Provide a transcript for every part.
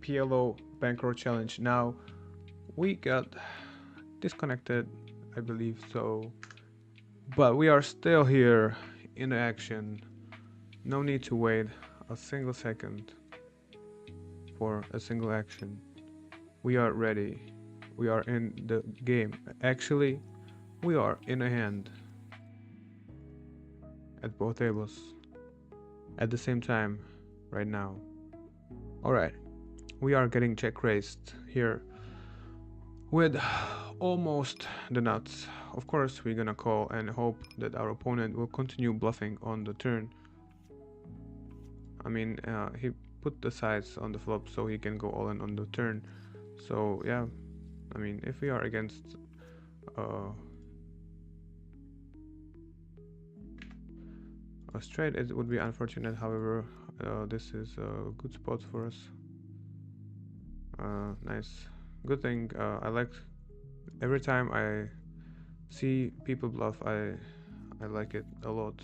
PLO Bankroll challenge. Now we got disconnected, I believe so, but we are still here in action. No need to wait a single second for a single action. We are ready. We are in the game. Actually, we are in a hand at both tables at the same time right now. Alright, we are getting check raised here with almost the nuts. Of course, we're gonna call and hope that our opponent will continue bluffing on the turn. I mean, he put the sides on the flop so he can go all in on the turn. So yeah, I mean, if we are against a straight, it would be unfortunate. However, this is a good spot for us. Nice, good thing. I like every time I see people bluff. I like it a lot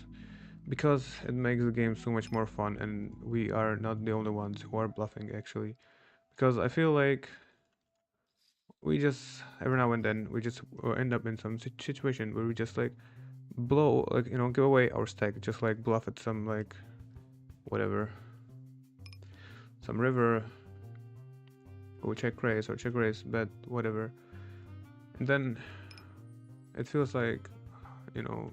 because it makes the game so much more fun, and we are not the only ones who are bluffing actually. Because I feel like we just every now and then we just end up in some situation where we just like blow, like, you know, give away our stack, just like bluff at some, like, whatever, some river or check raise bet, whatever, and then it feels like, you know,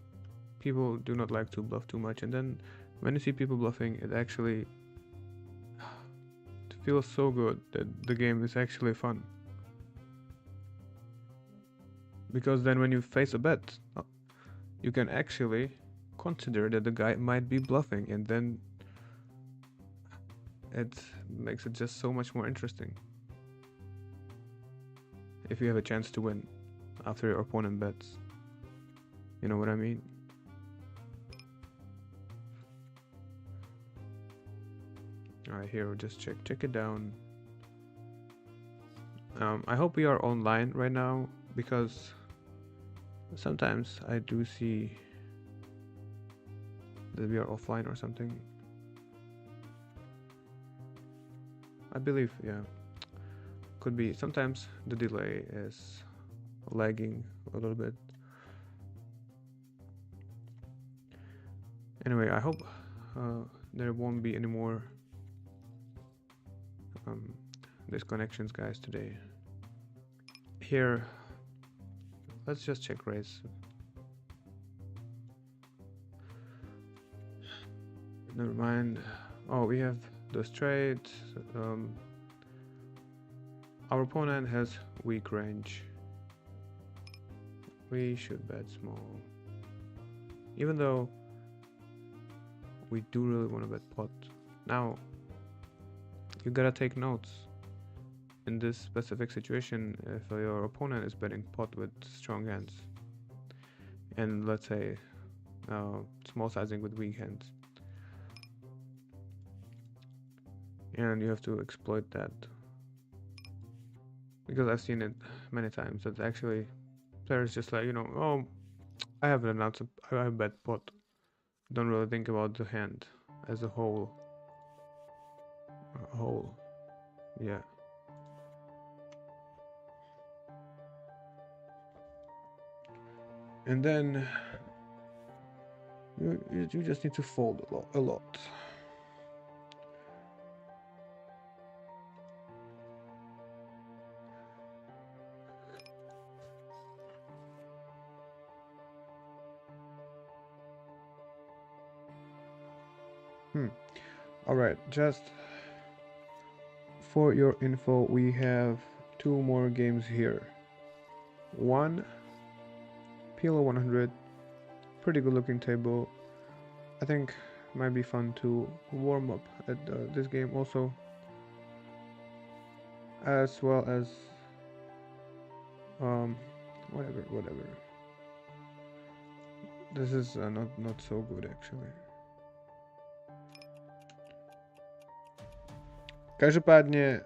people do not like to bluff too much, and then when you see people bluffing, it actually feels so good that the game is actually fun. Because then when you face a bet, you can actually consider that the guy might be bluffing, and then it makes it just so much more interesting if you have a chance to win after your opponent bets. You know what I mean? Alright, here we'll just check it down. I hope we are online right now, because sometimes I do see that we are offline or something. I believe, yeah. Could be. Sometimes the delay is lagging a little bit. Anyway, I hope there won't be any more disconnections, guys, today. Here, let's just check raise. Never mind. Oh, we have the straight. Our opponent has weak range. We should bet small, even though we do really want to bet pot. Now, you gotta take notes. In this specific situation, if your opponent is betting pot with strong hands, and let's say small sizing with weak hands, and you have to exploit that, because I've seen it many times that actually players just like, you know, oh, I have an announced, I bet pot, don't really think about the hand as a whole. Yeah. And then you just need to fold a lot. All right, just for your info, we have 2 more games here. One, PLO 100, pretty good looking table. I think might be fun to warm up at this game also, as well as whatever. This is not so good actually. Každopádně,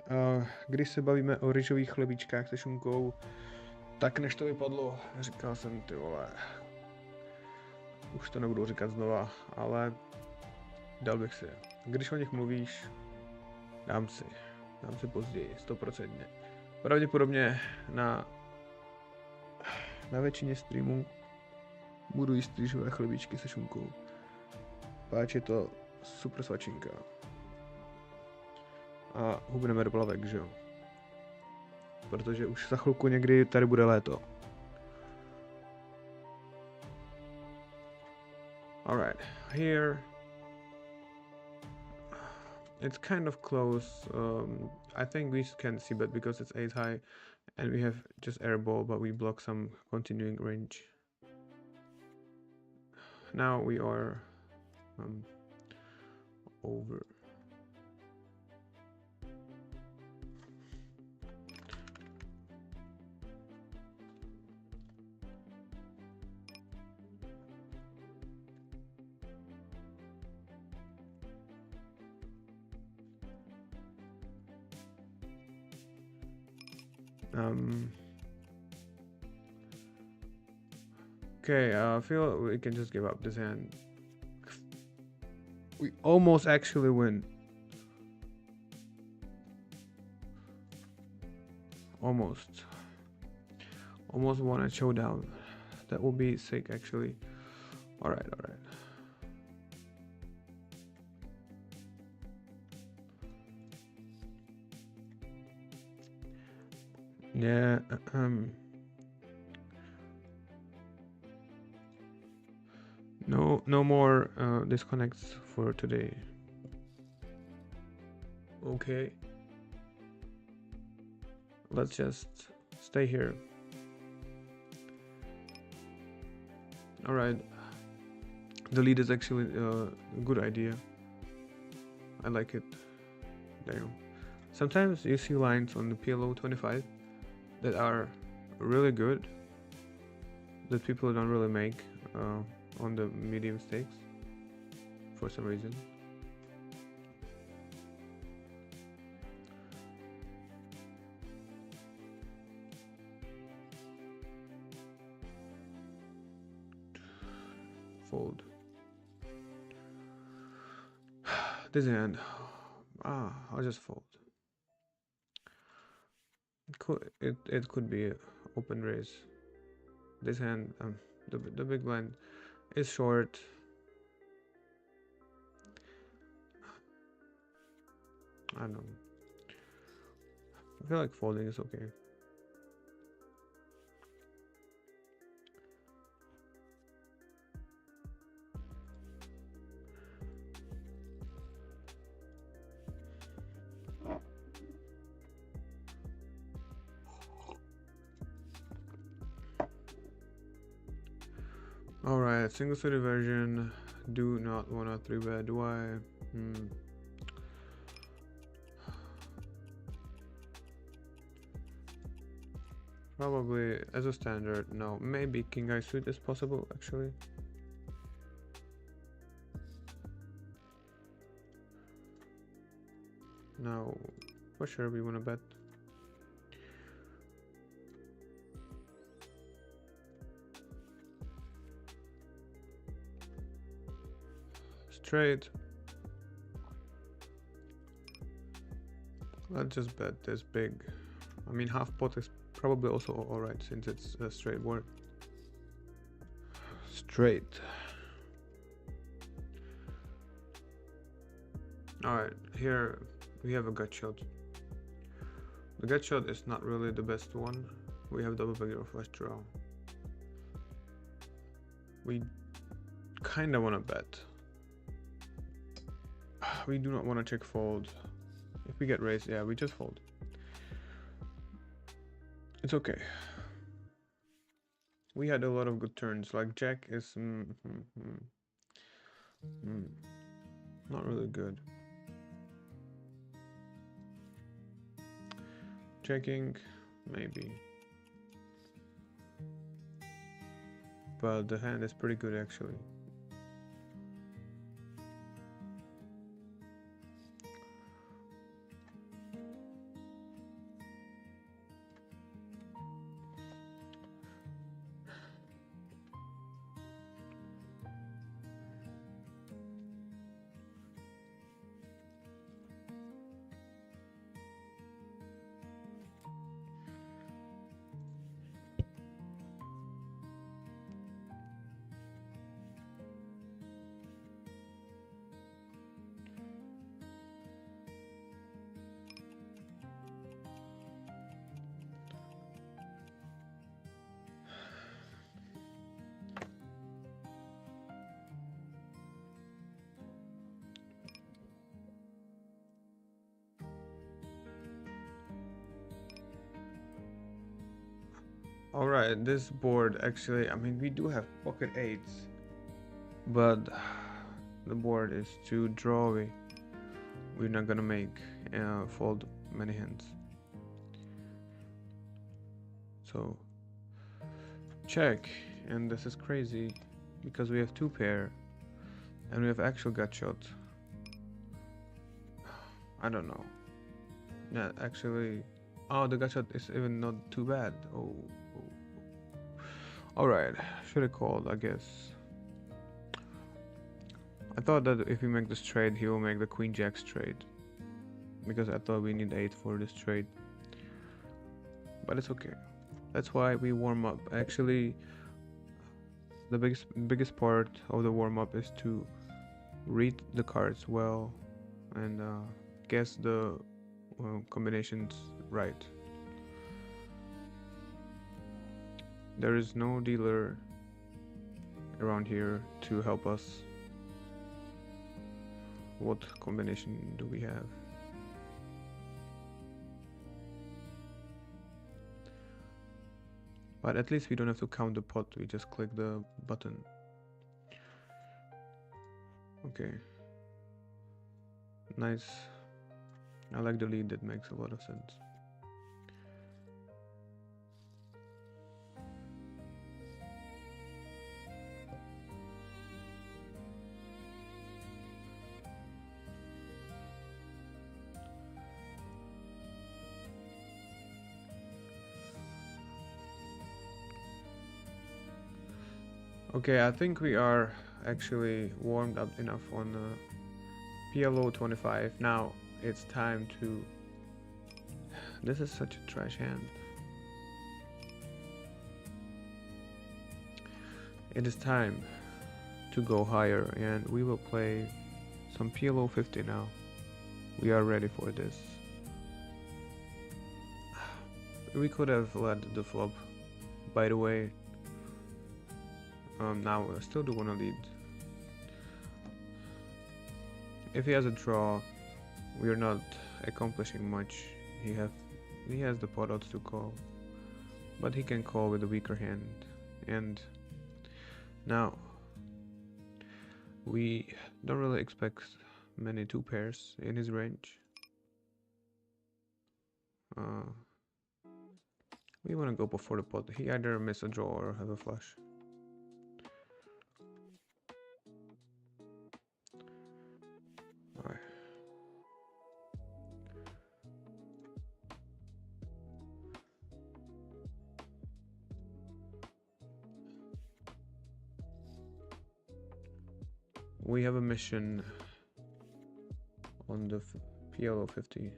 když se bavíme o rýžových chlebičkách se šunkou, tak než to vypadlo, říkal jsem, ty vole, už to nebudu říkat znova, ale dal bych si. Když o nich mluvíš, dám si. Dám si později, 100%. Pravděpodobně na většině streamů budu jíst rýžové chlebíčky se šunkou. Páč je to super svačinka. A hubneme do plavek, že jo? Protože už za chvilku někdy tady bude léto. Alright, here it's kind of close. I think we can see that because it's 8 high and we have just airball, but we block some continuing range. Now we are over. Okay, I feel we can just give up this hand. We almost actually win. Almost won a showdown. That would be sick, actually. Alright. Yeah, no more disconnects for today. Okay. Let's just stay here. Alright. The lead is actually a good idea. I like it. Damn. Sometimes you see lines on the PLO 25 that are really good that people don't really make on the medium stakes for some reason. Fold. This hand. I'll just fold. It could be an open raise. This hand, the big blind is short. I don't know. I feel like folding is okay. Alright, single city version. Do not wanna 3-bet, do I? Probably as a standard, no. Maybe king eye suit is possible, actually. No, for sure we wanna bet. Straight. Let's just bet this big. I mean, half pot is probably also alright since it's a straight board. Straight. Alright, here we have a gut shot. The gut shot is not really the best one. We have double bagger or flush draw. We kinda wanna bet. We do not want to check fold. If we get raised, yeah, we just fold. It's okay. We had a lot of good turns. Like jack is not really good. Checking, maybe. But the hand is pretty good actually. Alright, this board actually, I mean, we do have pocket eights, but the board is too drawy. We're not gonna make fold many hands. So, check, and this is crazy because we have two pair and we have actual gut shot. I don't know. Yeah, actually, oh, the gut shot is even not too bad. Oh, alright, should have called, I guess. I thought that if we make this trade, he will make the queen jack trade, because I thought we need 8 for this trade. But it's okay. That's why we warm up. Actually, the biggest part of the warm up is to read the cards well and guess the combinations right. There is no dealer around here to help us. What combination do we have? But at least we don't have to count the pot, we just click the button. Okay. Nice. I like the lead, that makes a lot of sense. Okay, I think we are actually warmed up enough on PLO 25. Now it's time to... This is such a trash hand. It is time to go higher, and we will play some PLO 50 now. We are ready for this. We could have led the flop, by the way. Now I still do want to lead. If he has a draw, we are not accomplishing much. He has the pot odds to call, but he can call with a weaker hand. And now we don't really expect many two pairs in his range. We want to go before the pot. He either miss a draw or have a flush. Alright. We have a mission on the PLO 50.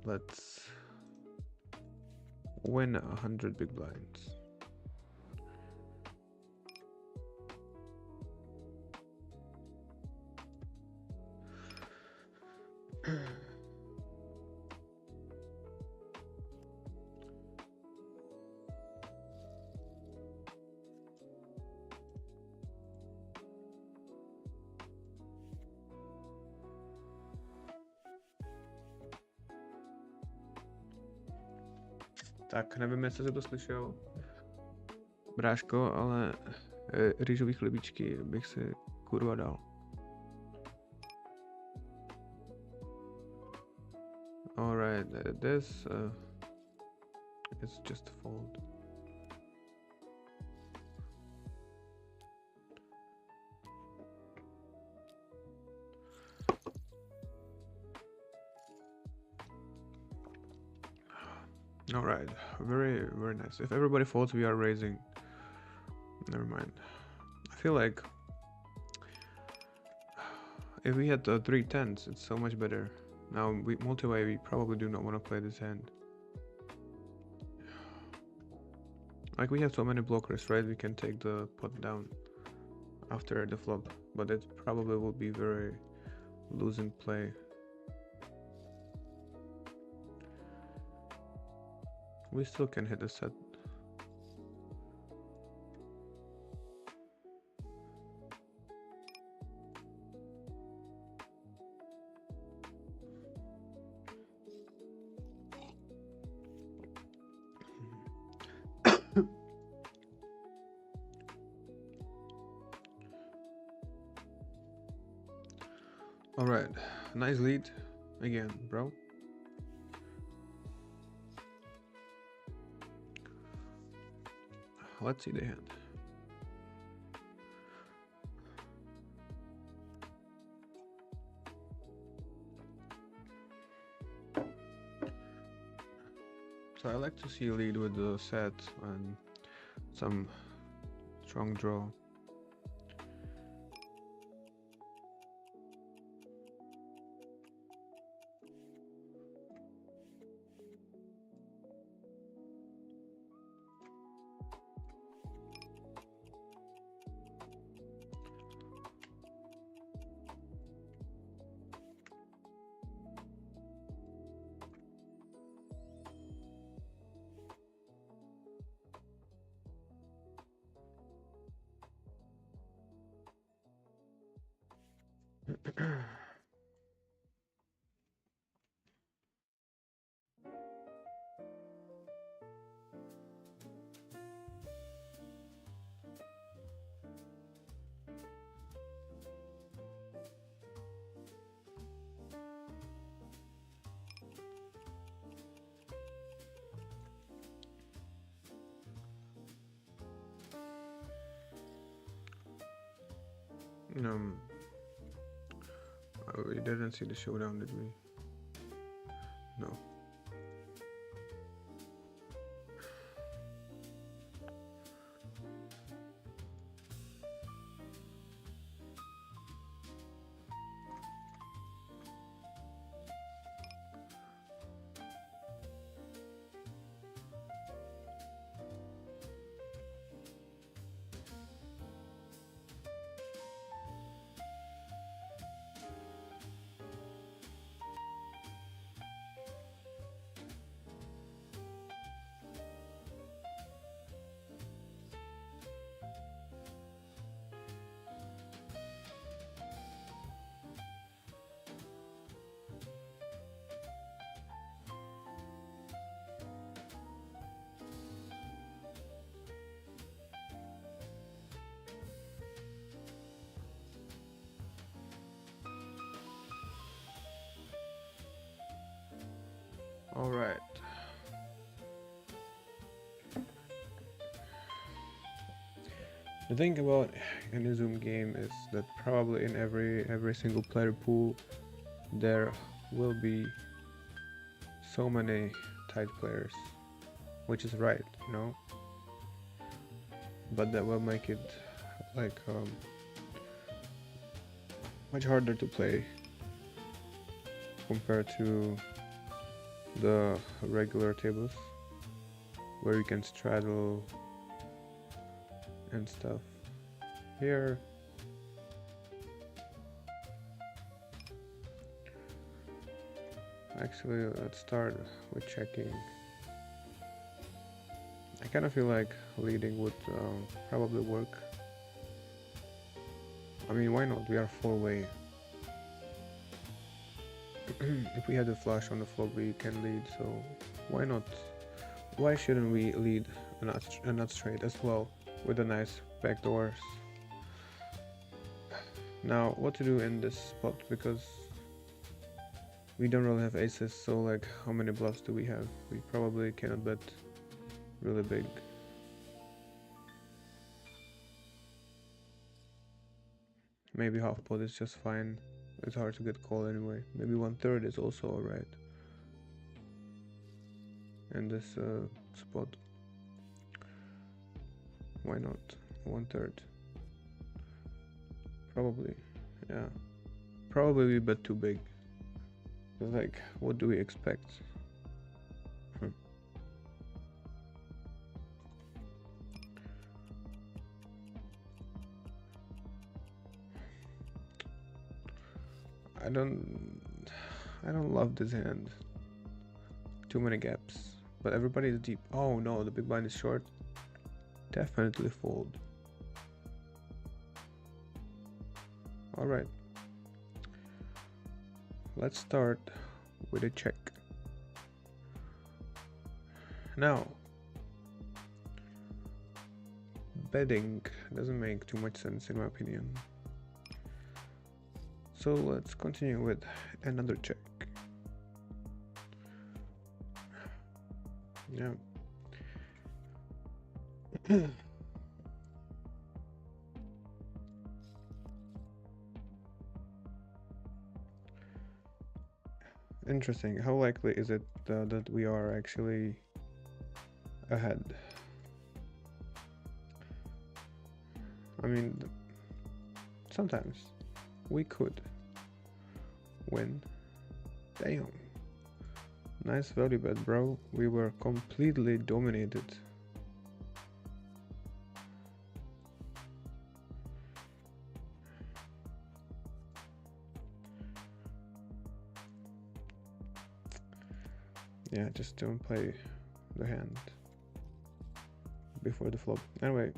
Let's win 100 big blinds. Tak, nevím, jestli jsi to slyšel, bráško, ale rýžový chlebíčky bych si kurva dal. Alright, this is just a fold. Alright, very nice. If everybody folds, we are raising. Never mind. I feel like if we had 3 tens, it's so much better. Now, multi-way, we probably do not want to play this hand. Like, we have so many blockers, right? We can take the pot down after the flop, but it probably will be very losing play. We still can hit a set. All right, nice lead again, bro. Let's see the hand. So I like to see a lead with the set and some strong draw. Um, we didn't see the showdown, did we? No. All right. The thing about an Zoom game is that probably in every single player pool there will be so many tight players, which is right, you know. But that will make it like much harder to play compared to the regular tables where you can straddle and stuff. Here actually, let's start with checking. I kind of feel like leading would probably work. I mean, why not? We are four-way. If we had a flush on the flop, we can lead, so why not? Why shouldn't we lead a nut straight as well with the nice backdoors? Now, what to do in this spot, because we don't really have aces, so like how many bluffs do we have? We probably cannot bet really big. Maybe half pot is just fine. It's hard to get called anyway. Maybe 1/3 is also alright in this spot. Why not 1/3? Probably, yeah. Probably we bet too big. Like, what do we expect? I don't love this hand. Too many gaps. But everybody is deep. Oh no, the big blind is short. Definitely fold. Alright. Let's start with a check. Now, betting doesn't make too much sense in my opinion. So let's continue with another check. Yeah. Interesting. How likely is it that we are actually ahead? I mean, sometimes we could win. Damn. Nice value bet, bro. We were completely dominated. Yeah, just don't play the hand before the flop. Anyway,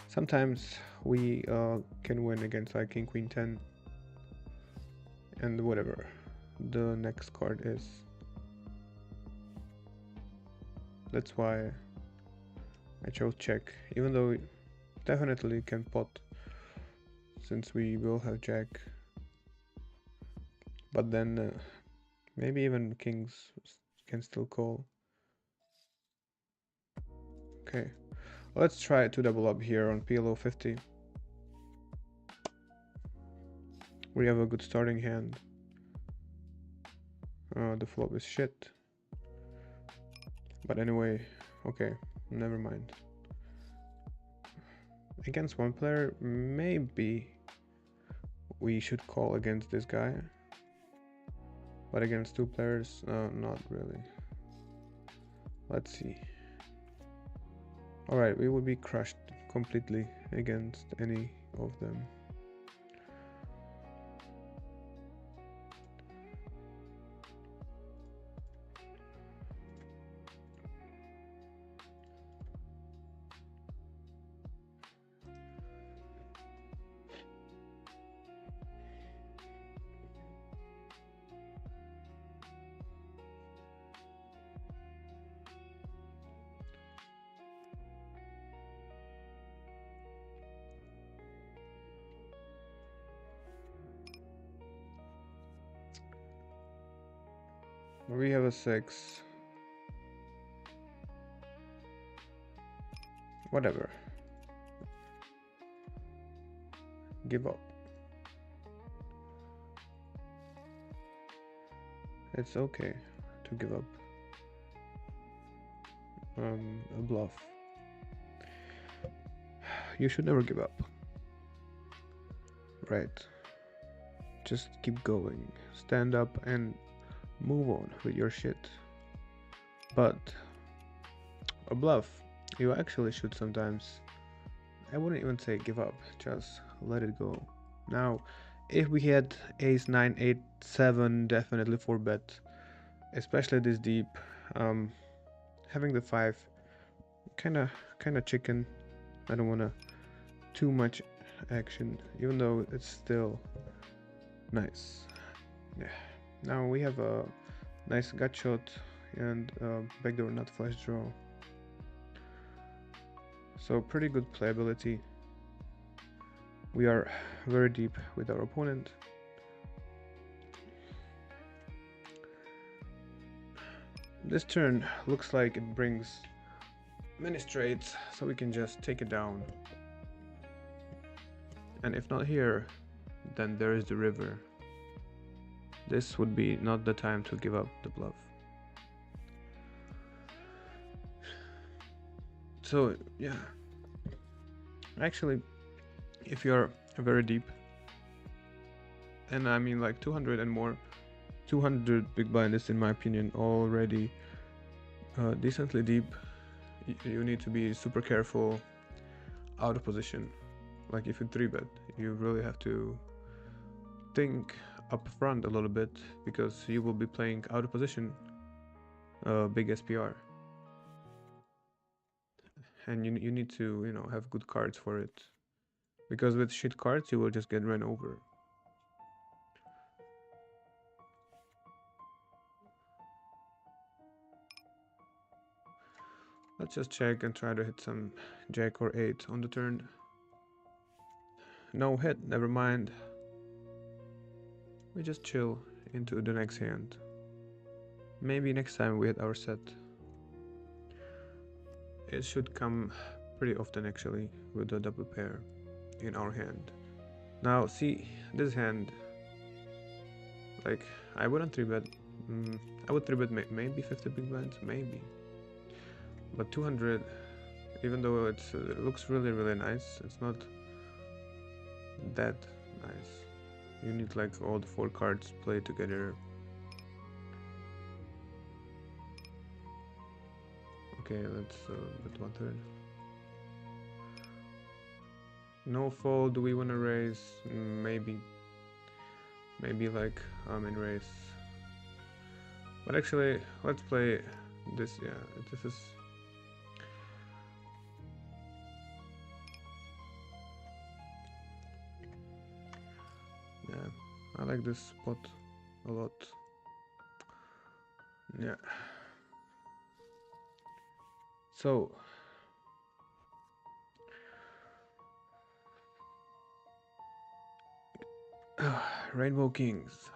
sometimes we can win against like king queen 10 and whatever the next card is. That's why I chose check, even though we definitely can pot since we will have jack, but then maybe even kings can still call. Okay, let's try to double up here on PLO 50. We have a good starting hand. The flop is shit. But anyway, okay, never mind. Against one player, maybe we should call against this guy. But against two players, not really. Let's see. Alright, we would be crushed completely against any of them. We have a 6. Whatever. Give up. It's okay to give up. A bluff. You should never give up. Right. Just keep going. Stand up and move on with your shit. But a bluff, you actually should sometimes, I wouldn't even say give up, just let it go. Now, if we had ace 9, 8, 7, definitely 4 bet, especially this deep. Having the 5, kinda chicken. I don't wanna too much action, even though it's still nice. Yeah. Now we have a nice gut shot and backdoor nut flush draw. So pretty good playability. We are very deep with our opponent. This turn looks like it brings many straights, so we can just take it down. And if not here, then there is the river. This would be not the time to give up the bluff. So yeah, actually, if you're very deep, and I mean like 200 and more, 200 big blind is in my opinion already decently deep. You need to be super careful out of position. Like if you 3-bet, you really have to think up front a little bit, because you will be playing out of position big SPR, and you need to, you know, have good cards for it, because with shit cards you will just get run over. Let's just check and try to hit some jack or 8 on the turn. No hit, never mind. we just chill into the next hand. Maybe next time we hit our set. It should come pretty often actually with a double pair in our hand. Now see this hand, like I wouldn't 3-bet, I would 3-bet maybe 50 big blinds, maybe. But 200, even though it looks really nice, it's not that nice. You need like all the 4 cards played together. Okay, let's bet 1/3. No fold. Do we want to raise? Maybe like in raise. But actually, let's play this. Yeah, this is. Yeah, I like this spot a lot. Yeah. So. Rainbow Kings.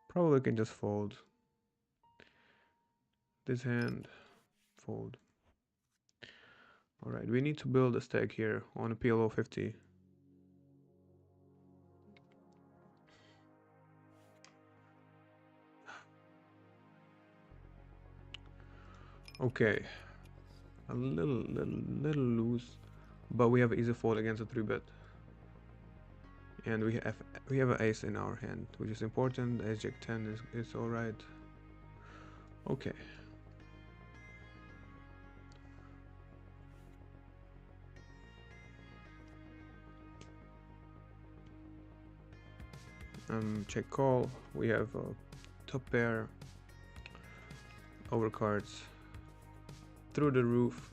Probably can just fold. This hand, fold. Alright, we need to build a stack here on a PLO 50. Okay, a little loose, but we have easy fold against a 3-bet. And we have an ace in our hand, which is important. Ace Jack 10 is alright. Okay. Check call. We have a top pair, overcards, through the roof.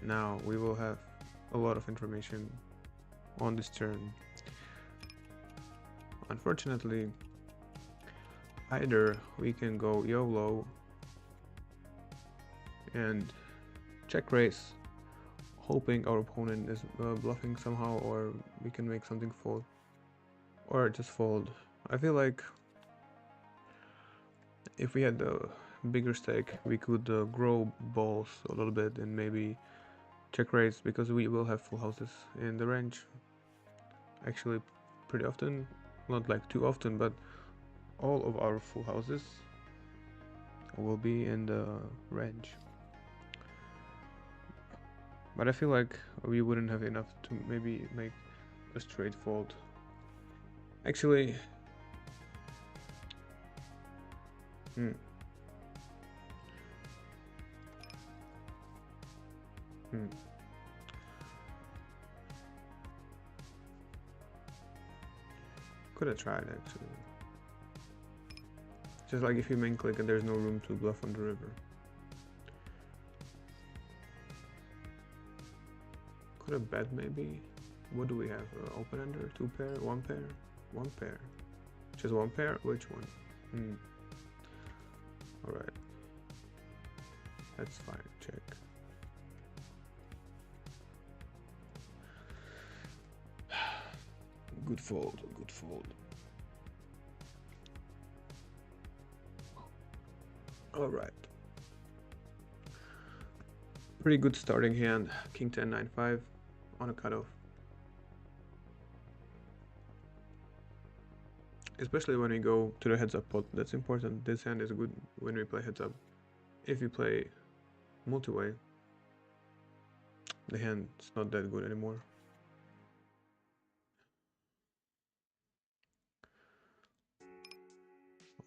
Now we will have a lot of information on this turn. Unfortunately, either we can go YOLO and check raise, hoping our opponent is bluffing somehow, or we can make something fold, or just fold. I feel like if we had a bigger stake, we could grow balls a little bit and maybe check raise, because we will have full houses in the range. Actually, pretty often, not like too often, but all of our full houses will be in the range. But I feel like we wouldn't have enough to maybe make a straight fold. Actually, could have tried actually. Just like if you main click and there's no room to bluff on the river. Could have bet maybe. What do we have? Open ender, 2 pair, 1 pair, 1 pair. Just 1 pair? Which one? Alright. That's fine. Check. Good fold, good fold. Alright. Pretty good starting hand. King 10, 9, 5 on a cutoff. Especially when we go to the heads up pot, that's important. This hand is good when we play heads up. If you play multi-way, the hand's not that good anymore.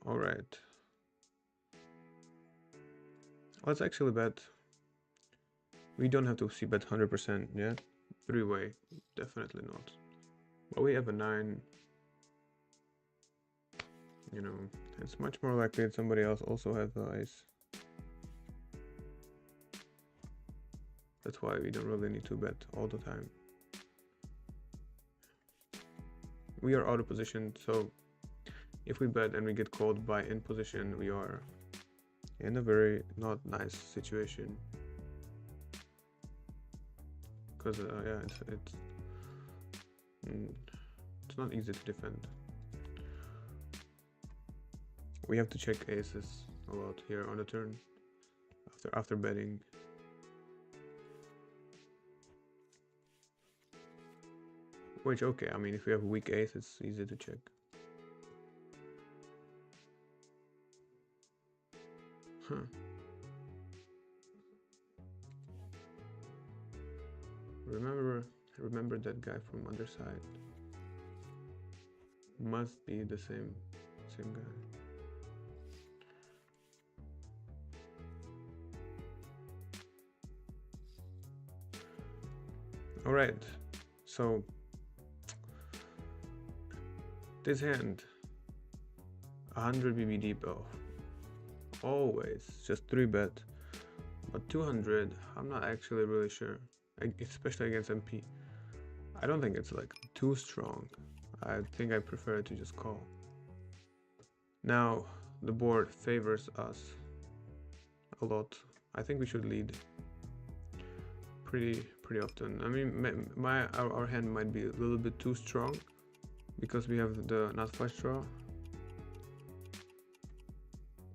Alright. Let's actually bet. We don't have to see bet 100% yet. 3-way, definitely not. But we have a 9. You know, it's much more likely that somebody else also has the ace. That's why we don't really need to bet all the time. We are out of position, so if we bet and we get called by in position, we are in a very not nice situation. Because yeah, mm, it's not easy to defend. We have to check aces a lot here on the turn after betting. Which okay, I mean if we have a weak ace, it's easy to check. Huh. Remember that guy from other side. Must be the same guy. All right, so this hand, 100 BB deep. Oh, always just 3-bet, but 200. I'm not actually really sure, especially against MP. I don't think it's like too strong. I think I prefer to just call. Now the board favors us a lot. I think we should lead pretty often. I mean, our hand might be a little bit too strong because we have the not flush draw,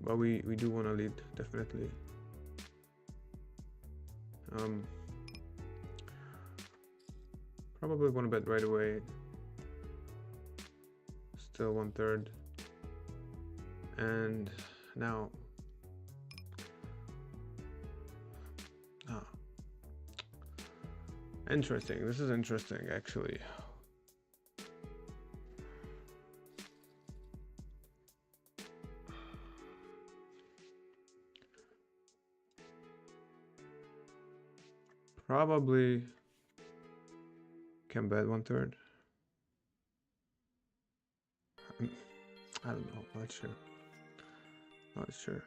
but we do want to lead definitely. Probably want to bet right away. Still 1/3, and now interesting. This is interesting actually. Probably can bet 1/3. I don't know, not sure. Not sure.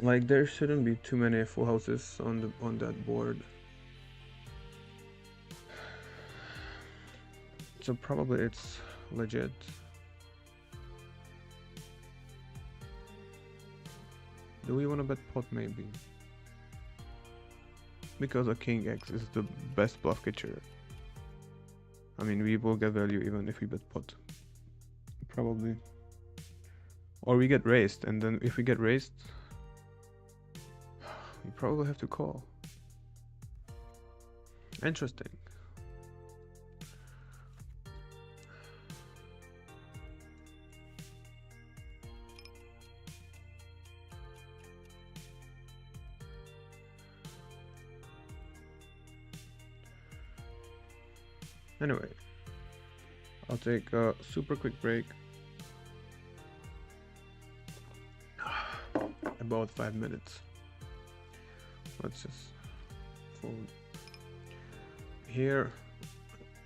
Like there shouldn't be too many full houses on that board. So probably it's legit. Do we want to bet pot maybe? Because a king X is the best bluff catcher. I mean, we will get value even if we bet pot. Probably. Or we get raised, and then if we get raised, we probably have to call. Interesting. Anyway, I'll take a super quick break. About 5 minutes. Let's just fold. Here,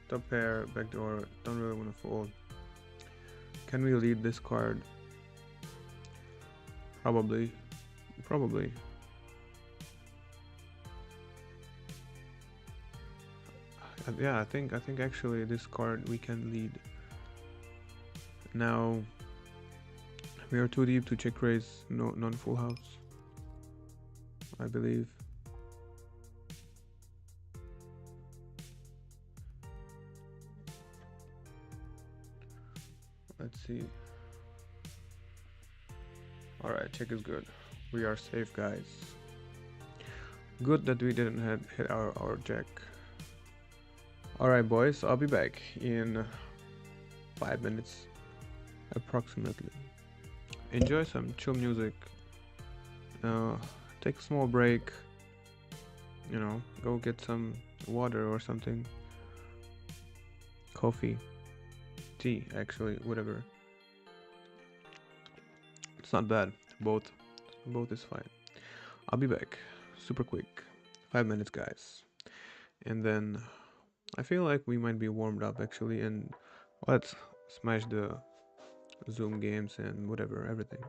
top pair, backdoor, don't really want to fold. Can we lead this card? Probably. Yeah, I think actually this card we can lead. Now we are too deep to check raise, no non-full house, I believe. Let's see. Alright, check is good. We are safe, guys. Good that we didn't hit our jack. Alright boys, I'll be back in 5 minutes approximately. Enjoy some chill music, take a small break, you know, go get some water or something, coffee, tea, actually, whatever. It's not bad, both is fine. I'll be back super quick, 5 minutes guys, and then I feel like we might be warmed up actually, and let's smash the Zoom games and whatever, everything.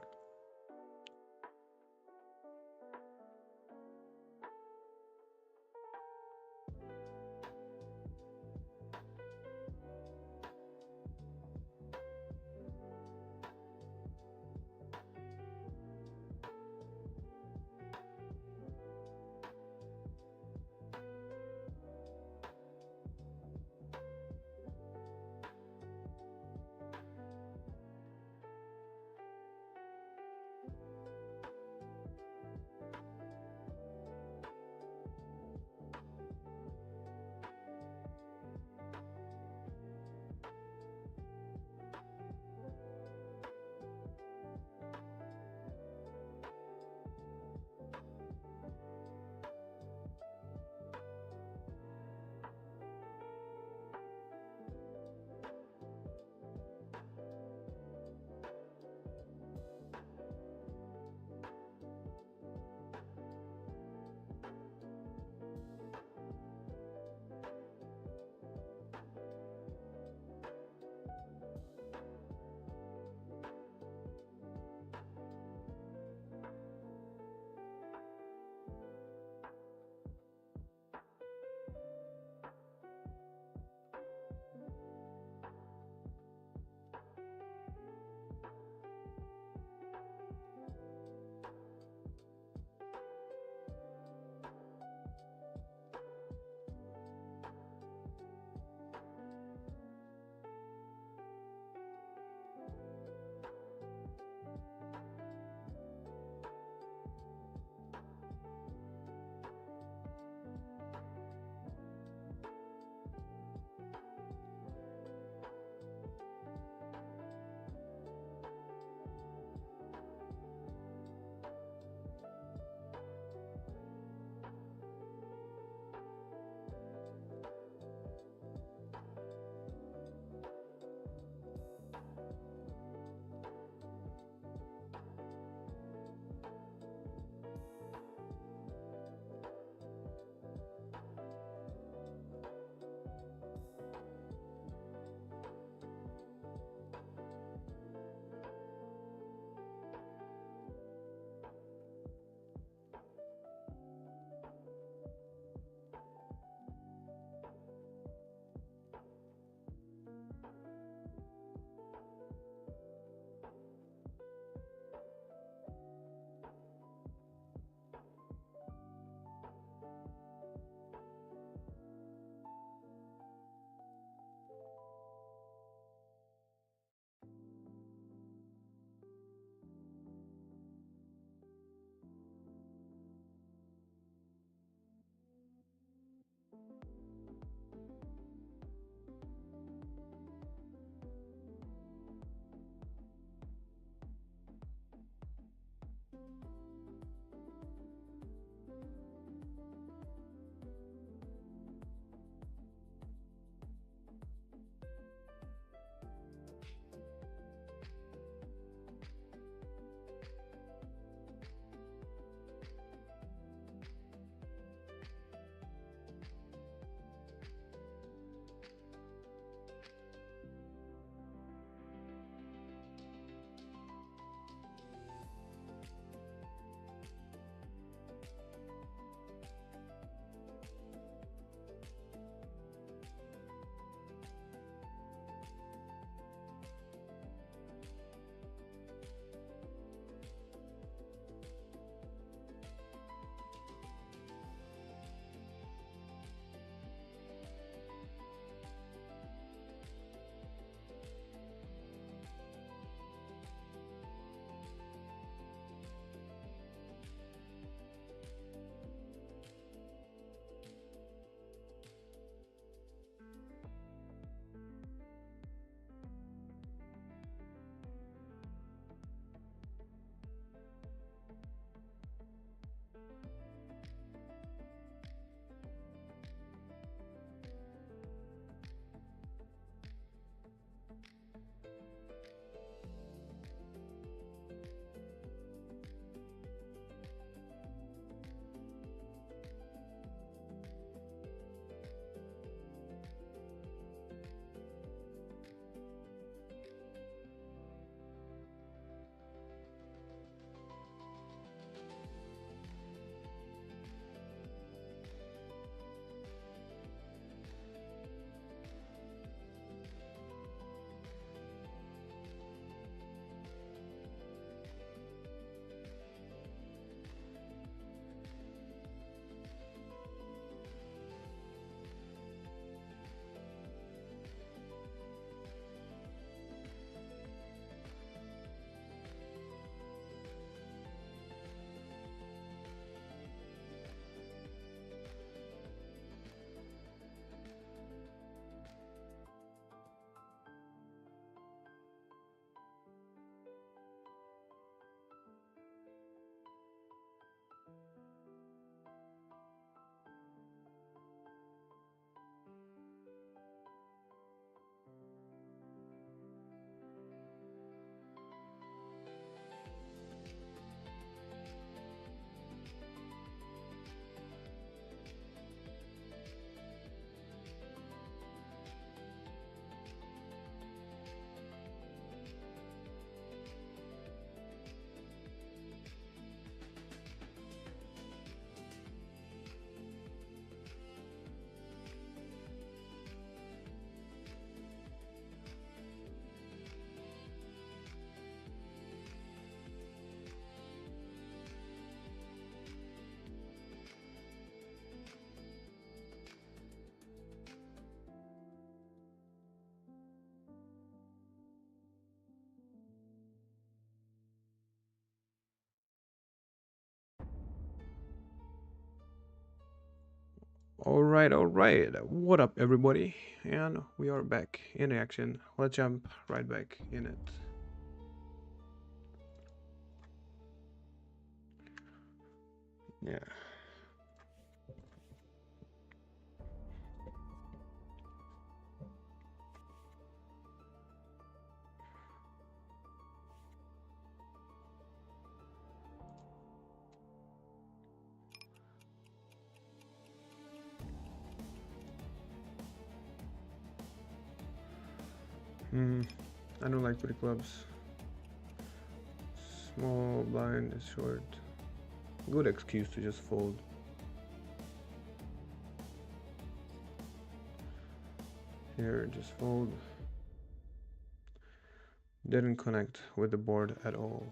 All right. What up, everybody? And we are back in action. Let's jump right back in it. Yeah. Hmm. I don't like pretty clubs. Small blind is short. Good excuse to just fold. Here, just fold. Didn't connect with the board at all.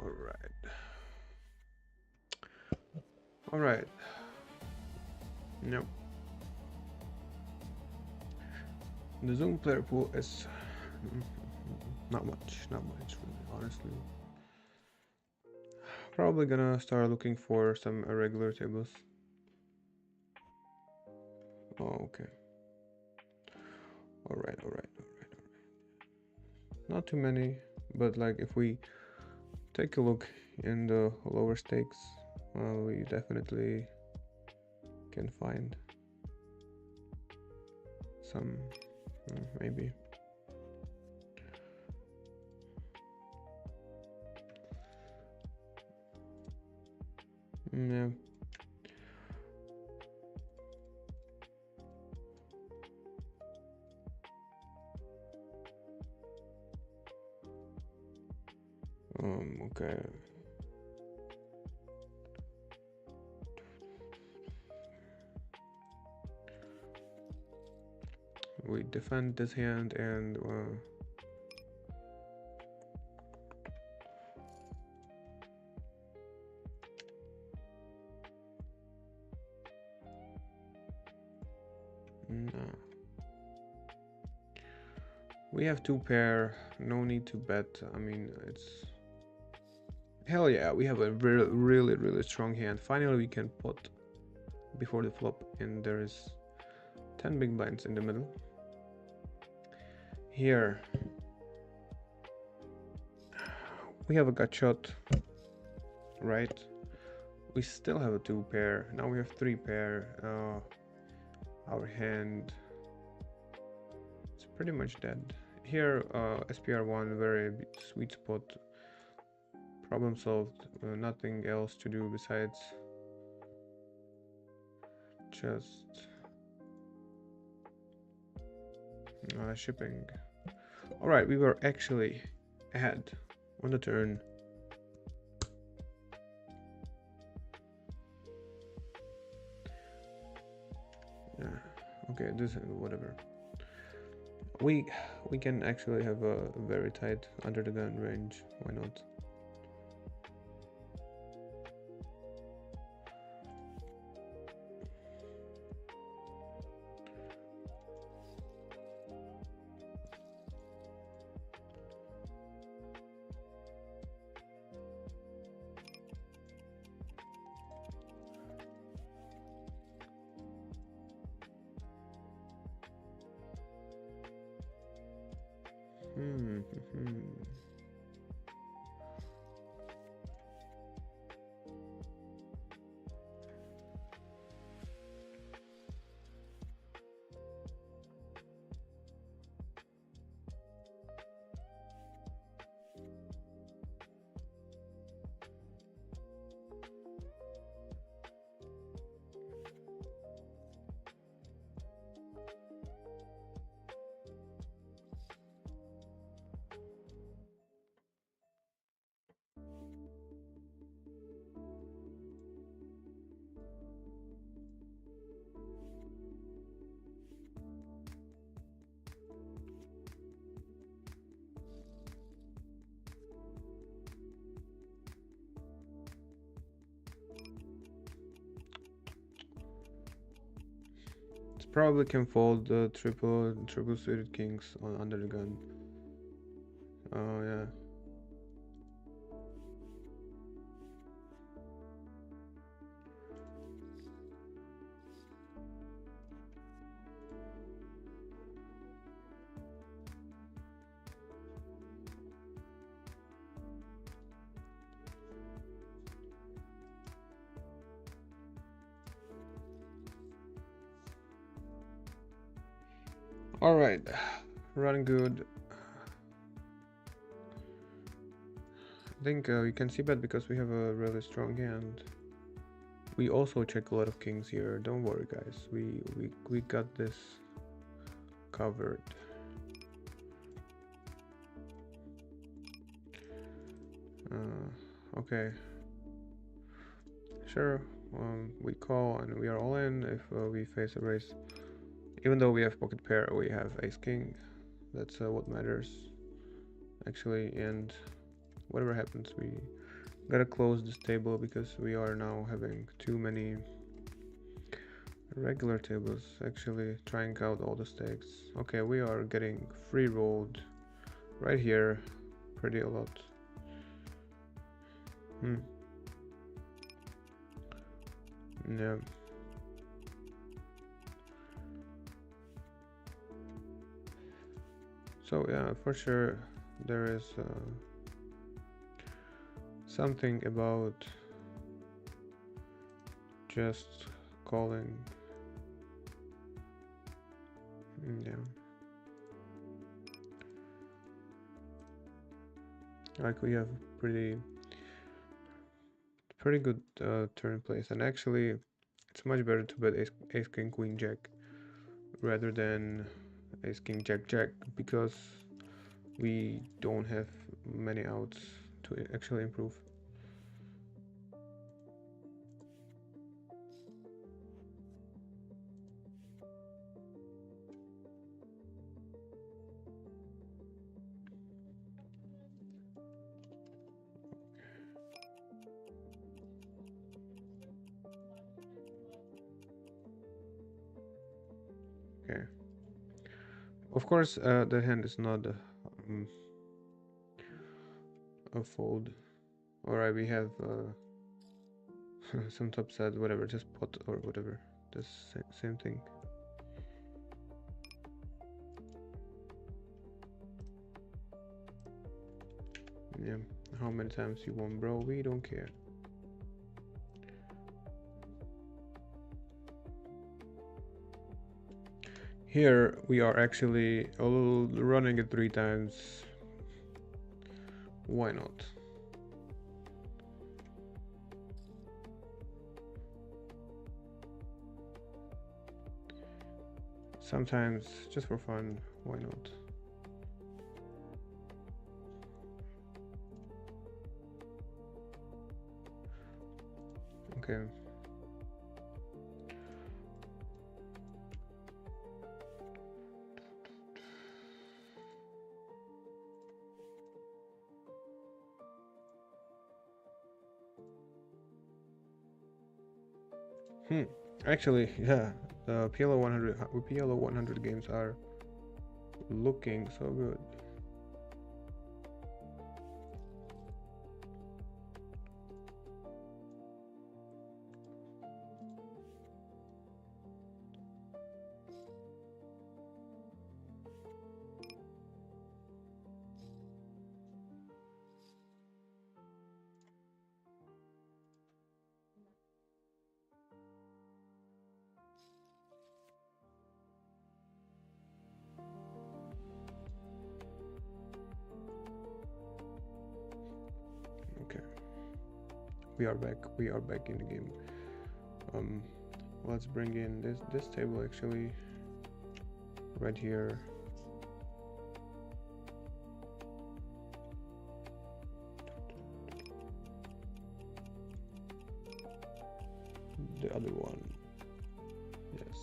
All right. All right. Nope. The Zoom player pool is not much, really, honestly. Probably gonna start looking for some irregular tables. Oh, okay. All right. Not too many, but like if we take a look in the lower stakes, we definitely can find some, maybe. Yeah. Okay. We defend this hand and no. We have two pair, no need to bet. I mean, it's hell yeah, we have a really strong hand. Finally we can put before the flop, and there is 10 big blinds in the middle. Here we have a gut shot, right? We still have a two pair. Now we have three pair. Our hand is pretty much dead. Here, SPR1, very sweet spot. Problem solved. Nothing else to do besides just shipping. All right, we were actually ahead on the turn. Yeah. Okay, this is whatever. We can actually have a very tight under the gun range. Why not? probably can fold the triple suited kings on under the gun. Oh yeah. All right, running good. I think you can see that because we have a really strong hand. We also check a lot of kings here. Don't worry, guys. We got this covered. Okay. Sure. We call and we are all in if we face a race. Even though we have pocket pair, we have ace king. That's what matters, actually. And whatever happens, we gotta close this table because we are now having too many regular tables actually trying out all the stakes. Okay, we are getting free rolled right here pretty a lot. Yeah. So yeah, for sure there is something about just calling. Yeah. Like we have pretty good turn plays, and actually it's much better to bet ace king queen jack rather than ace king jack jack because we don't have many outs to actually improve. Okay. Of course, the hand is not a fold. Alright, we have some top set, whatever, just pot or whatever. The same thing. Yeah, how many times you won, bro? We don't care. Here we are actually running it 3 times. Why not? Sometimes just for fun, why not? Okay. Actually, yeah, the PLO 100 games are looking so good. Okay, we are back in the game. Let's bring in this table actually right here. The other one, yes.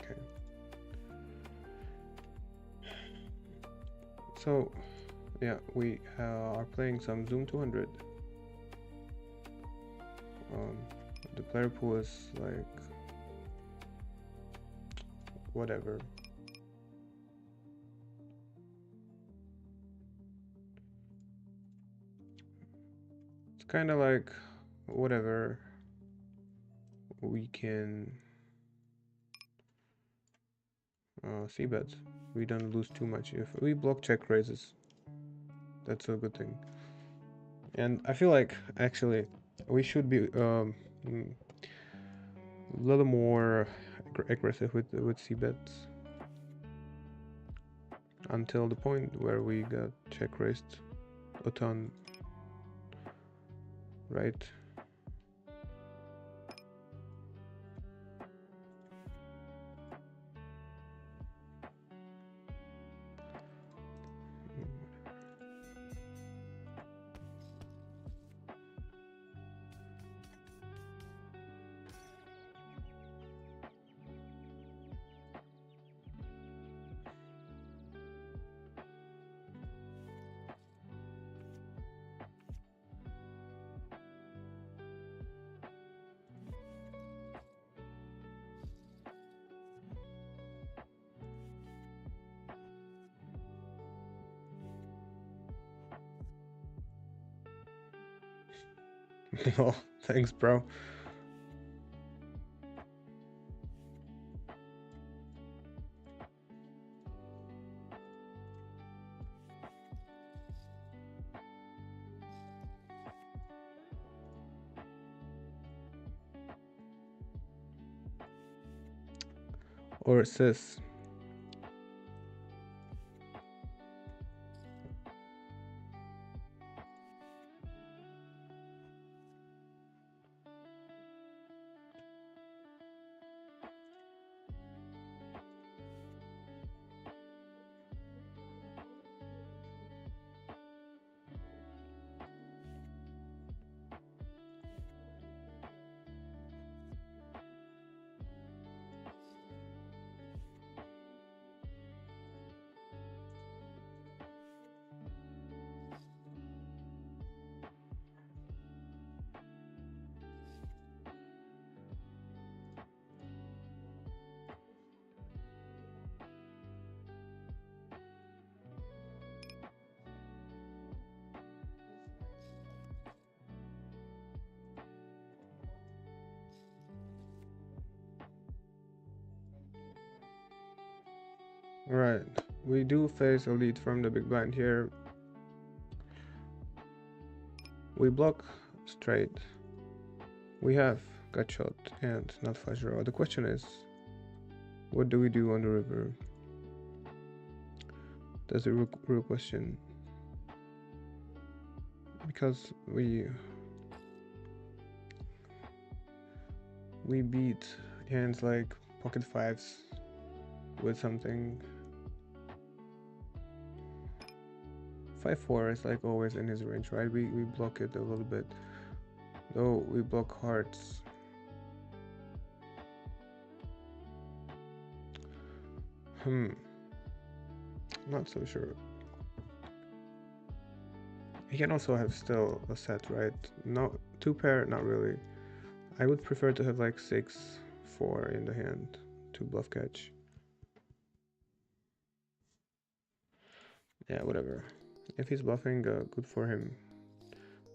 Okay, so yeah, we are playing some Zoom 200. The player pool is like whatever. It's kind of like whatever we can see bet. We don't lose too much if we block check raises. That's a good thing. And I feel like actually we should be a little more aggressive with c bets until the point where we got check raised a ton, right? Oh, thanks, bro. Or sis. Right, we do face a lead from the big blind here. We block straight. We have gut shot and not flush draw. The question is, what do we do on the river? That's a real question. Because we beat hands like pocket fives with something. 5-4 is like always in his range, right? We block it a little bit. Though we block hearts. Not so sure. He can also have still a set, right? No, 2-pair, not really. I would prefer to have like 6-4 in the hand to bluff catch. Yeah, whatever. If he's bluffing, good for him.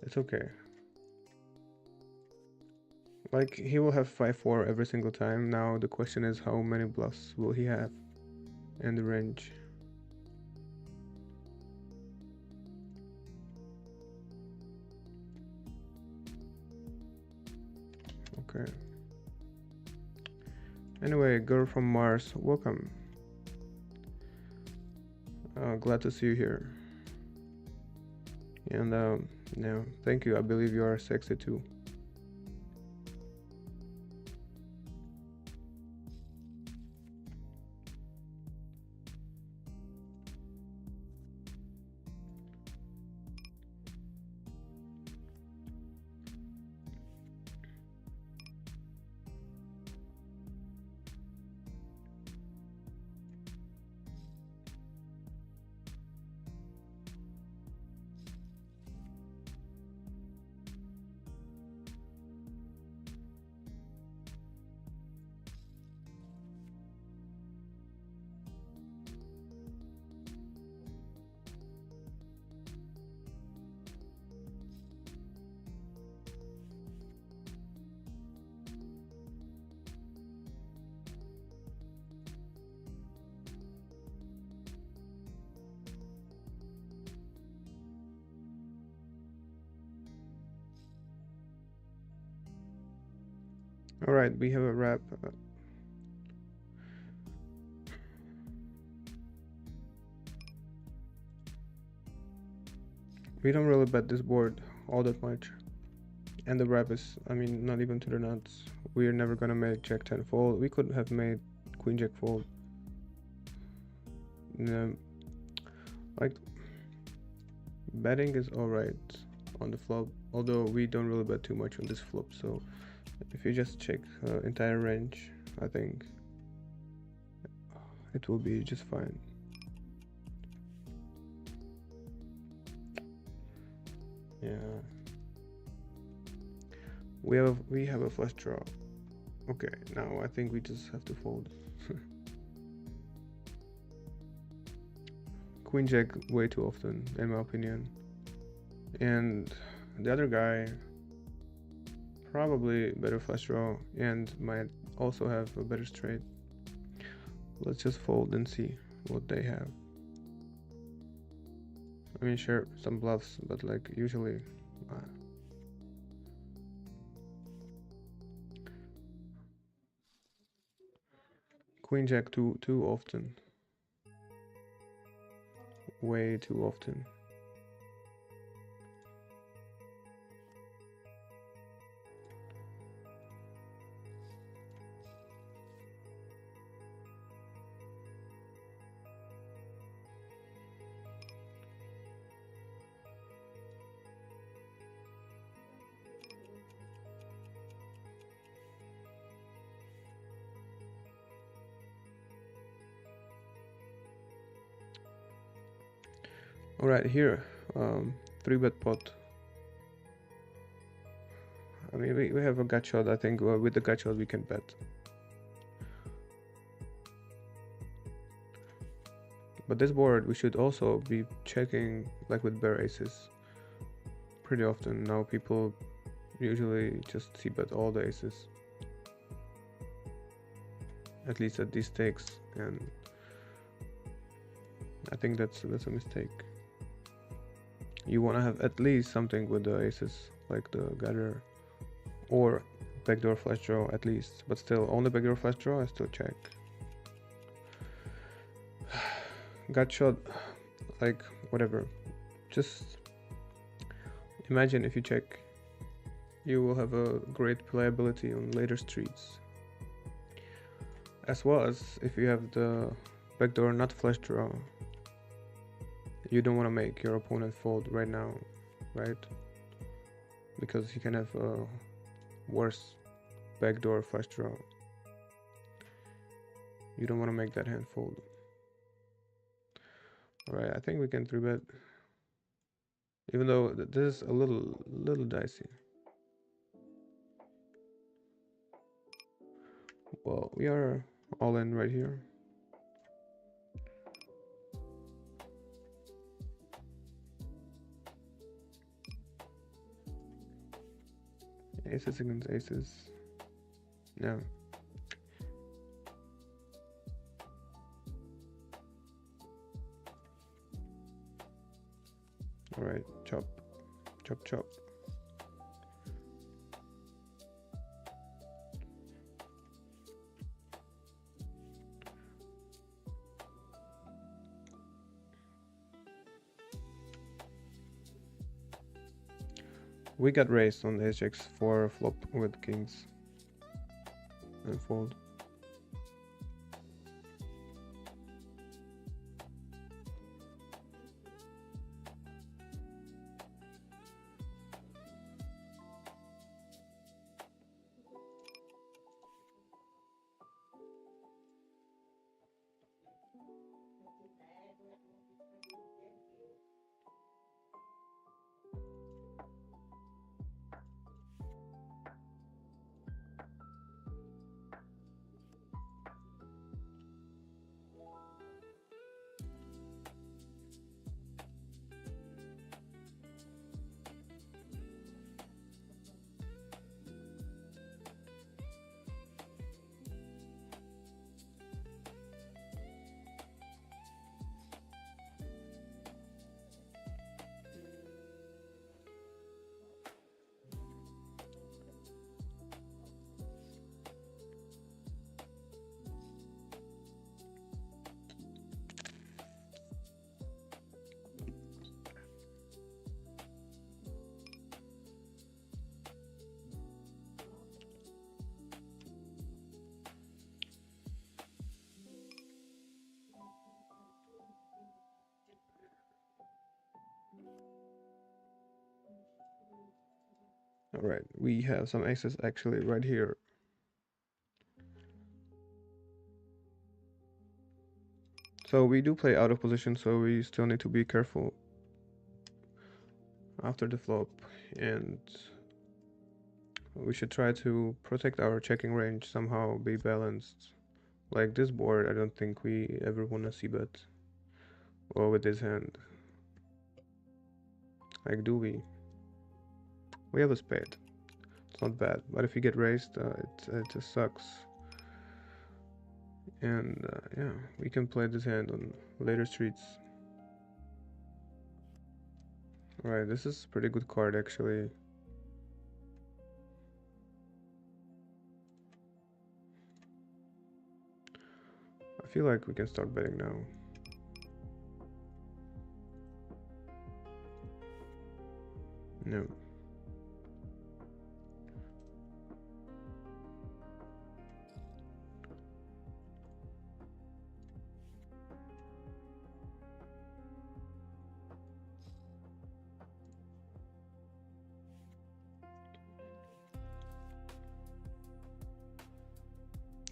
It's okay. Like, he will have 5-4 every single time. Now the question is, how many bluffs will he have in the range? Okay. Anyway, girl from Mars, welcome. Glad to see you here. And yeah, thank you. I believe you are sexy too. All right, we have a wrap. We don't really bet this board all that much. And the wrap is, I mean, not even to the nuts. We're never gonna make Jack 10 fold. We could have made Queen Jack fold. No, like, betting is alright on the flop, although we don't really bet too much on this flop. So if you just check entire range, I think it will be just fine. Yeah. We have a flush draw. Okay, now I think we just have to fold. Queen Jack way too often, in my opinion. And the other guy probably better flush draw and might also have a better straight. Let's just fold and see what they have. I mean, sure, some bluffs, but like usually. Queen Jack too often. Way too often. Alright, here, 3-bet pot. I mean, we have a gut shot. I think with the gut shot we can bet. But this board we should also be checking like with bare aces pretty often. Now people usually just c-bet all the aces, at least at these stakes, and I think that's a mistake. You want to have at least something with the aces, like the gutter or backdoor flush draw at least, but still on the backdoor flush draw I still check. Gut shot, like whatever, just imagine if you check, you will have a great playability on later streets, as well as if you have the backdoor not flush draw, you don't want to make your opponent fold right now, right? Because he can have a worse backdoor flush draw. You don't want to make that hand fold. Alright, I think we can 3-bet, even though this is a little dicey. Well, we are all in right here. Aces against aces. No. Alright, chop. Chop chop. We got raised on ace 4 flop with kings and fold. All right, we have some aces actually right here. So we do play out of position, so we still need to be careful after the flop, and we should try to protect our checking range, somehow be balanced. Like this board, I don't think we ever wanna see bet. Or with this hand. Like, do we? We have a spade. It's not bad, but if you get raised, it just sucks. And yeah, we can play this hand on later streets. Alright, this is a pretty good card actually. I feel like we can start betting now. No.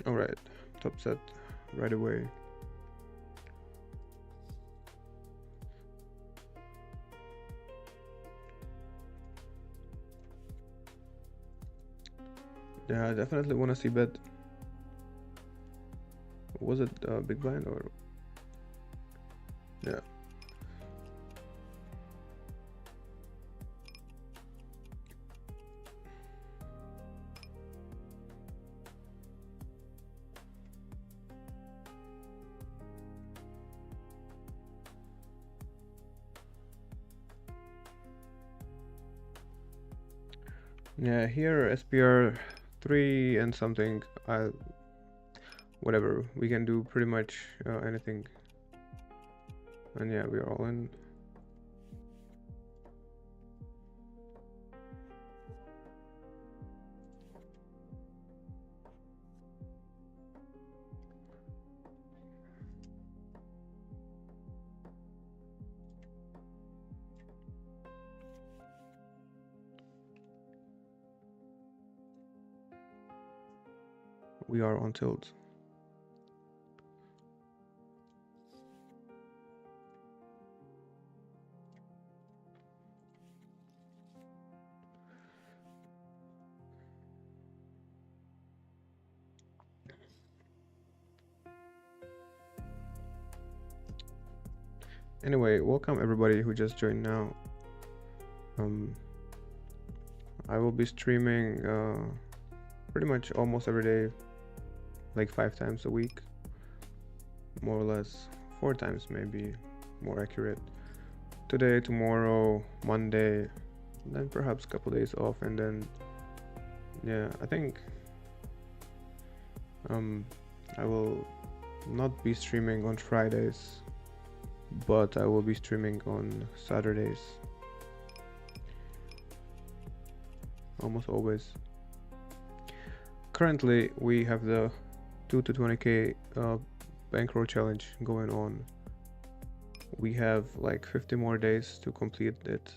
Alright, top set right away. Yeah, I definitely want to see bet. Was it big blind or? Yeah. Yeah, here SPR 3 and something. Whatever, we can do pretty much anything. And yeah, we are all in. We are on tilt. Anyway, welcome everybody who just joined now. I will be streaming pretty much almost every day, like 5 times a week, more or less 4 times maybe, more accurate. Today, tomorrow, Monday, then perhaps a couple days off, and then yeah, I think I will not be streaming on Fridays, but I will be streaming on Saturdays. Almost always. Currently, we have the 2 to 20k bankroll challenge going on. We have like 50 more days to complete it.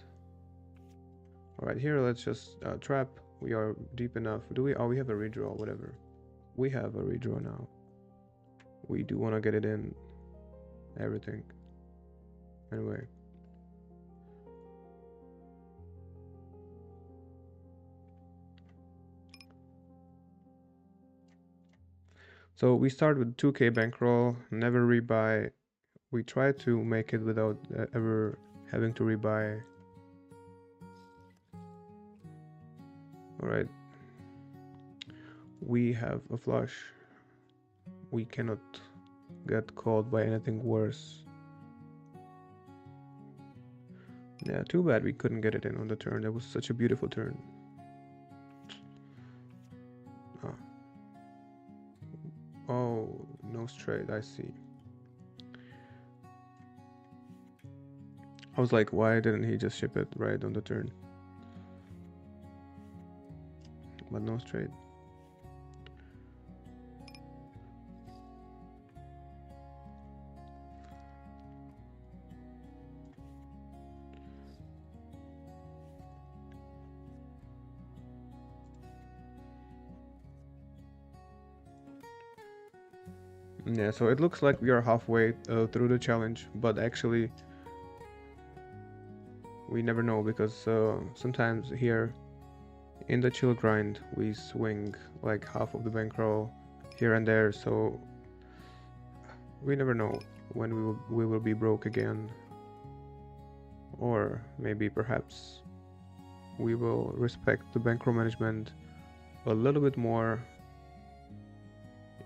Alright, here let's just trap. We are deep enough. Do we? Oh, we have a redraw, whatever. We have a redraw now. We do want to get it in. Everything. Anyway. So we start with 2k bankroll, never rebuy. We try to make it without ever having to rebuy. Alright. We have a flush. We cannot get called by anything worse. Yeah, too bad we couldn't get it in on the turn. That was such a beautiful turn. Oh, no straight, I see. I was like, why didn't he just ship it right on the turn? But no straight. Yeah, so it looks like we are halfway through the challenge, but actually we never know because sometimes here in the chill grind we swing like half of the bankroll here and there, so we never know when we will be broke again, or maybe perhaps we will respect the bankroll management a little bit more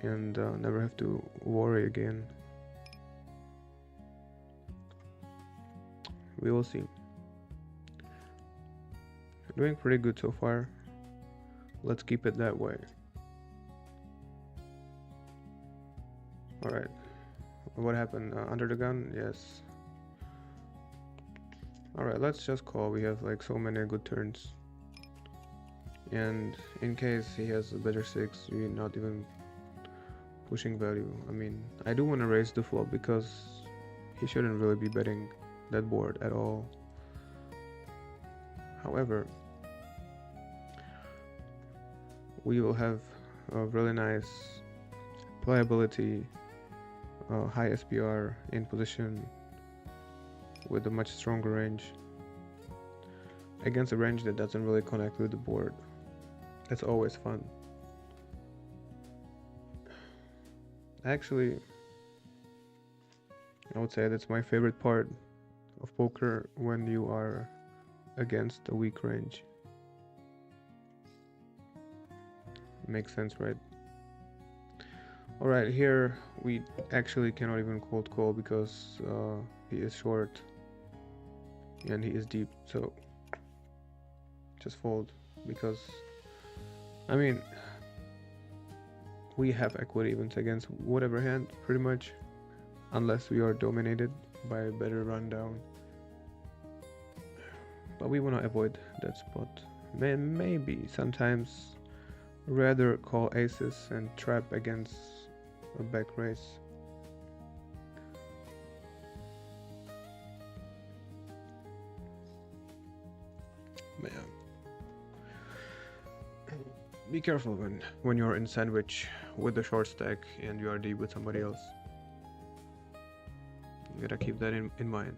and never have to worry again. We will see. Doing pretty good so far. Let's keep it that way. Alright. What happened? Under the gun? Yes. Alright, let's just call. We have like so many good turns. And in case he has a better 6, we're not even pushing value. I mean, I do want to raise the flop because he shouldn't really be betting that board at all. However, we will have a really nice playability, high SPR in position with a much stronger range against a range that doesn't really connect with the board. That's always fun. Actually, I would say that's my favorite part of poker, when you are against a weak range. Makes sense, right? Alright, here we actually cannot even cold call because he is short and he is deep, so just fold, because I mean we have equity events against whatever hand pretty much, unless we are dominated by a better rundown, but we want to avoid that spot. Maybe sometimes rather call aces and trap against a back race. But yeah. Be careful when you're in sandwich with the short stack and you are deep with somebody else. You gotta keep that in mind.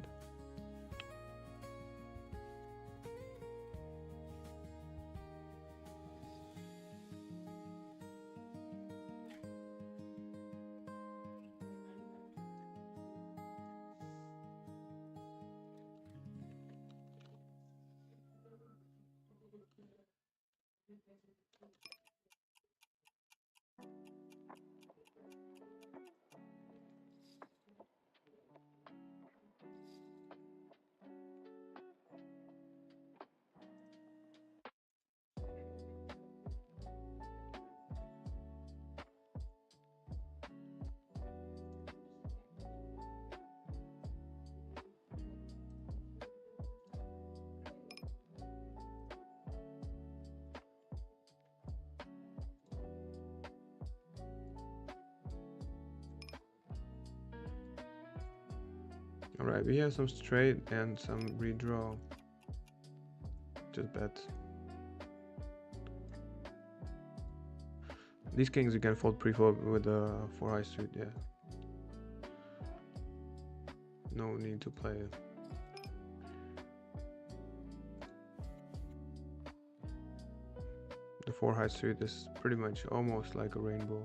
Alright, we have some straight and some redraw. Just bet. These kings you can fold pre-flop with the 4 high suit, yeah. No need to play it. The 4 high suit is pretty much almost like a rainbow.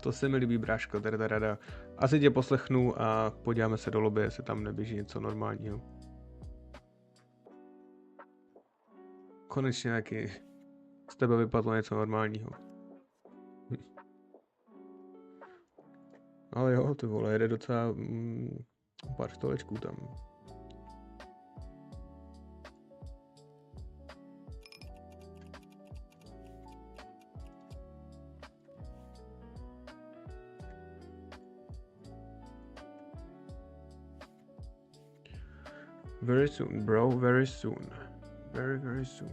To se mi líbí, bráško, teda. Asi tě poslechnu a podíváme se do lobby, jestli tam neběží něco normálního. Konečně taky z tebe vypadlo něco normálního. Ale jo, ty vole, jede docela pár stolečků tam. Very soon, bro, very soon. Very, very soon.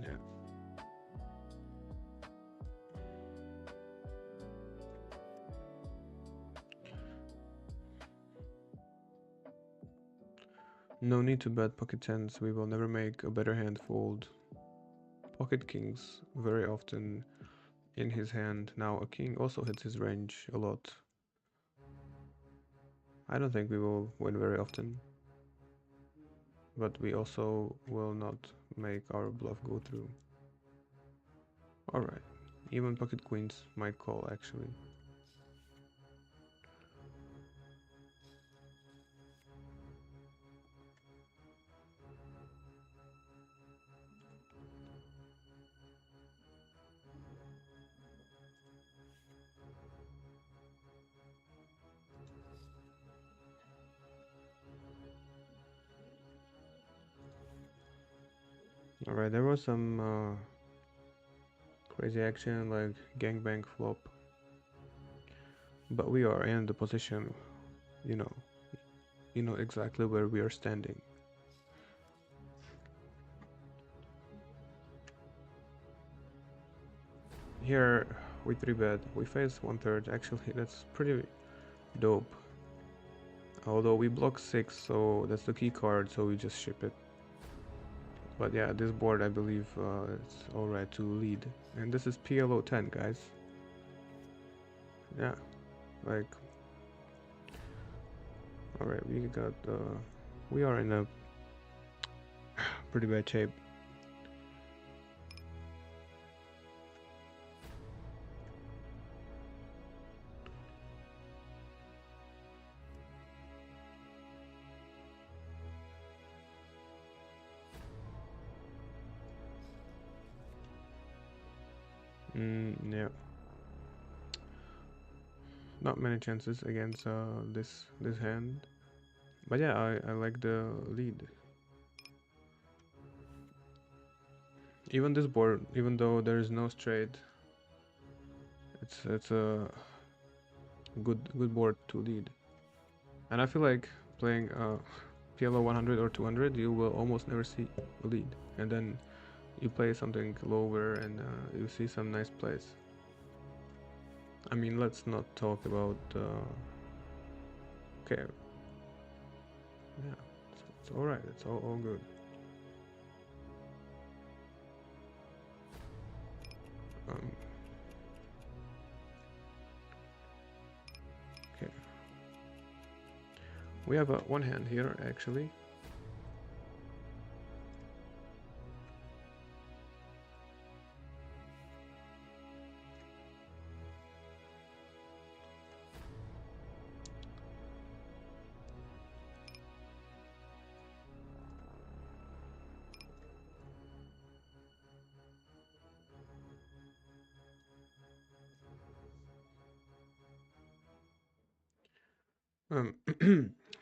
Yeah. No need to bet pocket tens. We will never make a better hand fold. Pocket kings very often in his hand. Now a king also hits his range a lot. I don't think we will win very often, but we also will not make our bluff go through. Alright, even pocket queens might call actually. Alright, there was some crazy action like gangbang flop, but we are in the position, you know, exactly where we are standing. Here we 3-bet, we face 1/3, actually that's pretty dope. Although we block 6, so that's the key card, so we just ship it. But yeah, this board I believe it's alright to lead. And this is PLO 10, guys. Yeah, like... Alright, we are in a pretty bad shape. Yeah. Not many chances against this hand. But yeah, I like the lead. Even this board, even though there is no straight, it's a good board to lead. And I feel like playing PLO 100 or 200, you will almost never see a lead. And then you play something lower and you see some nice plays. I mean, let's not talk about... okay. Yeah, it's alright, it's all good. Okay. We have one hand here, actually.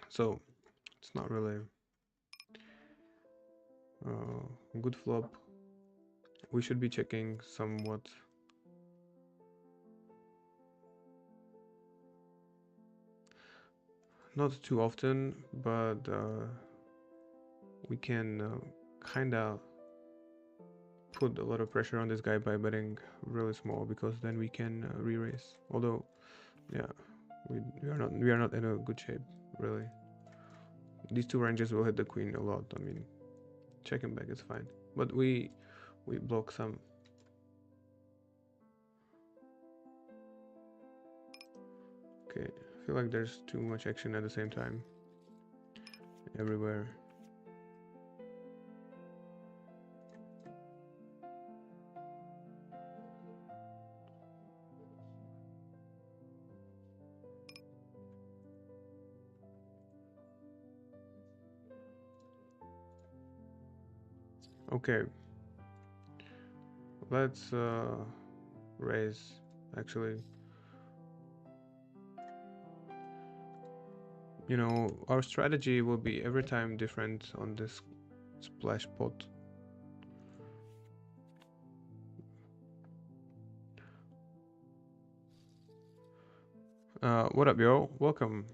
So it's not really good flop. We should be checking somewhat. Not too often, but we can kinda put a lot of pressure on this guy by betting really small, because then we can re-raise. Although, yeah, we are not in a good shape, really. These two ranges will hit the queen a lot. I mean, checking back is fine, but we block some. Okay, I feel like there's too much action at the same time everywhere. Okay, let's raise, actually. You know, our strategy will be every time different on this splash pot. What up, yo? Welcome.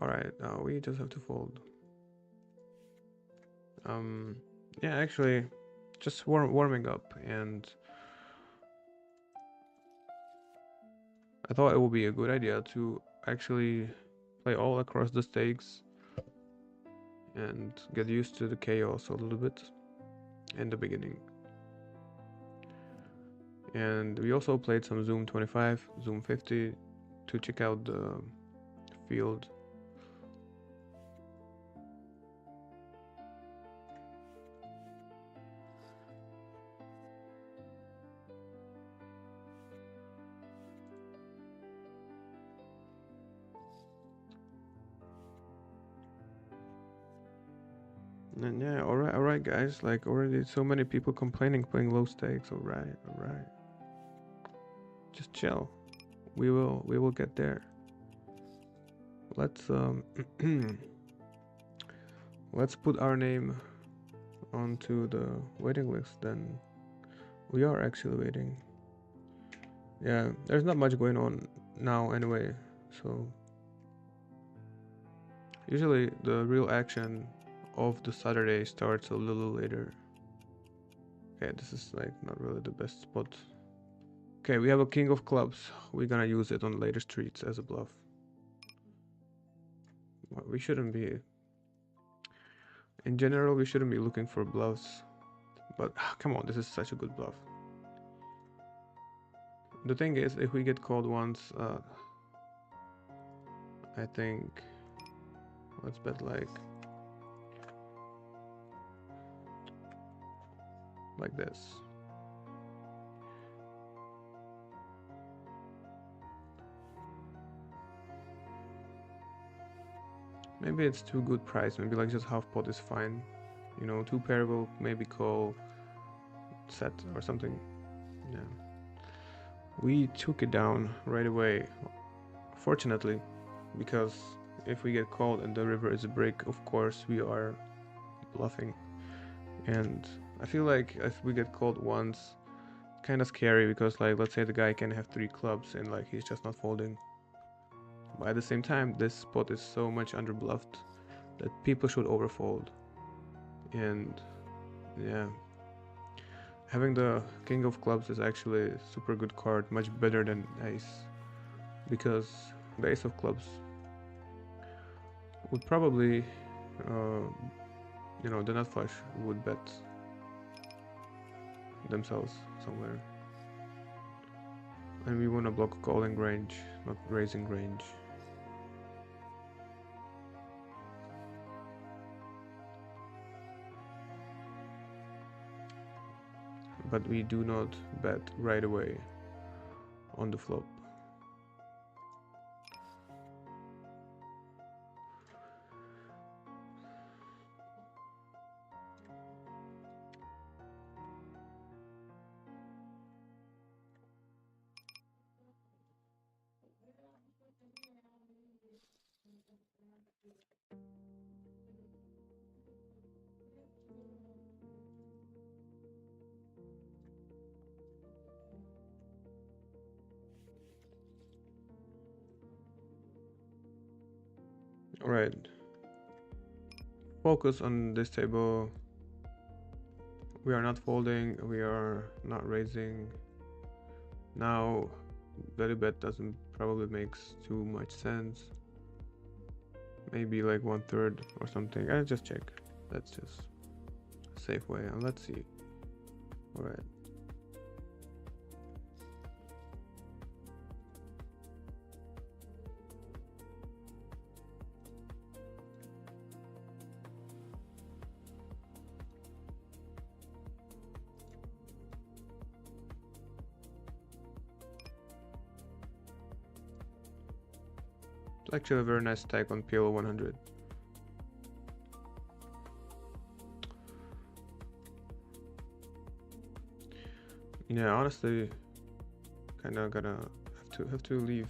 Alright, we just have to fold. Yeah, actually, just warming up, and I thought it would be a good idea to actually play all across the stakes and get used to the chaos a little bit in the beginning. And we also played some Zoom 25, Zoom 50 to check out the field. And yeah, all right, guys. Like already, so many people complaining playing low stakes. All right. Just chill. We will get there. Let's let's put our name onto the waiting list. Then we are actually waiting. Yeah, there's not much going on now anyway. So usually the real action of the Saturday starts a little later. Okay, this is like not really the best spot. Okay, we have a king of clubs. We're gonna use it on later streets as a bluff. We shouldn't be. In general, we shouldn't be looking for bluffs. But come on, this is such a good bluff. The thing is, if we get called once, I think let's bet like this. Maybe it's too good price. Maybe like just half pot is fine. You know, two pair will maybe call set or something. Yeah. We took it down right away. Fortunately, because if we get called and the river is a break, of course we are bluffing. And I feel like if we get called once, kind of scary because like let's say the guy can have three clubs and like he's just not folding. But at the same time, this spot is so much under bluffed that people should overfold. And yeah, having the king of clubs is actually a super good card, much better than ace, because the ace of clubs would probably, uh, the nut flush would bet themselves somewhere. And we want to block calling range, not raising range. But we do not bet right away on the flop. Alright. Focus on this table. We are not folding, we are not raising. Now, value bet doesn't probably makes too much sense. Maybe like 1/3 or something. I'll just check. That's just a safe way. And let's see. Alright. It's actually a very nice stack on PL 100. Yeah, honestly, kinda gonna have to leave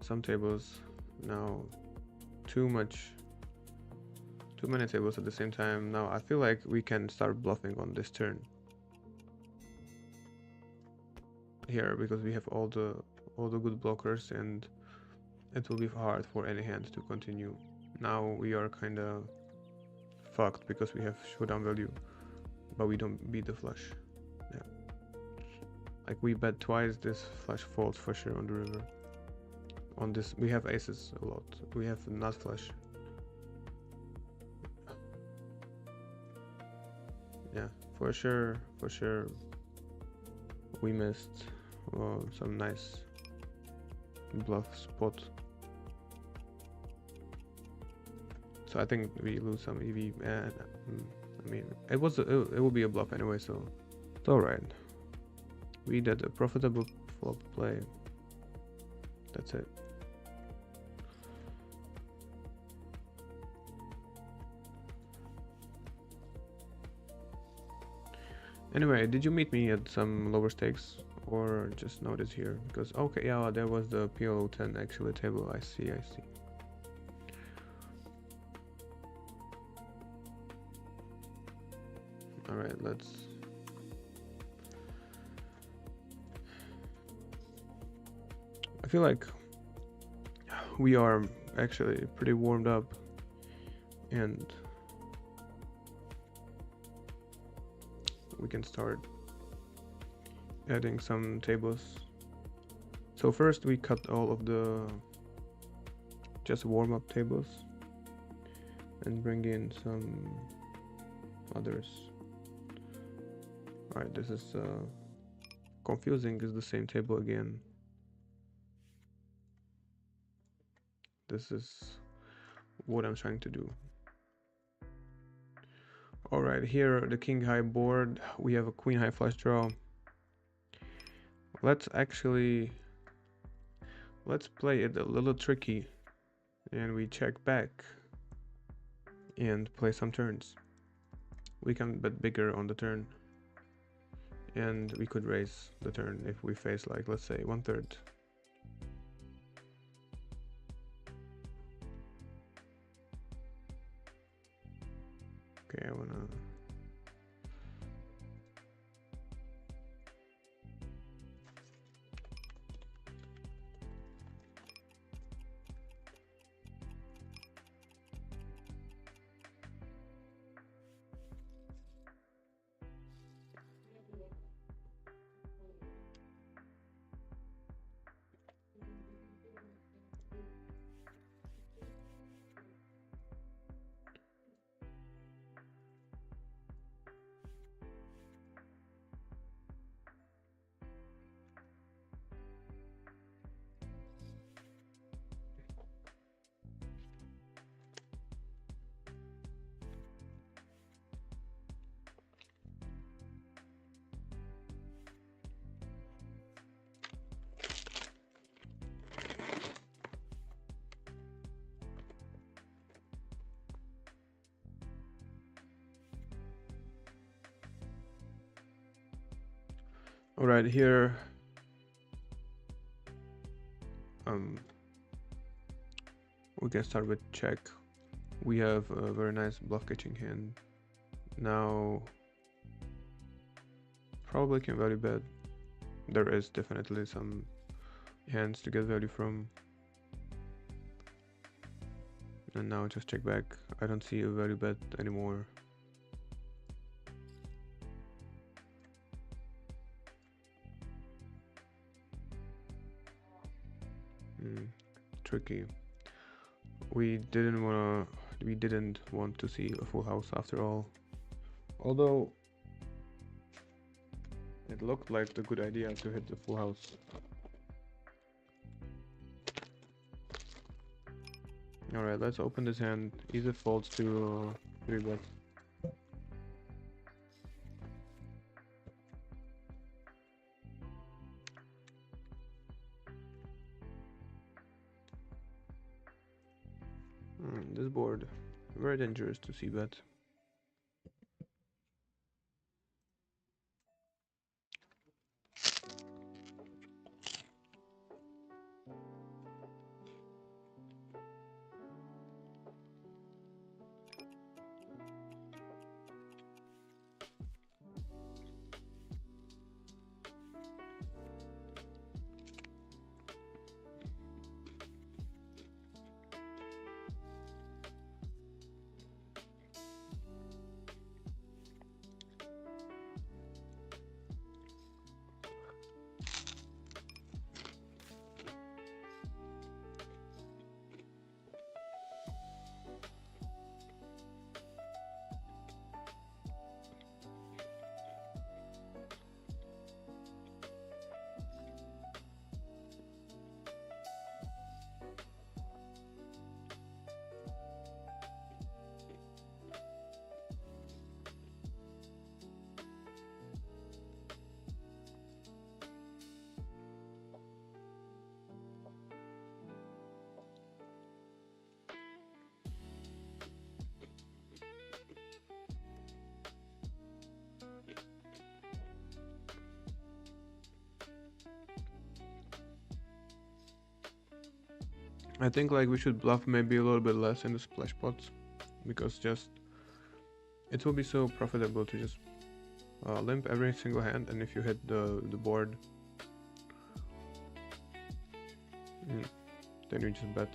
some tables now. Too many tables at the same time. Now I feel like we can start bluffing on this turn here because we have all the good blockers and it will be hard for any hand to continue. Now we are kind of fucked because we have showdown value, but we don't beat the flush. Yeah. Like we bet twice, this flush folds for sure on the river. On this, we have aces a lot. We have nut flush. Yeah, for sure, we missed some nice bluff spot. So I think we lose some EV. I mean, it will be a bluff anyway, so it's all right. We did a profitable flop play. That's it. Anyway, did you meet me at some lower stakes or just notice here? Because okay, yeah, there was the PLO 10 actually table. I see. All right, let's. I feel like we are actually pretty warmed up, and we can start adding some tables. So first we cut all of the just warm-up tables and bring in some others. Alright, this is confusing, is the same table again. This is what I'm trying to do. Alright, here the king high board, we have a queen high flush draw. Let's play it a little tricky, and we check back and play some turns. We can bet bigger on the turn, and we could raise the turn if we face, like, let's say 1/3. Okay, I wanna. All right, here we can start with check. We have a very nice bluff catching hand. Now probably can value bet. There is definitely some hands to get value from. And now just check back. I don't see a value bet anymore. Tricky. We didn't want to see a full house after all. Although it looked like a good idea to hit the full house. Alright, let's open this hand. Easy folds to 3-bet. This board, very dangerous to see bet. I think like we should bluff maybe a little bit less in the splash pots, because just it will be so profitable to just limp every single hand, and if you hit the board, then you just bet.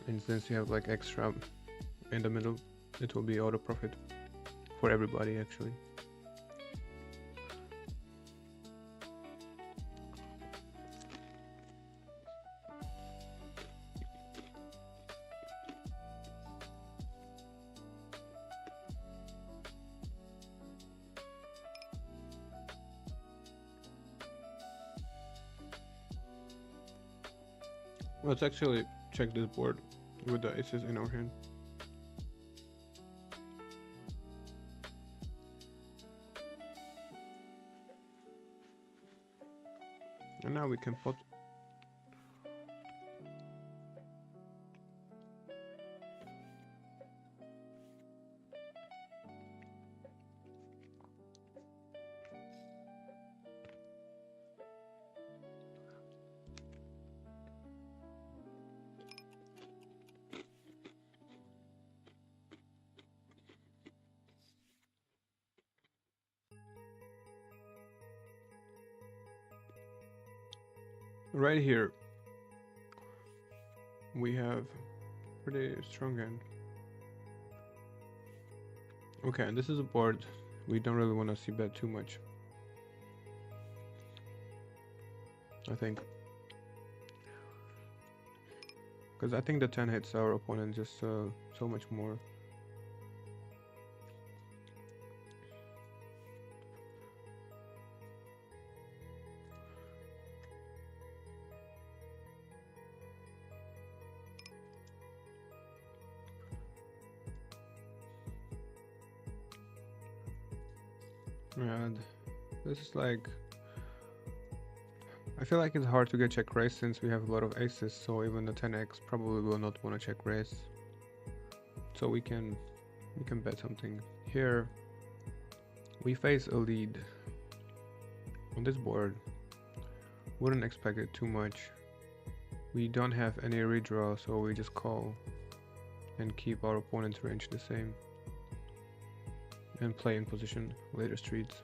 And since you have like extra in the middle, it will be auto profit for everybody actually. Let's actually check this board with the aces in our hand. And now we can pot. Right here, we have pretty strong hand. Okay, and this is a board we don't really want to see bet too much, I think, because I think the 10 hits our opponent just so much more. And this is like, I feel like it's hard to get check raise since we have a lot of aces, so even the 10x probably will not want to check raise. So we can bet something. Here we face a lead on this board. Wouldn't expect it too much. We don't have any redraw, so we just call and keep our opponent's range the same and play in position later streets.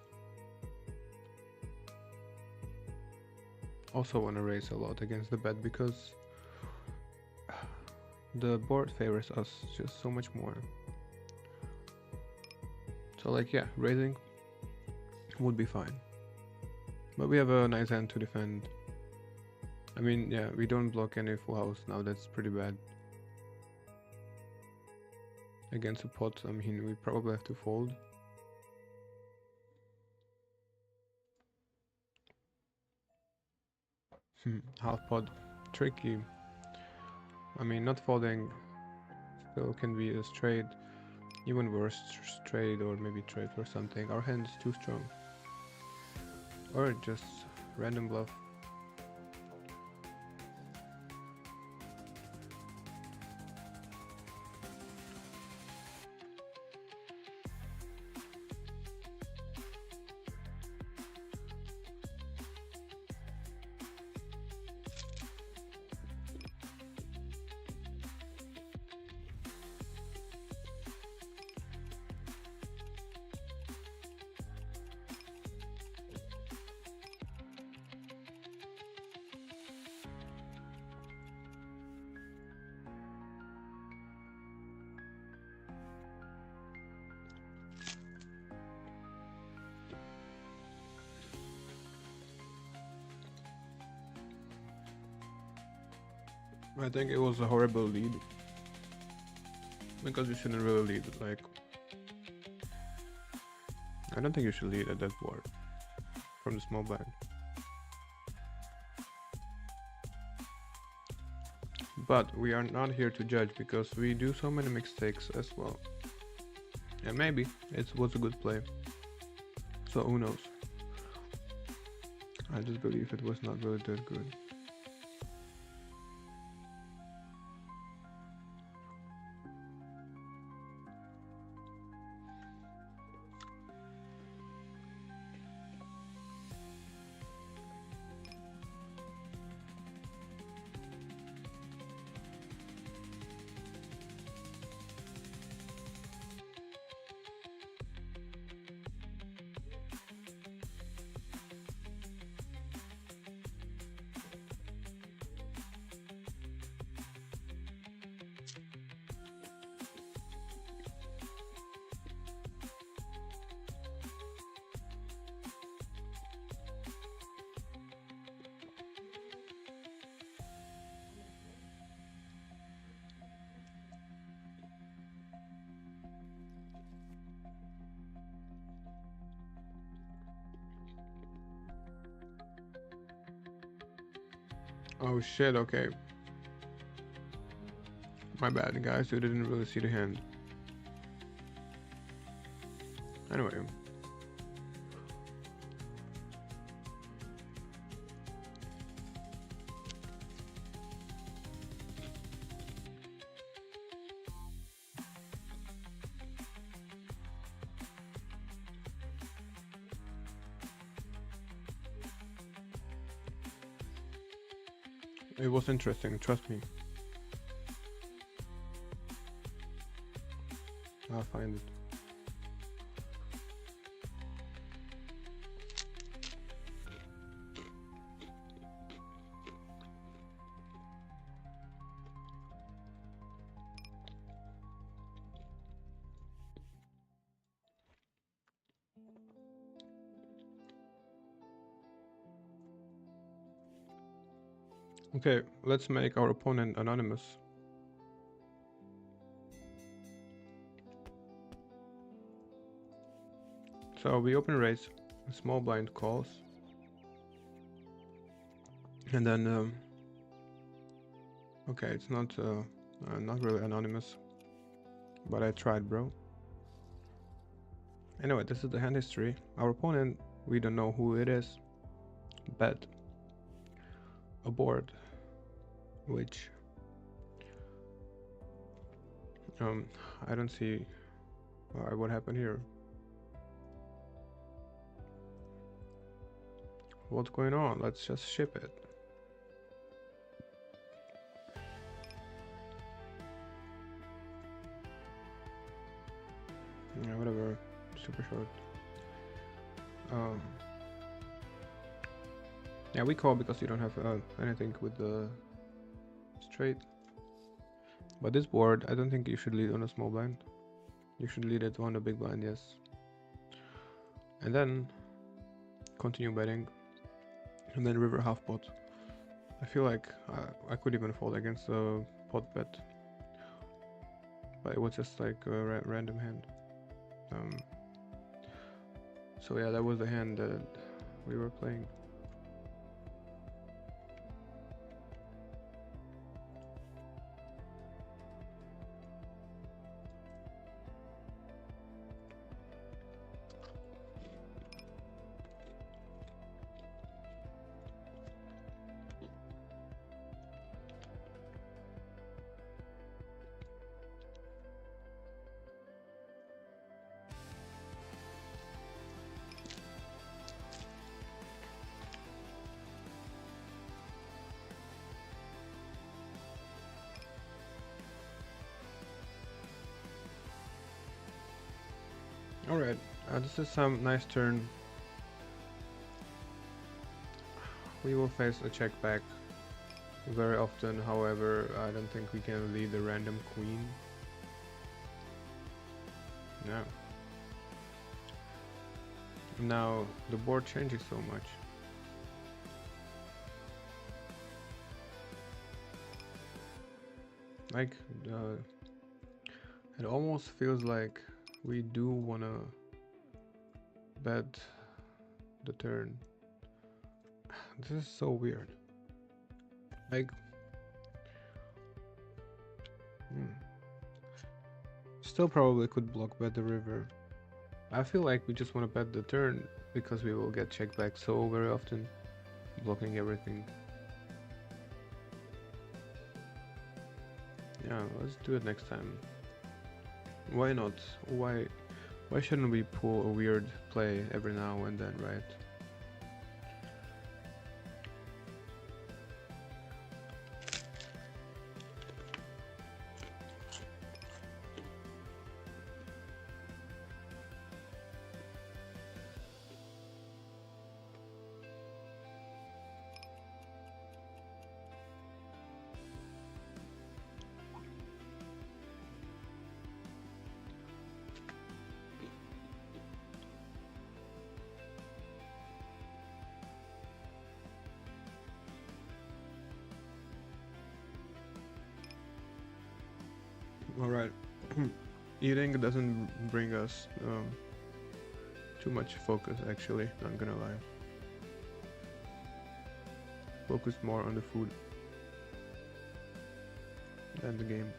Also want to raise a lot against the bet because the board favors us just so much more. So like, yeah, raising would be fine, but we have a nice hand to defend. I mean, yeah, we don't block any full house now. That's pretty bad. Against a pot, I mean, we probably have to fold. Half pot, tricky. I mean, not folding still can be a straight, even worse straight, or maybe trade or something. Our hand's too strong, or just random bluff. I think it was a horrible lead, because you shouldn't really lead. Like, I don't think you should lead at that board from the small blind. But we are not here to judge, because we do so many mistakes as well. And maybe it was a good play, so who knows. I just believe it was not really that good. Oh shit, okay. My bad, guys, you didn't really see the hand. Anyway. It was interesting, trust me. I'll find it. Okay, let's make our opponent anonymous. So we open raise, small blind calls, and then okay, it's not really anonymous, but I tried, bro. Anyway, this is the hand history. Our opponent, we don't know who it is. Bet a board, which I don't see what happened here. What's going on? Let's just ship it. Yeah, whatever. Super short. Yeah, we call because you don't have anything with the straight. But this board, I don't think you should lead on a small blind. You should lead it on a big blind, yes. And then continue betting. And then river half pot. I feel like I could even fold against a pot bet. But it was just like a random hand. So yeah, that was the hand that we were playing. Alright, this is some nice turn. We will face a check back very often, however, I don't think we can lead the random queen. No. Now the board changes so much. Like, it almost feels like we do wanna bet the turn. This is so weird. Like, still probably could block bet the river. I feel like we just want to bet the turn because we will get check back so very often, blocking everything. Yeah, let's do it next time. Why not? Why shouldn't we pull a weird play every now and then, right? Alright. Eating doesn't bring us too much focus, actually, not gonna lie. Focus more on the food. End the game.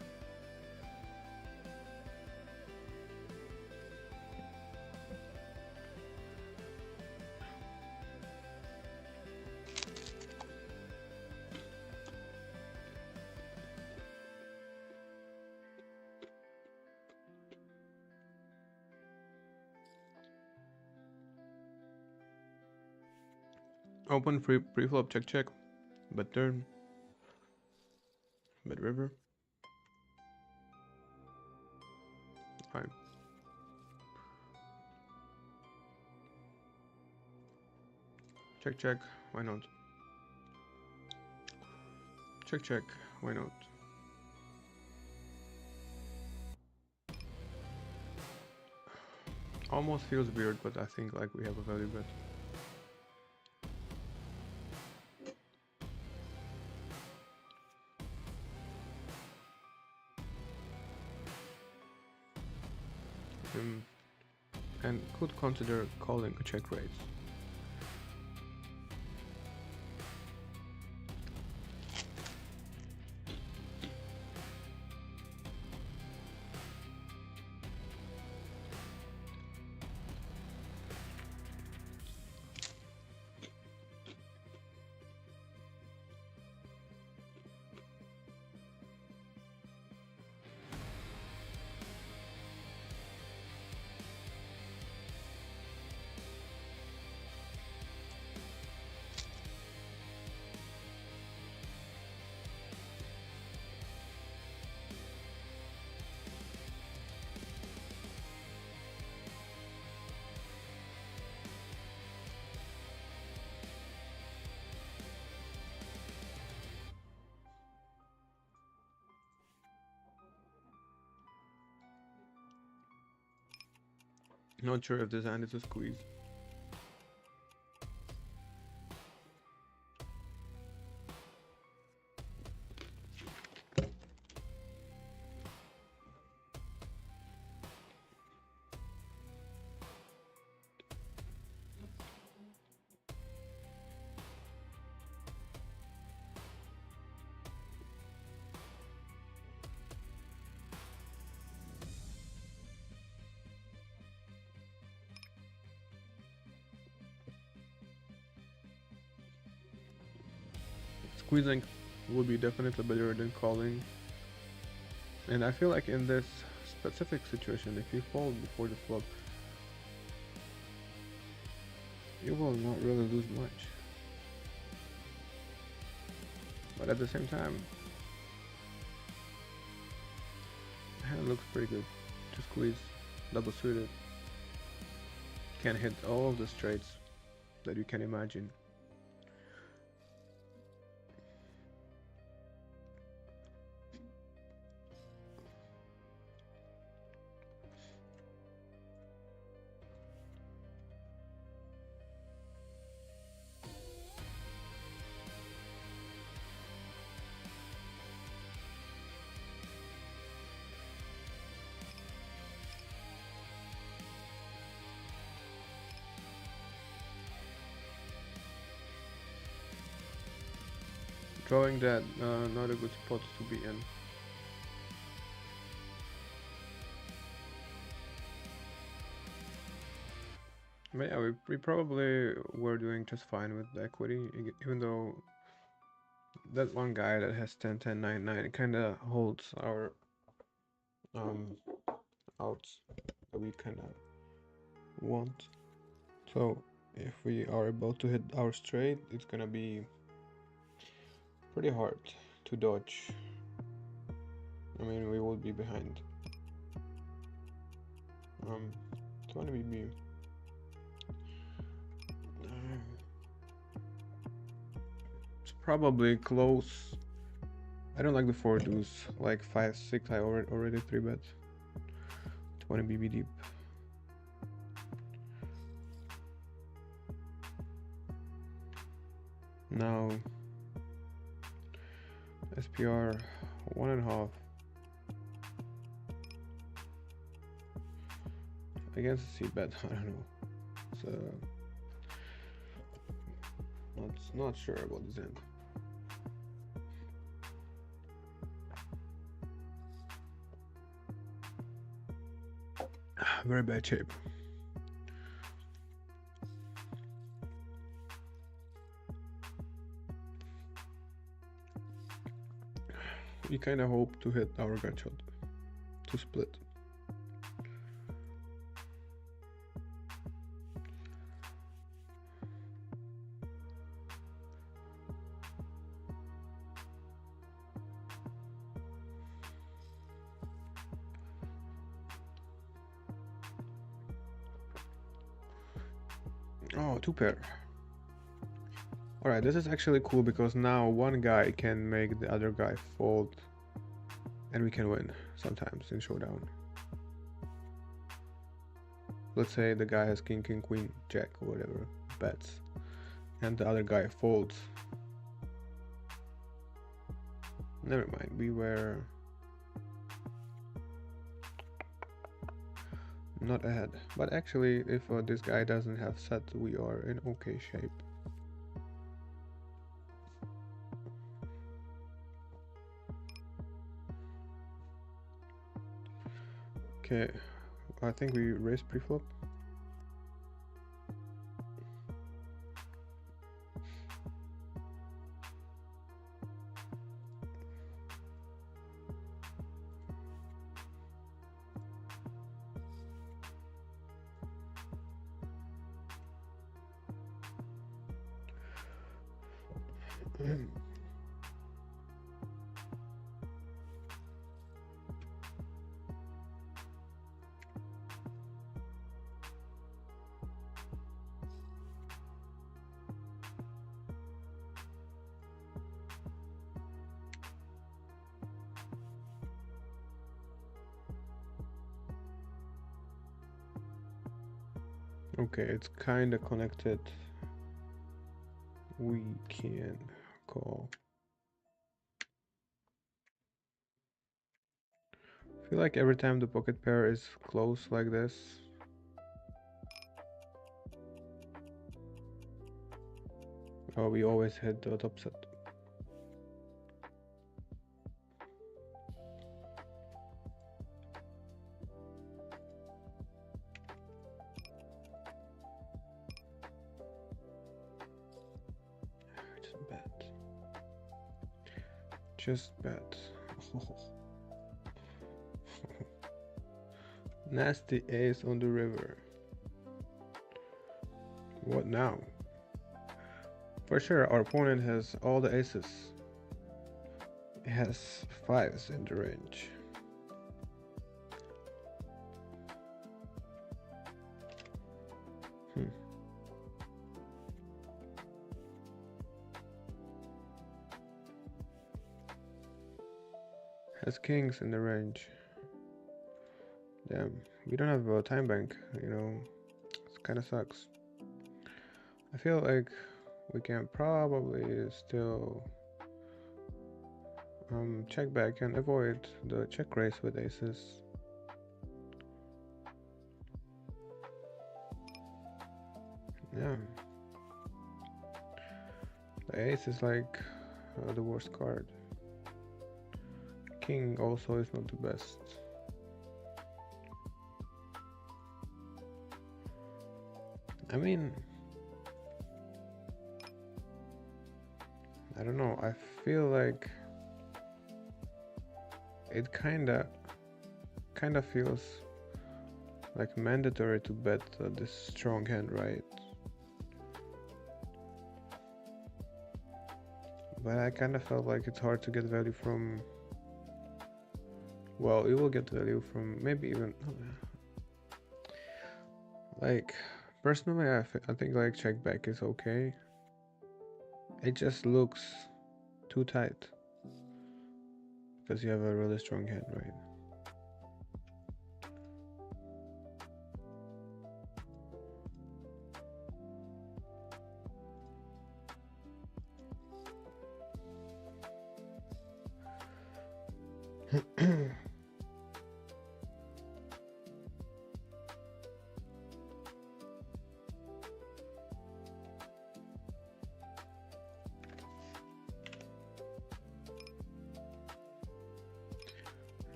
Open pre-flop check, bet turn, bet river. Fine. Check, why not? Check, why not? Almost feels weird, but I think like we have a value bet. And could consider calling a check raise. Not sure if this hand is a squeeze. Squeezing will be definitely better than calling. And I feel like in this specific situation, if you fold before the flop, you will not really lose much. But at the same time, the hand looks pretty good. To squeeze, double suited, can hit all of the straights that you can imagine. Drawing that, not a good spot to be in. But yeah, we probably were doing just fine with the equity, even though that one guy that has 10, 10, 9, 9 kind of holds our outs that we kind of want. So if we are about to hit our straight, it's gonna be pretty hard to dodge. I mean, we will be behind. 20 BB. It's probably close. I don't like the 4 deuce, like 5, 6. I already 3 bet. 20 BB deep. Now SPR 1.5 against a C bet. I don't know. So not sure about this end. Very bad shape. We kind of hope to hit our gut shot to split. Oh, two pair. Alright, this is actually cool because now one guy can make the other guy fold and we can win sometimes in showdown. Let's say the guy has king, king, queen, jack, or whatever, bets, and the other guy folds. Never mind, we were not ahead. But actually, if this guy doesn't have set, we are in okay shape. Okay, I think we raise preflop. Okay, it's kind of connected. We can call. I feel like every time the pocket pair is close like this, we always hit the top set. Just bet. Nasty ace on the river. What now? For sure, our opponent has all the aces. It has fives in the range. Has kings in the range. Damn, we don't have a time bank, you know, it kind of sucks. I feel like we can probably still check back and avoid the check raise with aces. Yeah. The ace is like the worst card. King also is not the best. I mean, I don't know, I feel like it kinda feels like mandatory to bet this strong hand, right? But I kinda felt like it's hard to get value from. Well, you will get value from maybe even like personally I think like check back is okay. It just looks too tight because you have a really strong hand, right?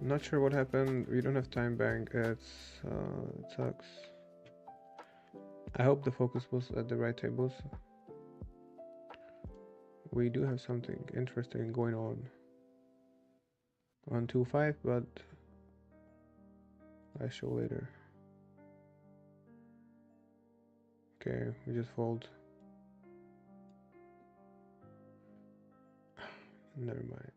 Not sure what happened. We don't have time bank. It sucks. I hope the focus was at the right tables. We do have something interesting going on. 1-2-5, but I show later. Okay, we just fold. Never mind.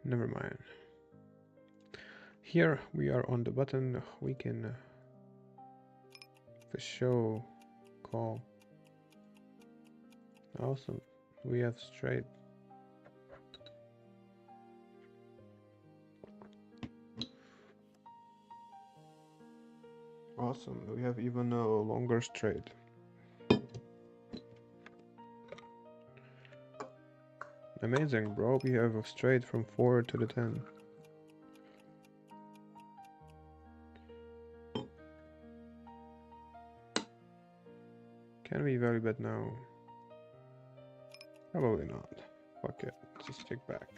Never mind. Here we are on the button. We can for sure call. Awesome. We have straight. Awesome. We have even a longer straight. Amazing, bro. We have a straight from 4 to the 10. Can we value bet now? Probably not. Fuck it. Just check back.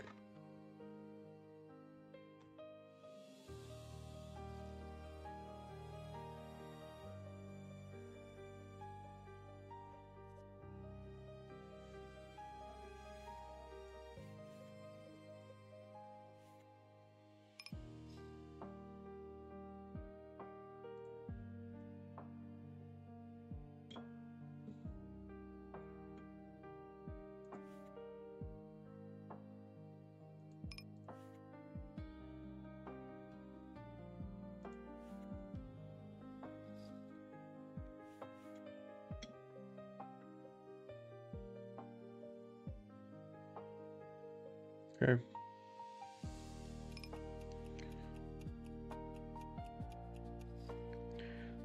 Okay.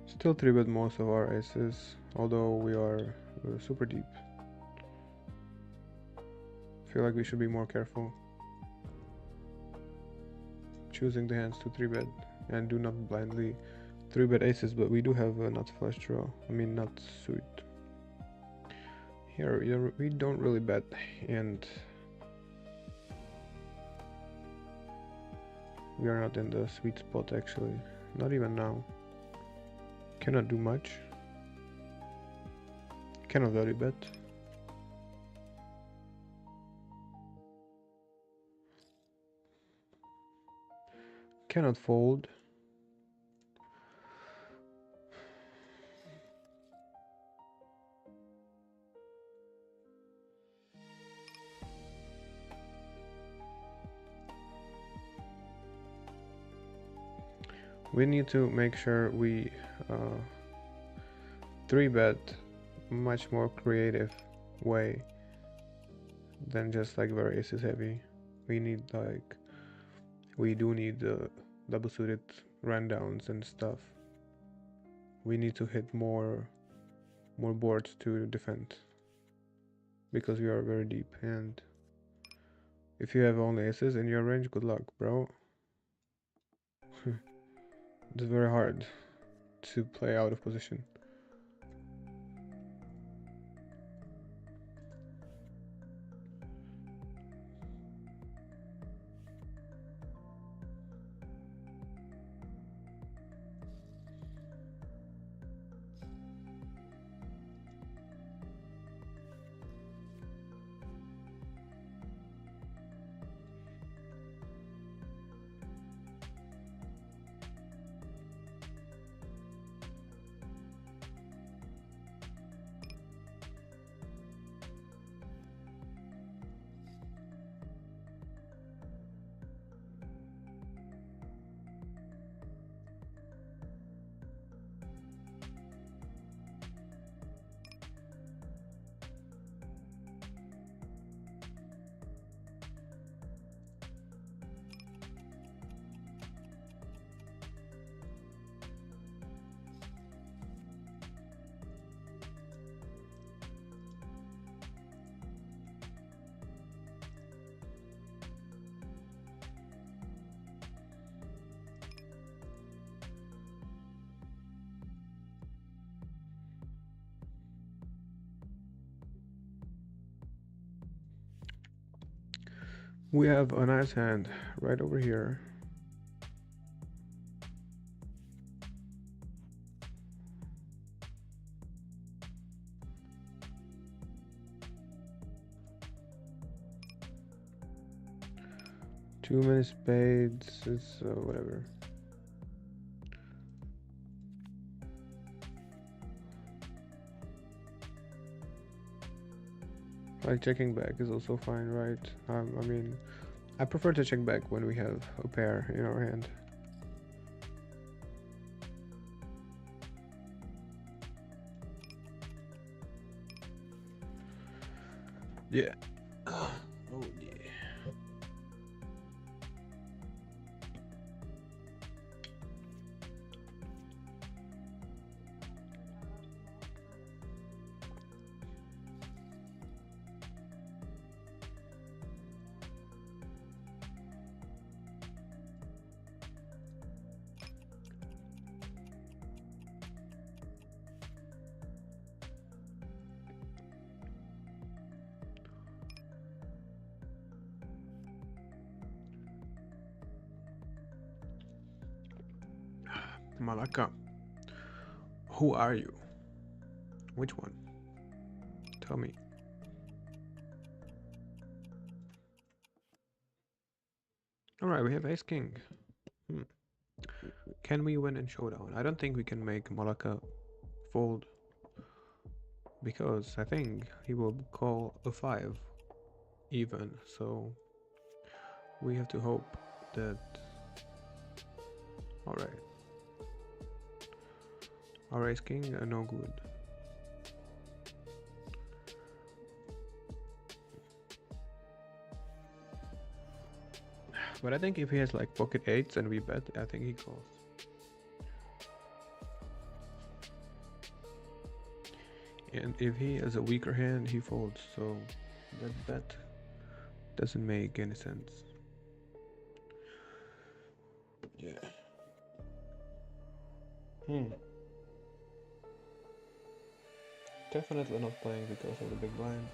Still 3-bet most of our aces, although we are super deep. Feel like we should be more careful choosing the hands to 3-bet and do not blindly 3-bet aces, but we do have a nut flush draw. I mean nut suit. Here we don't really bet, and we are not in the sweet spot actually. Not even now. Cannot do much. Cannot value bet. Cannot fold. We need to make sure we 3-bet much more creative way than just like very aces heavy. We need like, we do need double suited rundowns and stuff. We need to hit more boards to defend because we are very deep, and if you have only aces in your range, good luck, bro. It's very hard to play out of position. We have a nice hand right over here. Too many spades, it's whatever. Like checking back is also fine, right? I mean, I prefer to check back when we have a pair in our hand. Yeah. Oh yeah. Malaka, who are you? Which one? Tell me. Alright, we have Ace King. Hmm. Can we win in Showdown? I don't think we can make Malaka fold because I think he will call a 5 even, so we have to hope that. Alright, our Ace King are no good. But I think if he has like pocket 8s and we bet, I think he calls. And if he has a weaker hand, he folds, so that bet doesn't make any sense. Yeah. Definitely not playing because of the big blind.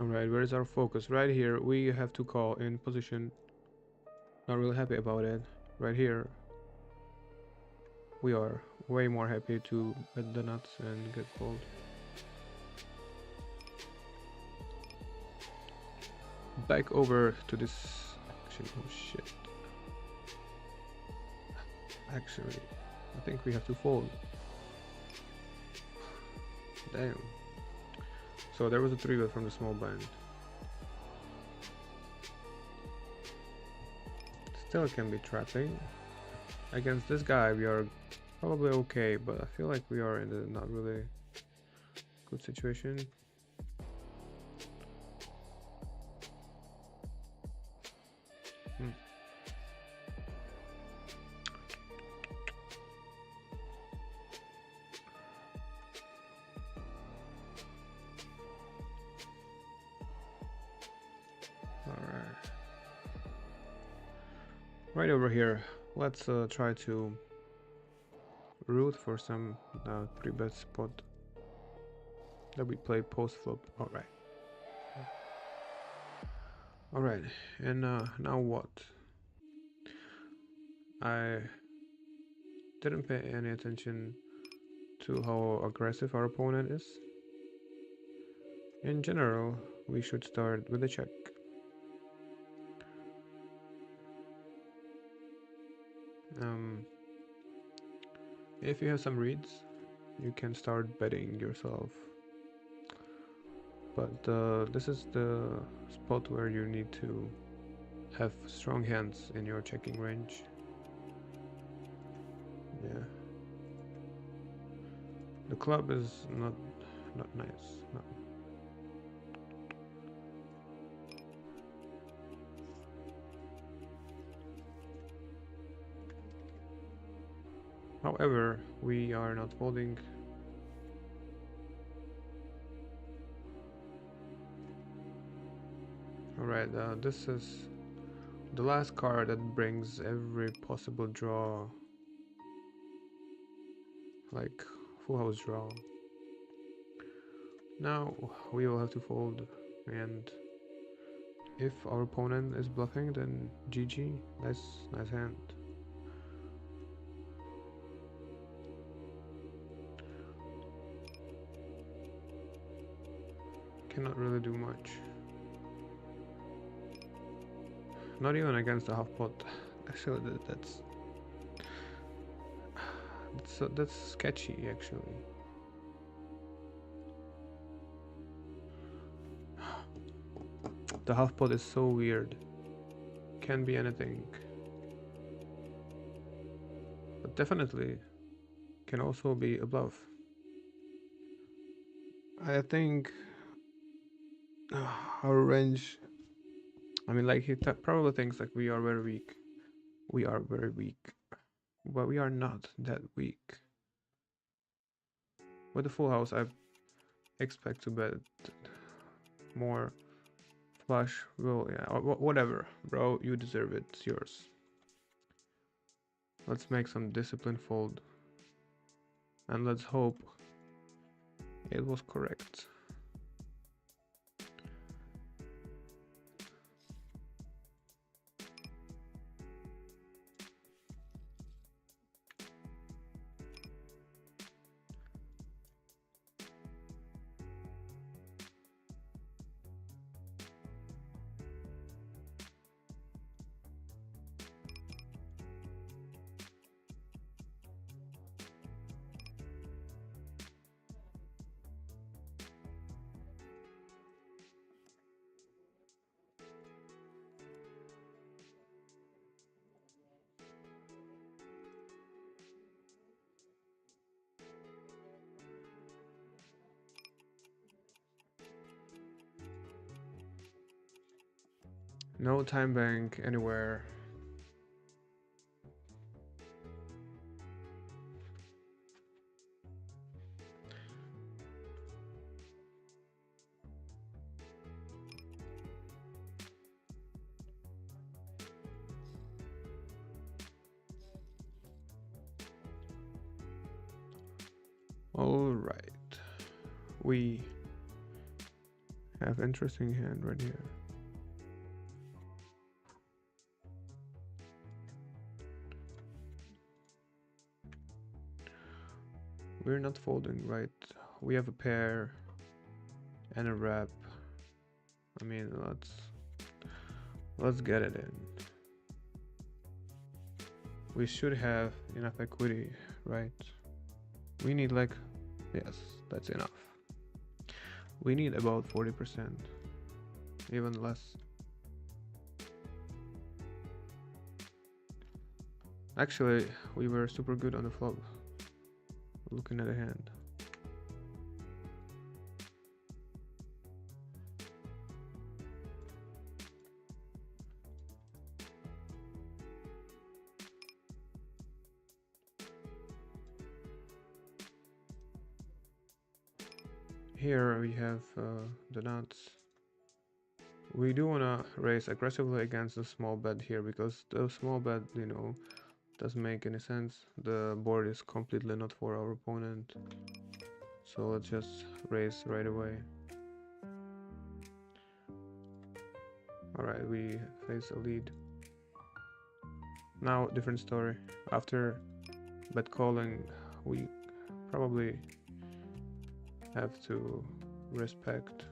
Alright, where is our focus? Right here, we have to call in position. Not really happy about it. Right here, we are way more happy to bet the nuts and get called. Back over to this action. Oh shit. Actually, I think we have to fold. Damn. So there was a 3-bet from the small blind. Still can be trapping. Against this guy we are probably okay, but I feel like we are in a not really good situation. Alright. Right over here, let's try to root for some 3-bet spot that we play post flop. Alright. Alright, and now what? I didn't pay any attention to how aggressive our opponent is. In general, we should start with a check. If you have some reads, you can start betting yourself. But this is the spot where you need to have strong hands in your checking range. Yeah. The club is not nice. No. However, we are not folding. Alright, this is the last card that brings every possible draw, like full house draw. Now we will have to fold, and if our opponent is bluffing, then GG. Nice hand. Cannot really do much. Not even against the half pot. Actually, that's sketchy. Actually, the half pot is so weird. Can be anything, but definitely can also be a bluff. I think our range. I mean, like he probably thinks like we are very weak. We are very weak, but we are not that weak. With the full house, I expect to bet more. Flush, well, yeah, whatever, bro. You deserve it. It's yours. Let's make some discipline fold, and let's hope it was correct. No time bank anywhere. All right, we have interesting hand right here. We're not folding, right? We have a pair and a wrap. I mean, let's get it in. We should have enough equity, right? We need like, yes, that's enough. We need about 40%, even less. Actually, we were super good on the flop. Looking at the hand. Here we have the nuts. We do wanna raise aggressively against the small bet here because the small bet, you know, doesn't make any sense. The board is completely not for our opponent. So let's just raise right away. Alright, we face a lead. Now, different story. After bet calling, we probably have to respect.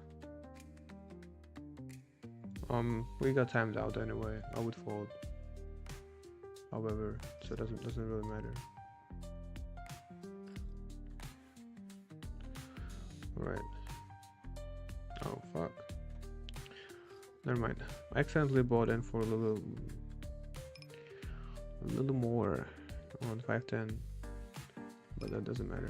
We got timed out anyway. I would fold. However, so it doesn't really matter. Alright. Oh, fuck. Never mind. I accidentally bought in for a little more on 510, but that doesn't matter.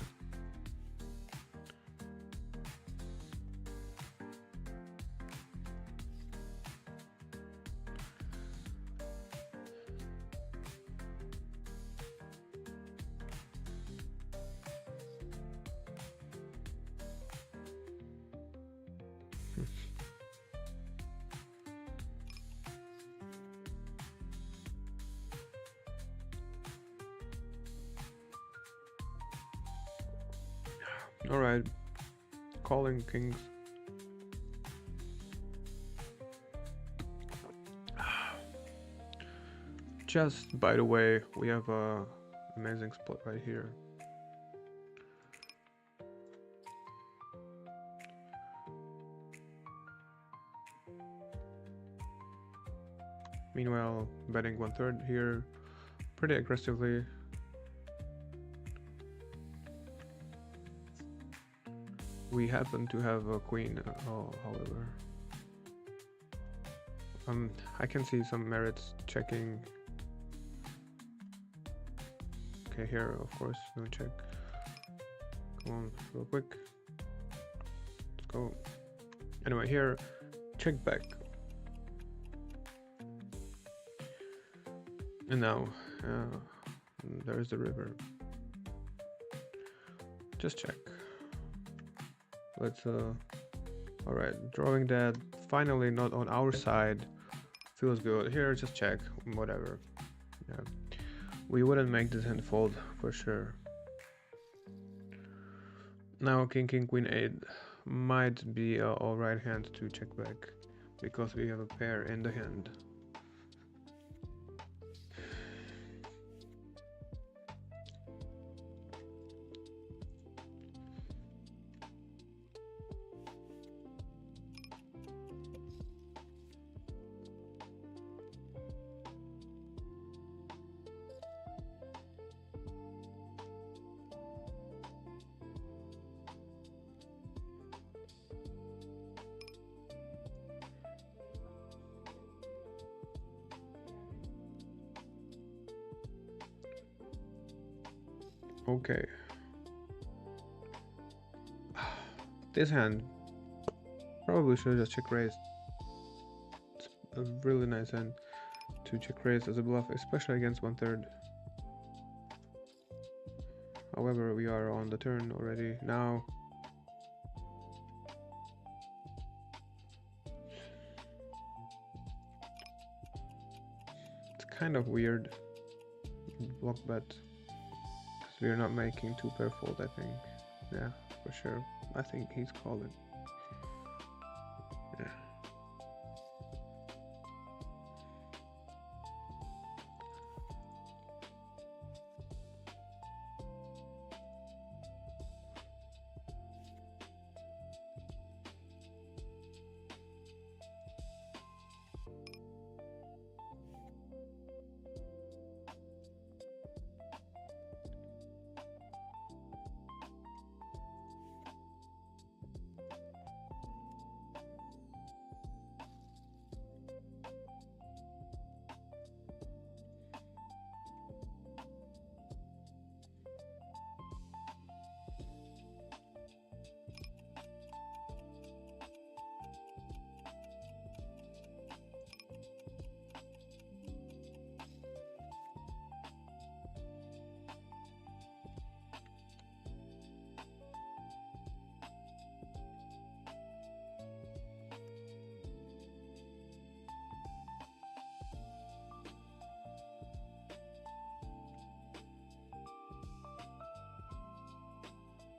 Alright, calling kings. Just by the way, we have a amazing spot right here. Meanwhile, betting 1/3 here pretty aggressively. We happen to have a queen, however. I can see some merits checking. Okay, here, of course, no check. Come on, real quick. Let's go. Anyway, here, check back. And now, there's the river. Just check. Let's, alright, drawing that, finally not on our side. Feels good. Here, just check, whatever. Yeah. We wouldn't make this hand fold, for sure. Now, king, queen, 8 might be a alright hand to check back, because we have a pair in the hand. Okay. This hand probably should just check raise. It's a really nice hand to check raise as a bluff, especially against 1/3. However, we are on the turn already now. It's kind of weird block bet. We are not making two pair fold, I think. Yeah, for sure. I think he's calling. Yeah.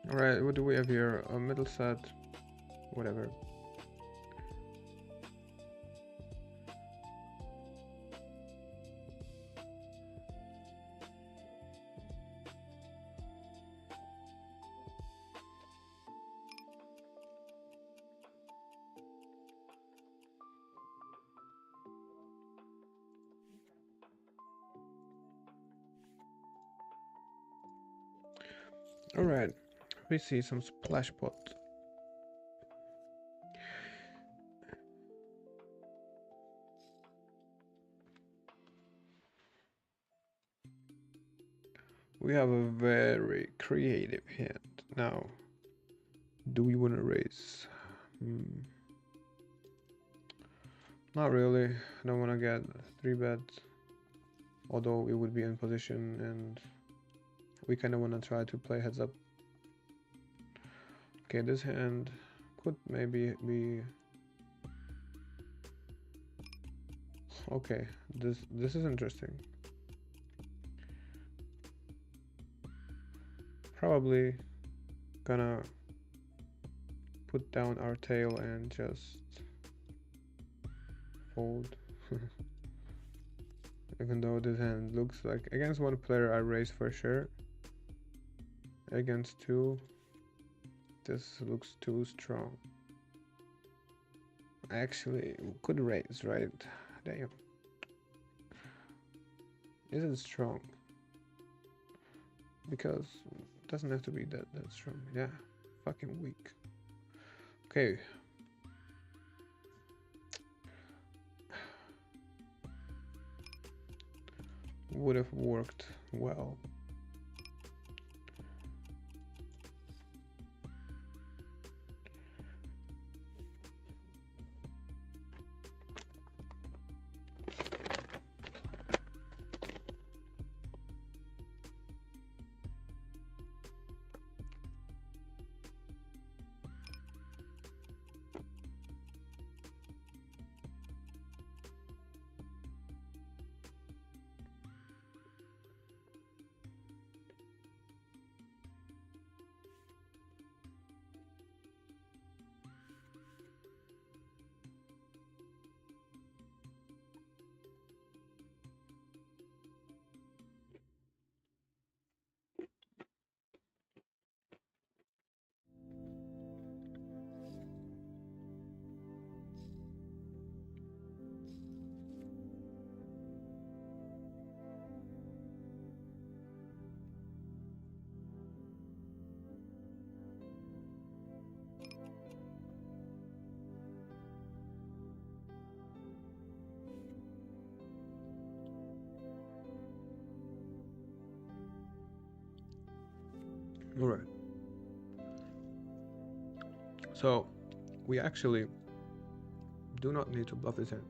Alright, what do we have here? A middle set, whatever. Alright, we see some splash pot. We have a very creative hand. Now, do we want to raise? Not really. I don't want to get 3-bet, although it would be in position, and we kind of want to try to play heads up. Okay, this hand could maybe be okay. This is interesting. Probably gonna put down our tail and just fold. Even though this hand looks like against one player I raise for sure. Against two, this looks too strong. Actually, we could raise, right? Damn. Is it strong? Because it doesn't have to be that strong. Yeah, fucking weak. Okay. Would have worked well. All right. So we actually do not need to bluff this hand.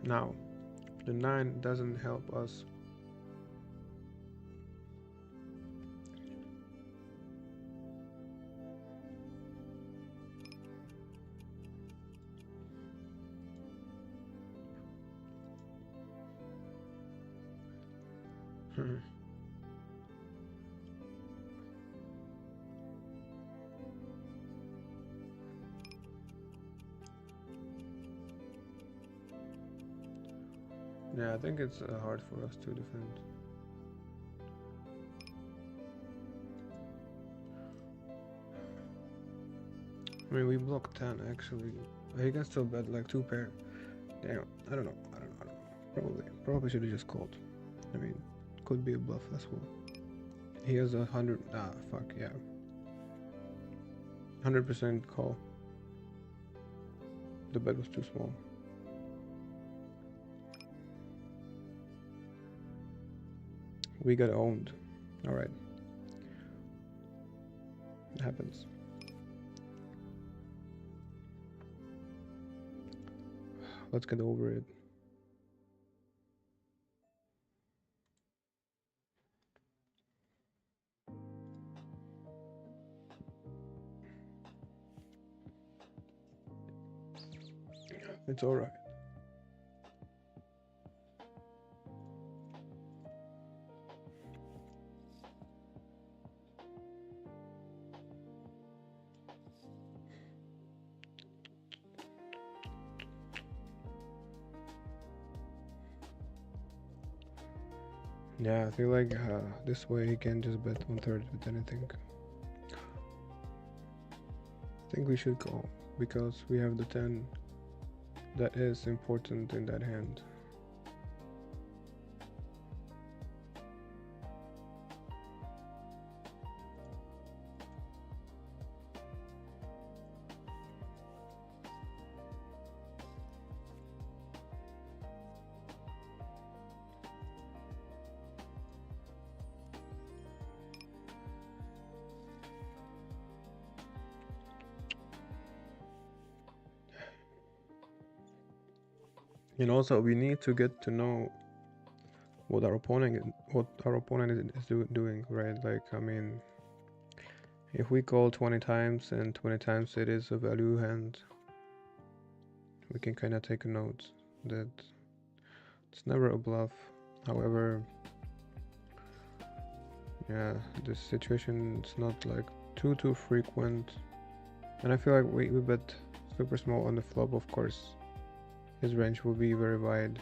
Now, the 9 doesn't help us. Yeah, I think it's hard for us to defend. I mean, we block 10 actually. He can still bet like 2 pair. Damn, I don't know. Probably should have just called. I mean, could be a bluff as well. He has 100. Ah, fuck yeah. 100% call. The bet was too small. We got owned. All right. It happens. Let's get over it. It's all right. Yeah, I feel like this way he can just bet 1/3 with anything. I think we should call because we have the 10 that is important in that hand. And also, we need to get to know what our opponent doing, right? Like, I mean, if we call 20 times and 20 times it is a value hand, we can kind of take a note that it's never a bluff. However, yeah, this situation is not like too frequent, and I feel like we bet super small on the flop. Of course, his range will be very wide.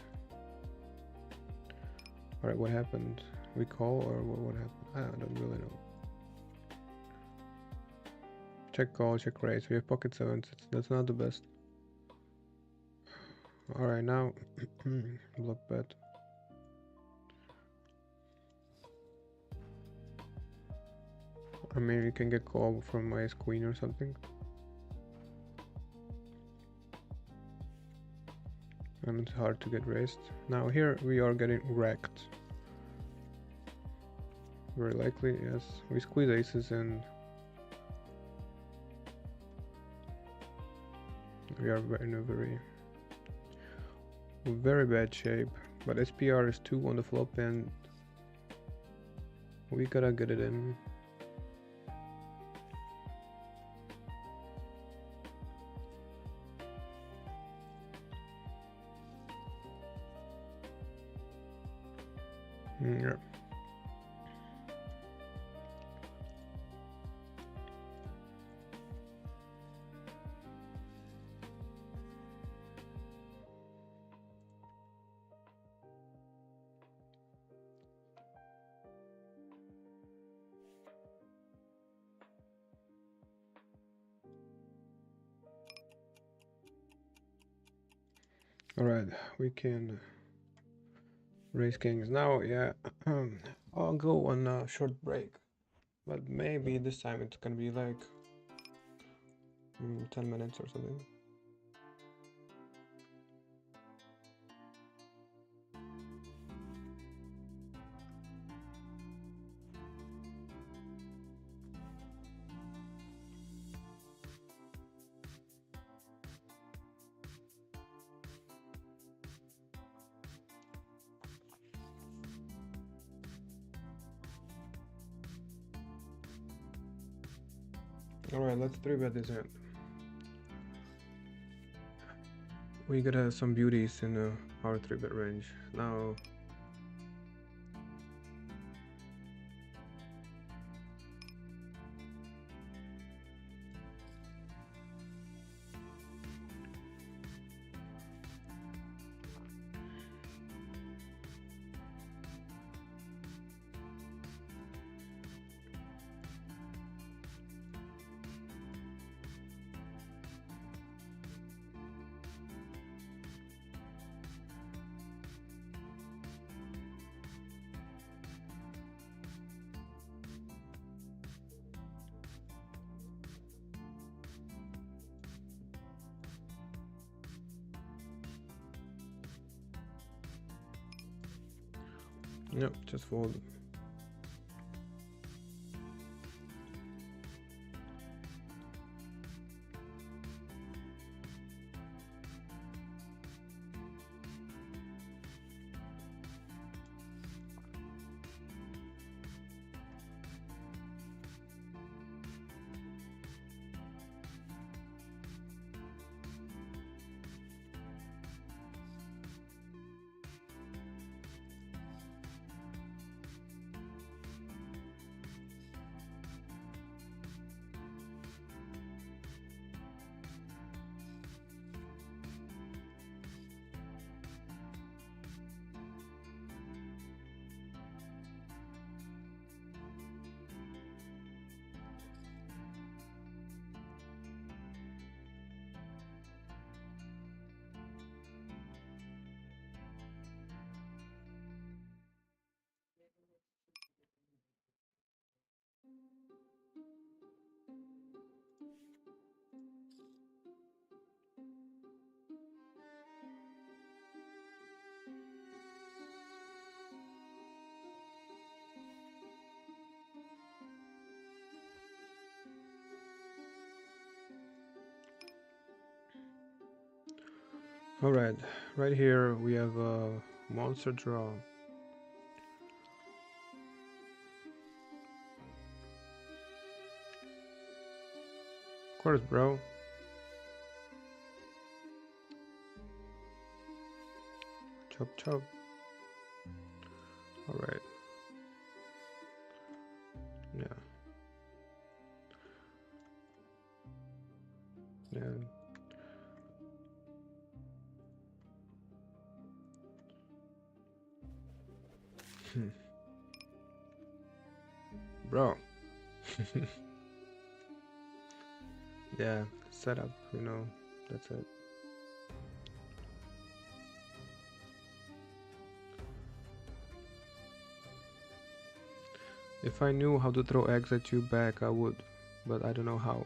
All right, what happened? We call or what happened? I don't really know. Check call, check raise. We have pocket sevens. That's not the best. All right, now block bet. I mean, you can get call from my queen or something. And it's hard to get raised. Now here we are getting wrecked. Very likely, yes. We squeeze aces and we are in a very bad shape. But SPR is 2 on the flop and we gotta get it in. Yeah. Alright, we can raise kings. Now, yeah, I'll go on a short break. But maybe this time it's gonna be like 10 minutes or something. Alright, let's 3-bet this hand. We gotta have some beauties in our 3-bet range. Now, yep, just fold. Alright, right here we have a monster draw. Of course, bro. Chop chop. Alright. Yeah. Yeah. Bro. Yeah, setup, that's it. If I knew how to throw eggs at you back, I would, but I don't know how.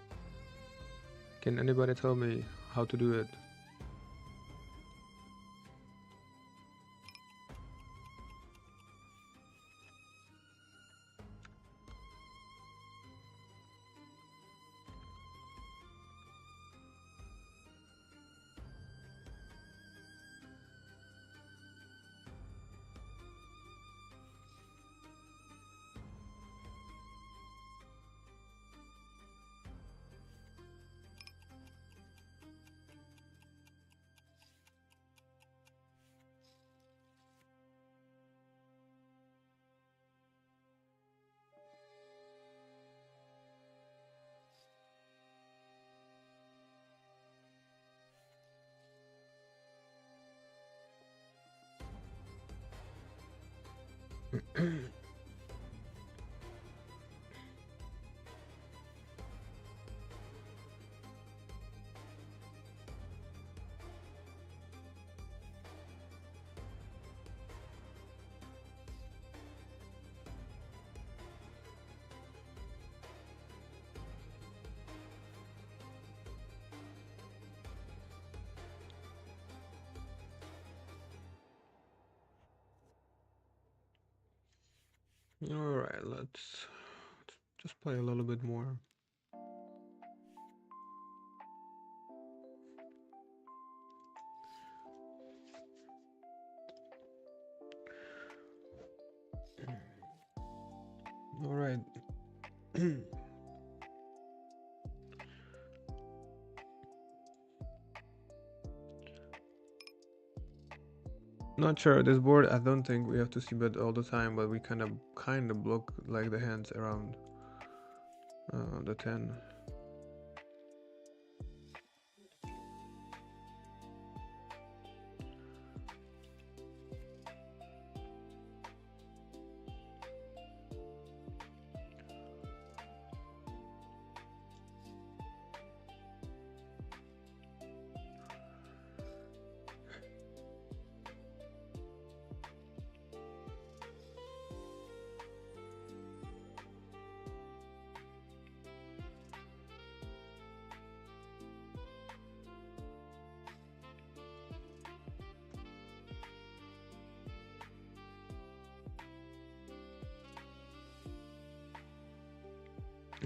Can anybody tell me how to do it? Alright, let's just play a little bit more. Alright. Not sure. This board, I don't think we have to see bet all the time, but we kind of block like the hands around the 10.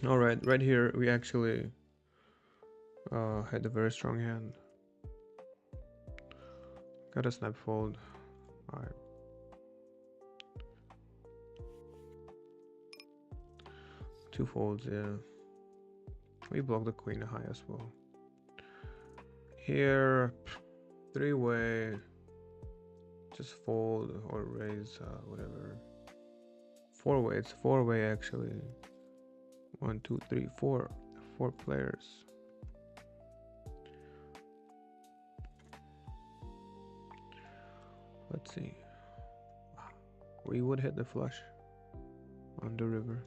Alright, right here we actually had a very strong hand. Got a snap fold. Alright. Two folds, yeah. We block the queen high as well. Here, three-way. Just fold or raise, whatever. Four-way, it's four-way actually. 1, 2, 3, 4. 4 players. Let's see. We would hit the flush on the river.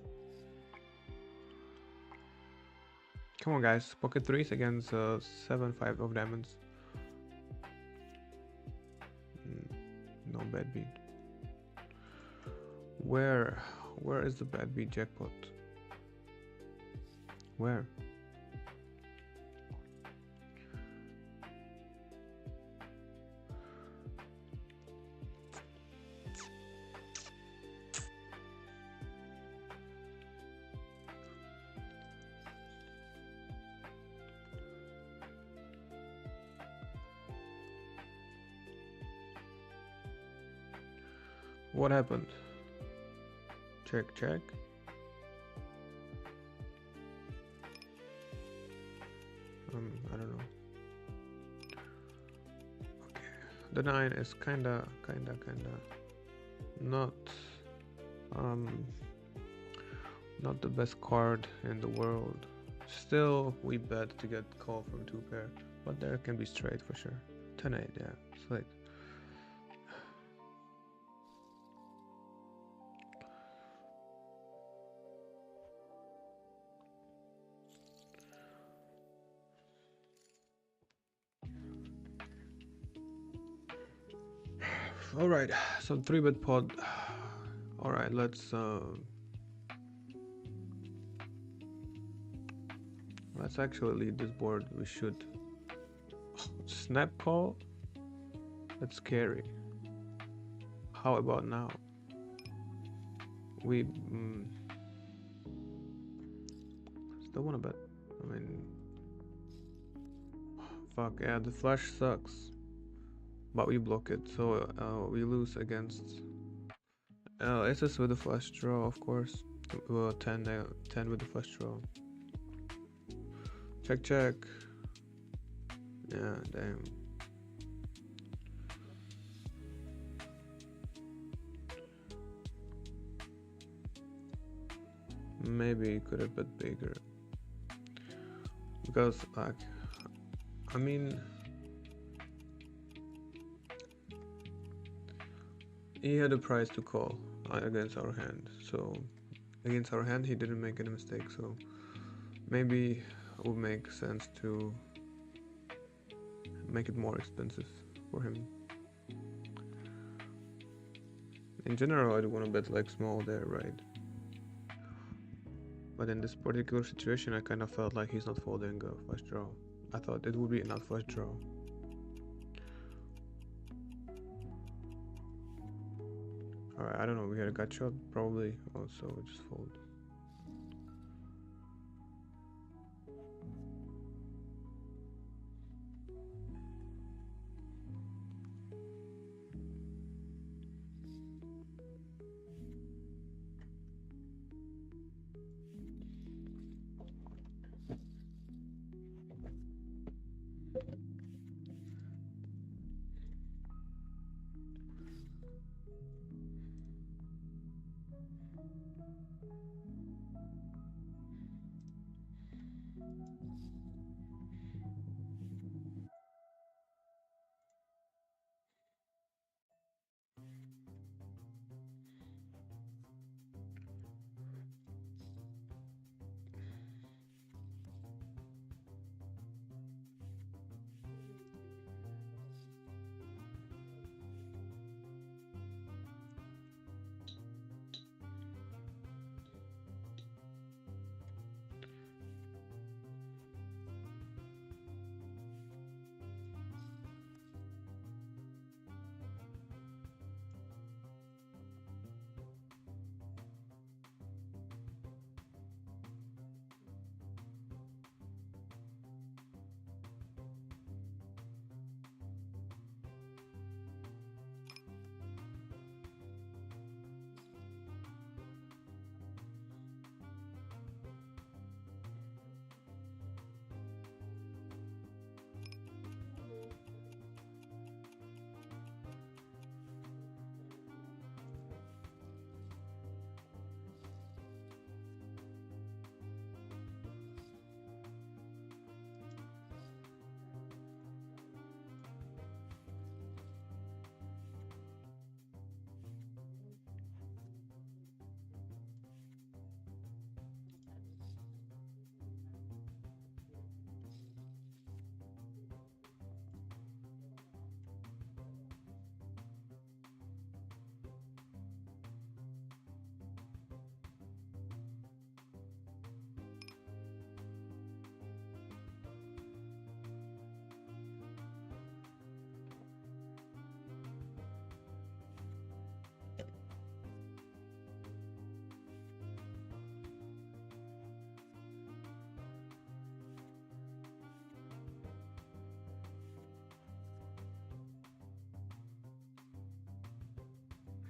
Come on, guys. Pocket threes against 7-5 of diamonds. No bad beat. Where is the bad beat jackpot? Where? What happened? Check, check. I don't know. Okay. The 9 is kinda not um not the best card in the world. Still, we bet to get call from 2 pair, but there can be straight for sure. 10-8, yeah, straight. All right, so 3-bet pod. All right, let's actually lead this board. We should snap call. That's scary. How about now? We still wanna bet. I mean, fuck yeah, the flash sucks, but we block it, so we lose against. It's just with the flush draw, of course. 10, 10 with the flush draw. Check, check. Yeah, damn. Maybe could have bet bigger. Because, like, I mean, he had a price to call against our hand. So, against our hand, he didn't make any mistake. So, maybe it would make sense to make it more expensive for him. In general, I'd want to bet like small there, right? But in this particular situation, I kind of felt like he's not folding a flush draw. I thought it would be enough flush draw. Alright, I don't know, we had a gut shot, probably. Also, just fold.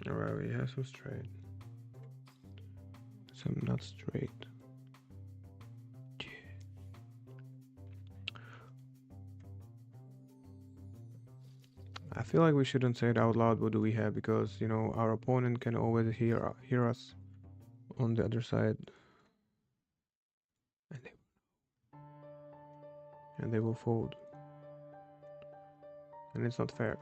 Alright, we have some straight. Some not straight. I feel like we shouldn't say it out loud. What do we have? Because our opponent can always hear us on the other side, and they will fold, and it's not fair.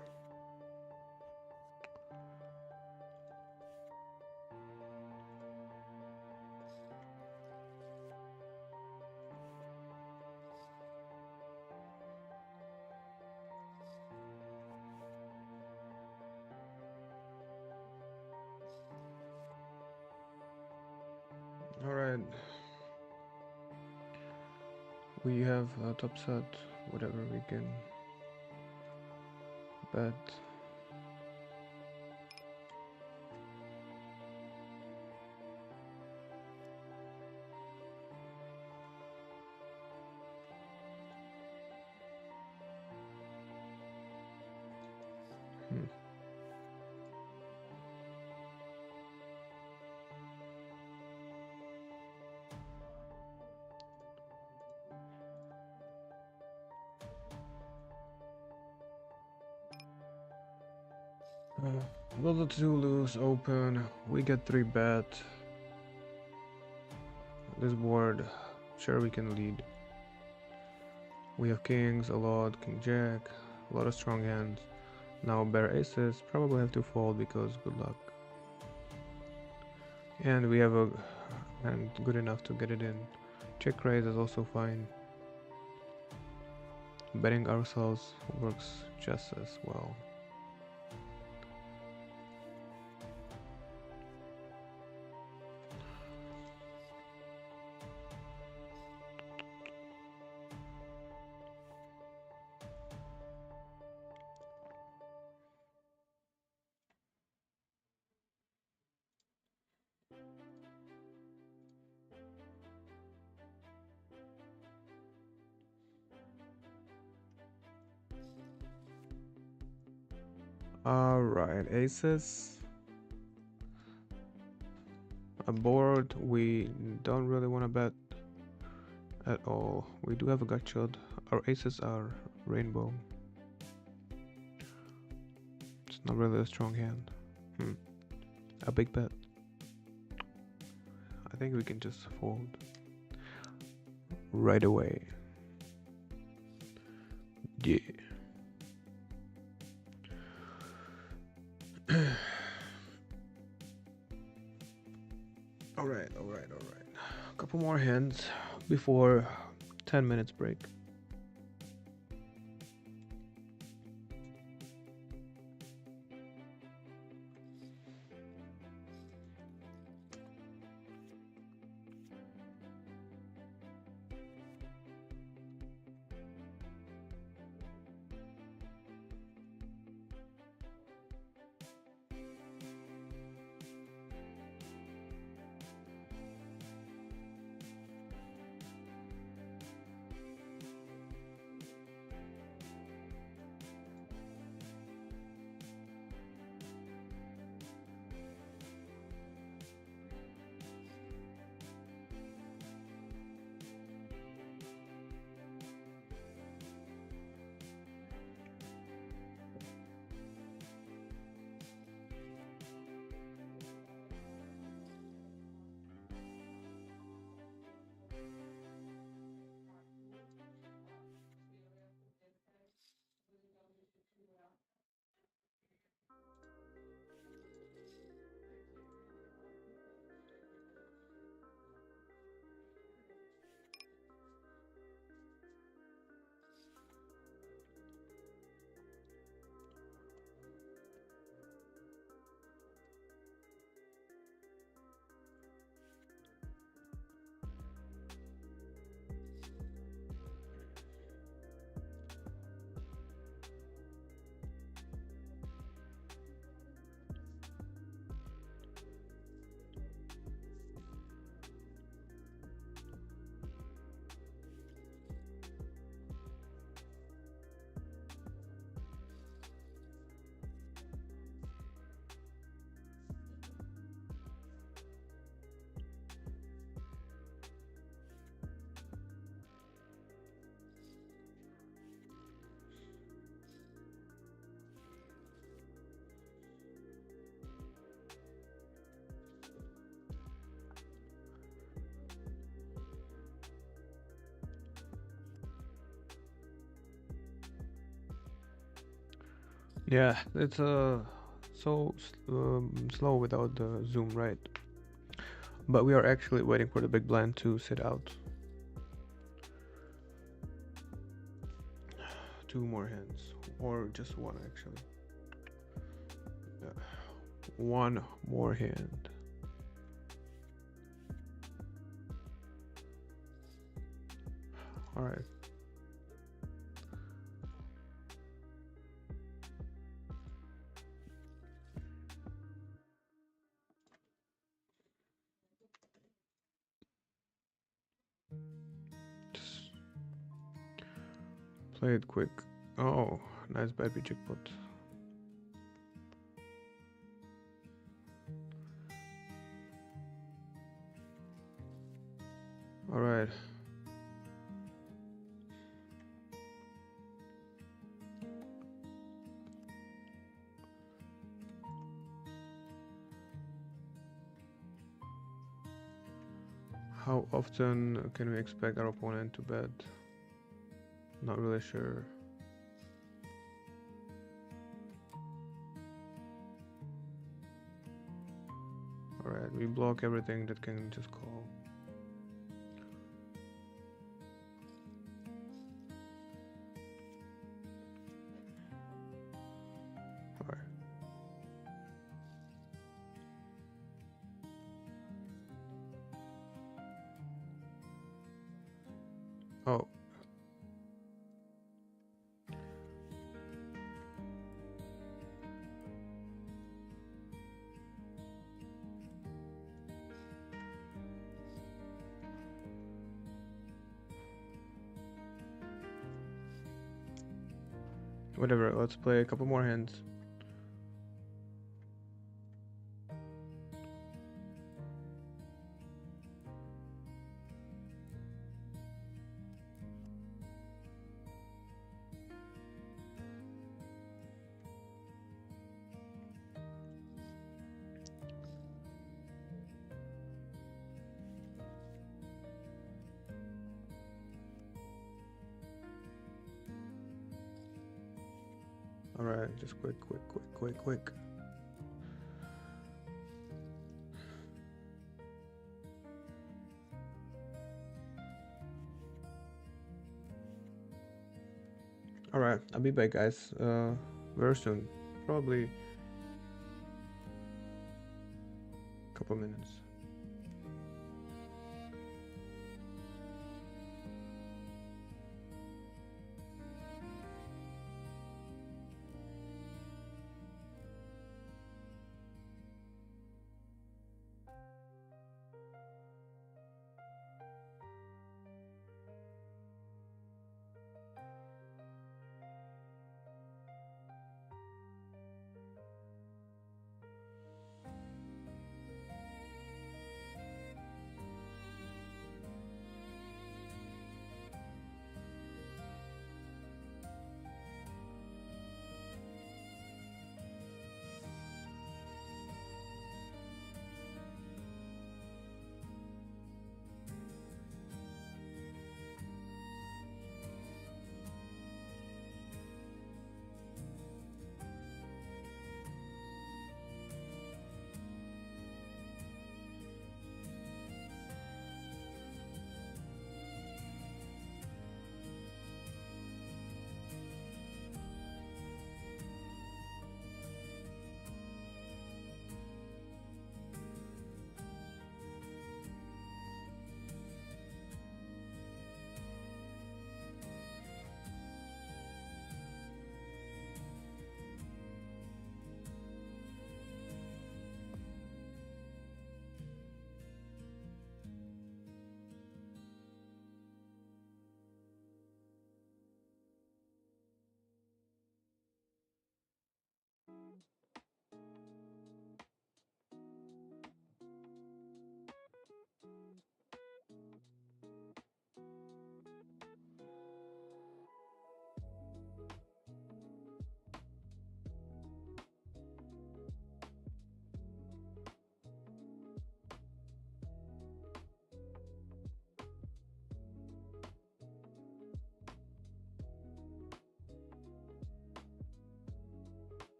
All right, we have a top set, whatever we can bet. Hmm. Little two loose open. We get 3 bet. This board, sure we can lead. We have kings a lot, king jack, a lot of strong hands. Now bare aces probably have to fold because good luck. And we have a hand good enough to get it in. Check raise is also fine. Betting ourselves works just as well. Alright, aces. A board we don't really want to bet at all. We do have a gut shot. Our aces are rainbow. It's not really a strong hand. A big bet. I think we can just fold right away. Yeah. Alright. A couple more hands before 10 minutes break. Yeah, it's slow without the zoom, right? But we are actually waiting for the big blind to sit out. Two more hands, or just one actually. Yeah. One more hand. All right. Just play it quick. Oh, nice baby jackpot. All right. How often can we expect our opponent to bet? Not really sure. Alright, we block everything that can just call. Alright. Oh, whatever. Let's play a couple more hands. Alright, just quick. Alright, I'll be back, guys. Very soon. Probably a couple minutes.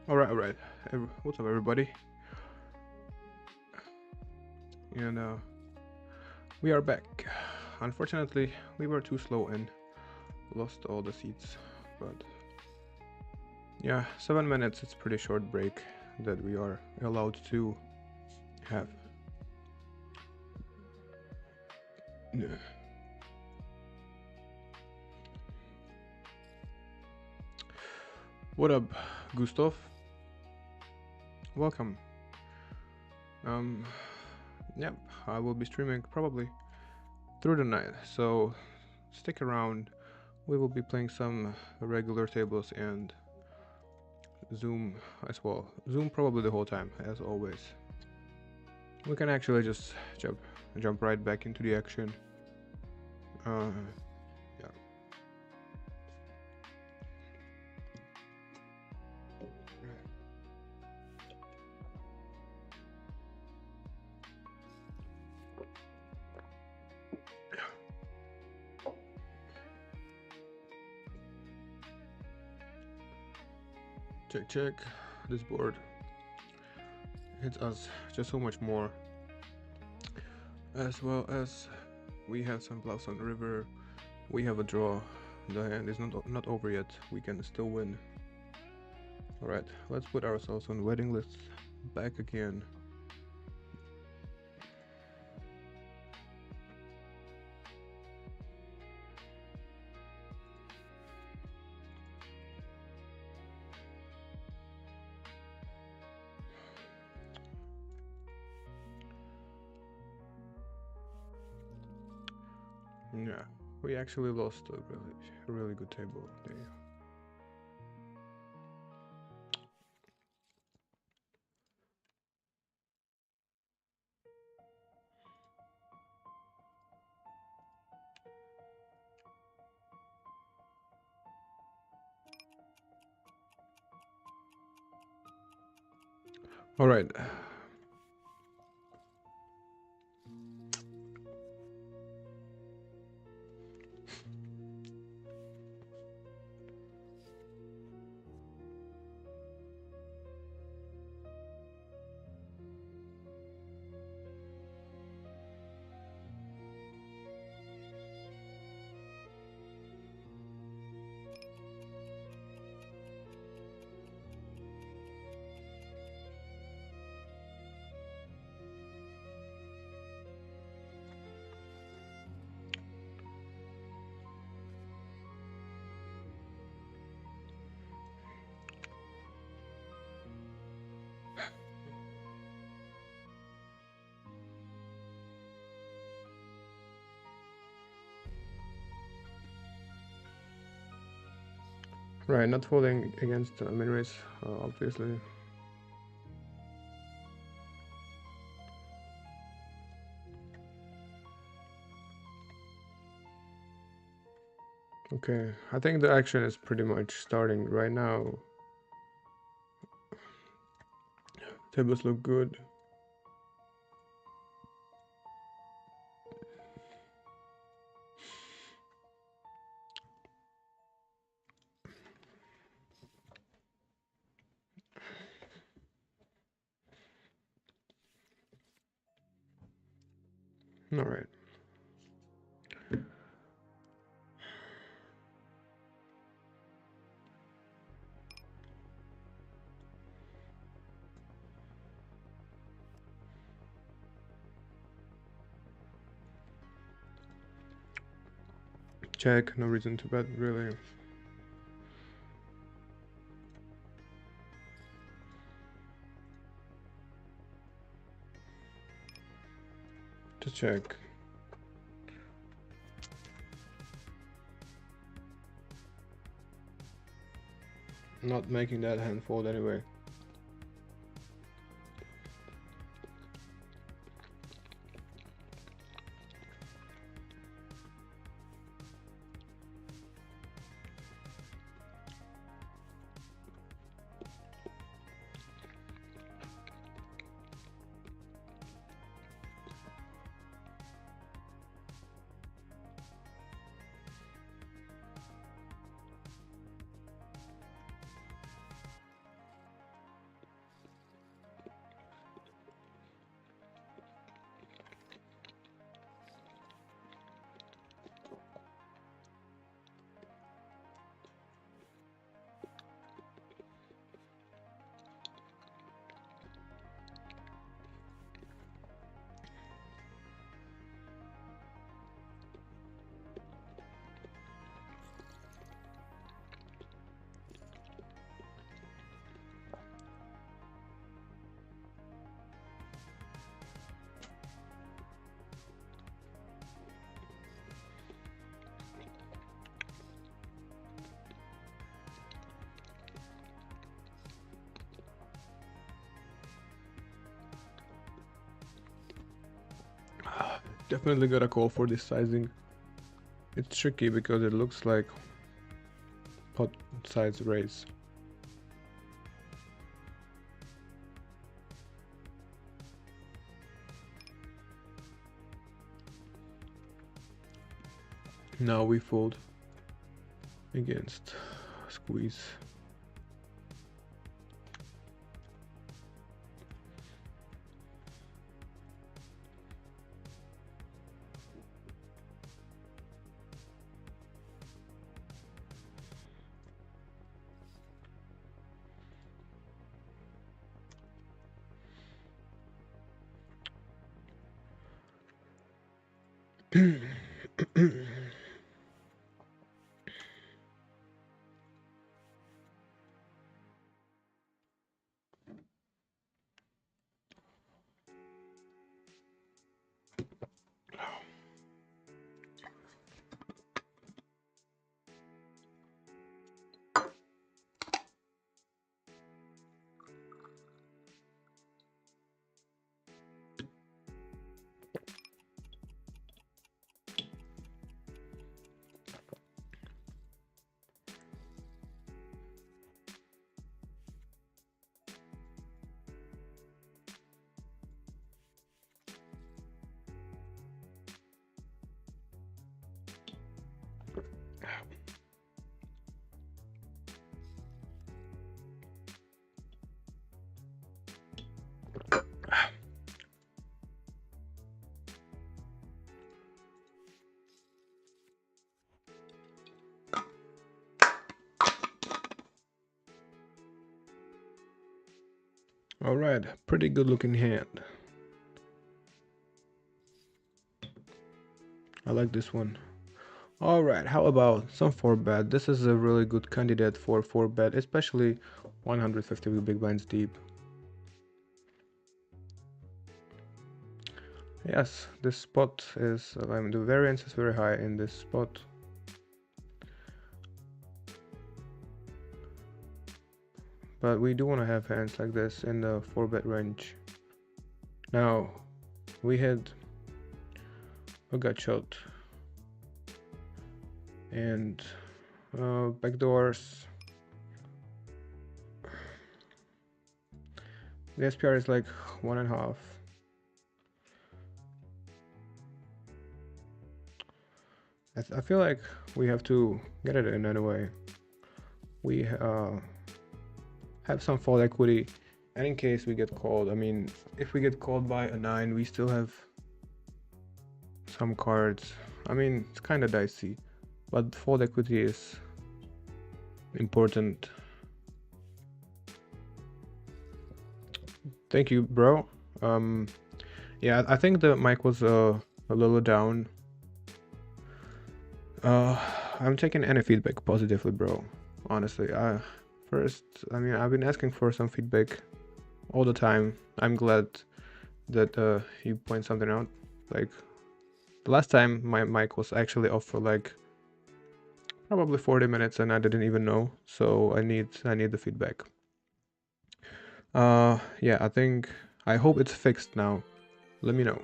All right. What's up, everybody? And we are back. Unfortunately, we were too slow and lost all the seats. But yeah, 7 minutes. It's pretty short break that we are allowed to have. Yeah. What up, Gustav? Welcome. Um, yep, I will be streaming probably through the night, so stick around. We will be playing some regular tables and Zoom as well. Zoom probably the whole time, as always. We can actually just jump right back into the action. Yeah. Check. This board hits us just so much more. As well as we have some bluffs on the river. We have a draw. The hand is not over yet. We can still win. Alright, let's put ourselves on wedding list back again. Yeah, we actually lost a really good table there. All right. Right, not folding against min raise, obviously. Okay, I think the action is pretty much starting right now. Tables look good. All right. Check, no reason to bet, really. Just check. Not making that hand fold anyway. Definitely got a call for this sizing. It's tricky because it looks like pot size raise. Now we fold against squeeze. All right, pretty good looking hand. I like this one. All right, how about some 4-bet? This is a really good candidate for 4-bet, especially 150 big blinds deep. Yes, this spot is, the variance is very high in this spot. But we do want to have hands like this in the 4-bet range. Now, we had a gut shot and backdoors. The SPR is like 1.5. I feel like we have to get it in anyway. We have some fold equity, and in case we get called, I mean, if we get called by a 9, we still have some cards. I mean, it's kind of dicey, but fold equity is important. Thank you, bro. Yeah, I think the mic was a little down. I'm taking any feedback positively, bro. Honestly, I mean, I've been asking for some feedback all the time. I'm glad that you point something out. Like, the last time my mic was actually off for like probably 40 minutes and I didn't even know. So I need the feedback. Yeah, I hope it's fixed now. Let me know.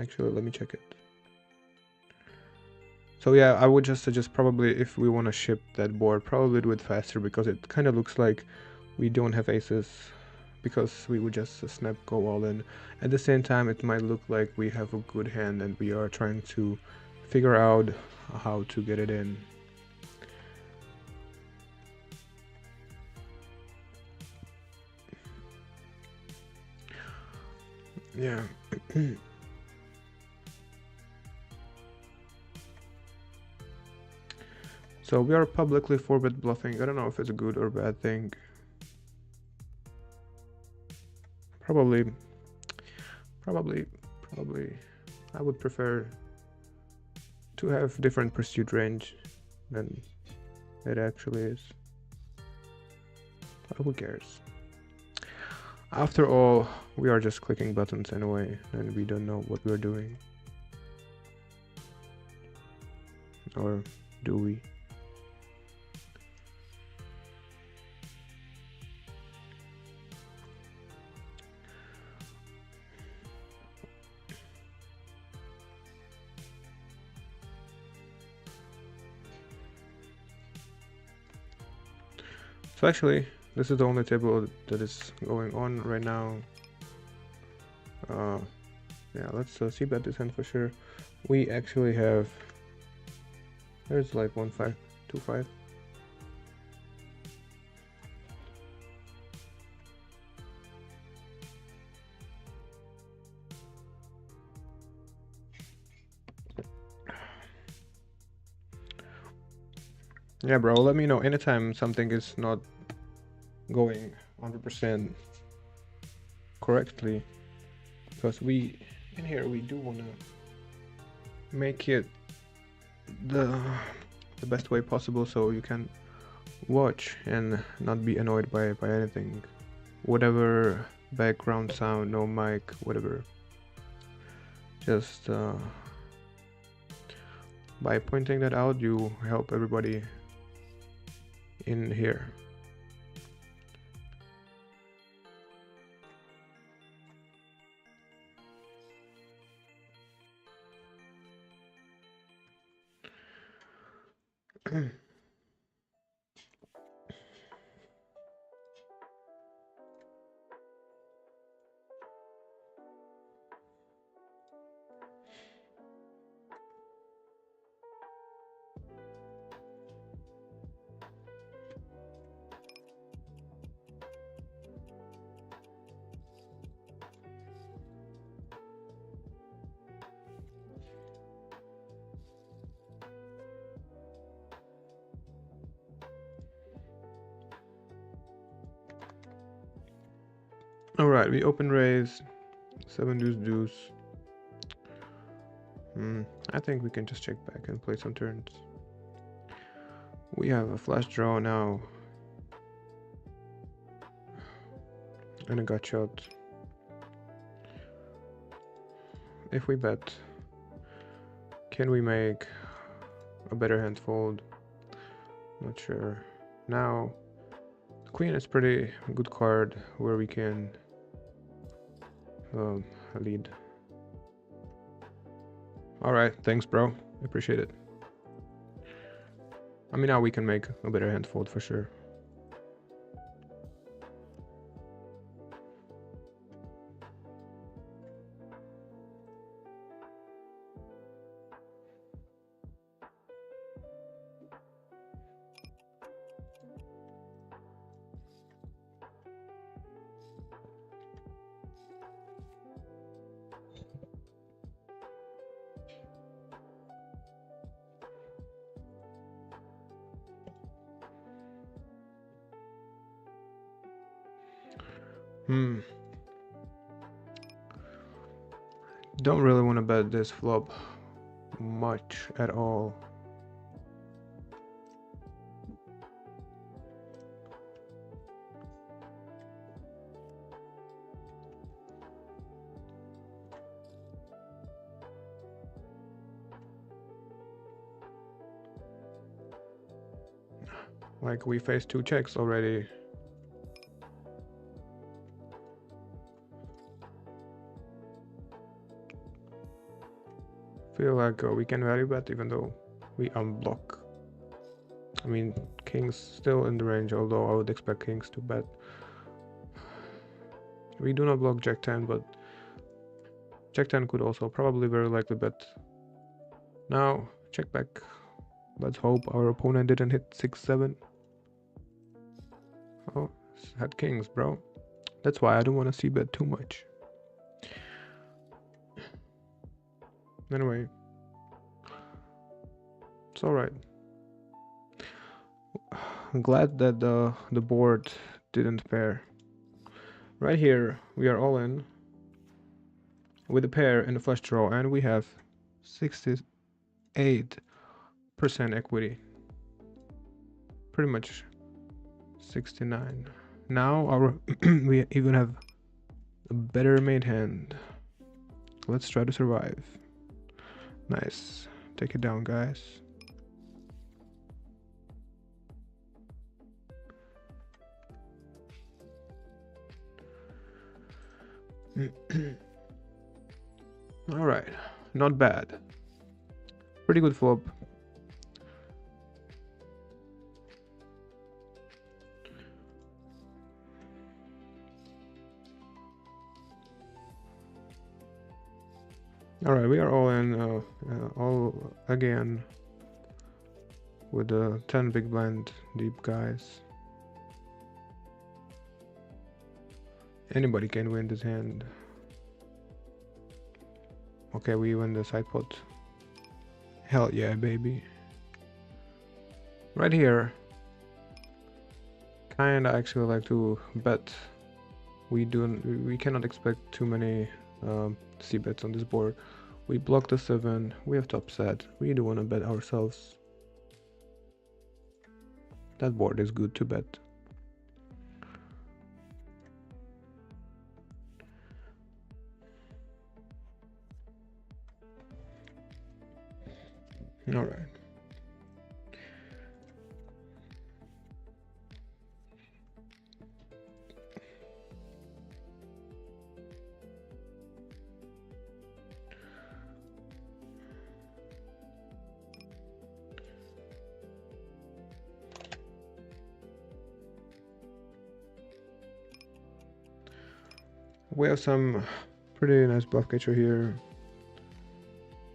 Actually, let me check it. So yeah, I would just suggest probably if we want to ship that board, probably do it faster because it kind of looks like we don't have aces because we would just snap go all in. At the same time, it might look like we have a good hand and we are trying to figure out how to get it in. Yeah. So we are publicly 4-bet bluffing. I don't know if it's a good or bad thing. Probably. I would prefer to have different pursuit range than it actually is. But who cares? After all, we are just clicking buttons anyway, and we don't know what we're doing. Or do we? So actually, this is the only table that is going on right now. Yeah, let's see bet this hand for sure. We actually have, there's like 1-5, 2-5. Yeah, bro, let me know anytime something is not going 100% correctly, because we in here we do want to make it the best way possible so you can watch and not be annoyed by anything, whatever background sound, no mic, whatever. Just by pointing that out, you help everybody in here. All right, we open raise 7 deuce deuce. I think we can just check back and play some turns. We have a flash draw now and a gut shot. If we bet, can we make a better hand fold? Not sure. Now, the queen is pretty good card where we can lead. Alright, thanks bro, appreciate it. I mean, now we can make a better hand fold for sure. Don't really want to bet this flop much at all. Like, we faced 2 checks already. Feel like we can value bet even though we unblock. I mean, kings still in the range, although I would expect kings to bet. We do not block jack 10, but jack 10 could also probably very likely bet. Now, check back. Let's hope our opponent didn't hit 6-7. Oh, had kings, bro. That's why I don't want to see bet too much. Anyway, it's alright. I'm glad that the board didn't pair. Right here, we are all in with a pair and a flush draw, and we have 68% equity. Pretty much 69. Now our we even have a better made hand. Let's try to survive. Nice. Take it down, guys. Alright, not bad. Pretty good flop. Alright, we are all in, all again with the 10 big blind deep guys. Anybody can win this hand. Okay, we win the side pot. Hell yeah, baby. Right here, kinda actually like to bet. We cannot expect too many C bets on this board. We block the 7, we have top set, we do wanna bet ourselves. That board is good to bet. Alright. We have some pretty nice bluff catcher here.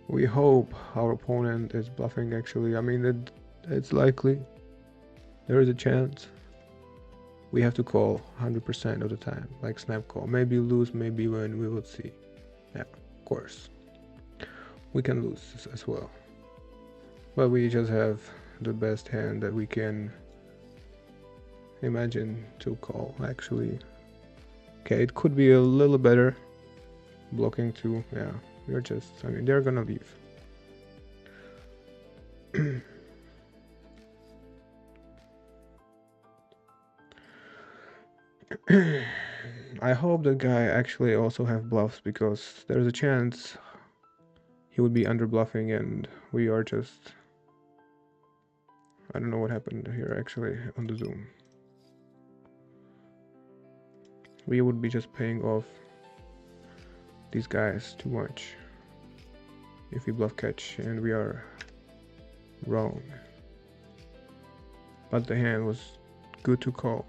We hope our opponent is bluffing actually. I mean, it's likely. There is a chance. We have to call 100% of the time, like snap call. Maybe lose, maybe win, we will see. Yeah, of course. We can lose as well. But we just have the best hand that we can imagine to call actually. Okay, it could be a little better. Blocking too, yeah. We're just, I mean, they're gonna leave. I hope that guy actually also have bluffs, because there's a chance he would be under bluffing and we are just, I don't know what happened here actually on the Zoom. We would be just paying off these guys too much if we bluff catch, and we are wrong. But the hand was good to call.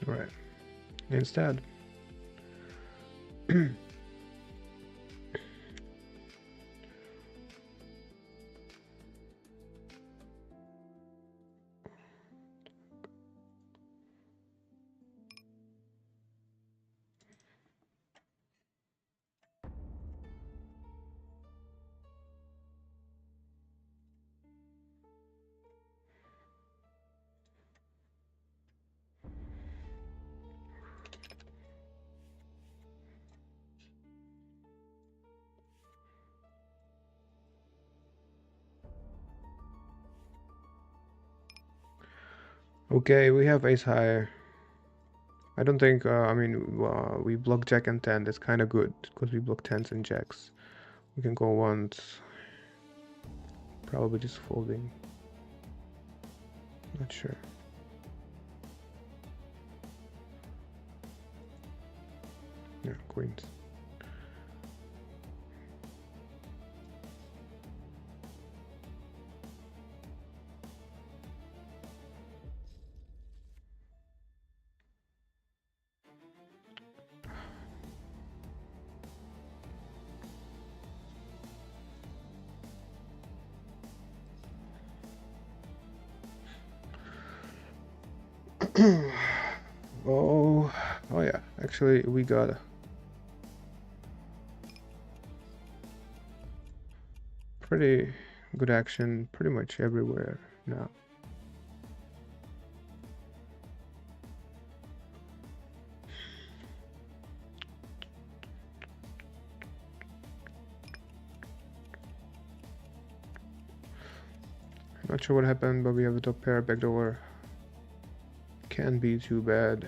Right. Instead, okay, we have ace high. I don't think, I mean, we block jack and 10. That's kind of good, because we block 10s and jacks. We can go once. Probably just folding. Not sure. Yeah, queens. Oh yeah, actually we got pretty good action pretty much everywhere now. Not sure what happened, but we have a top pair backdoor. Can't be too bad.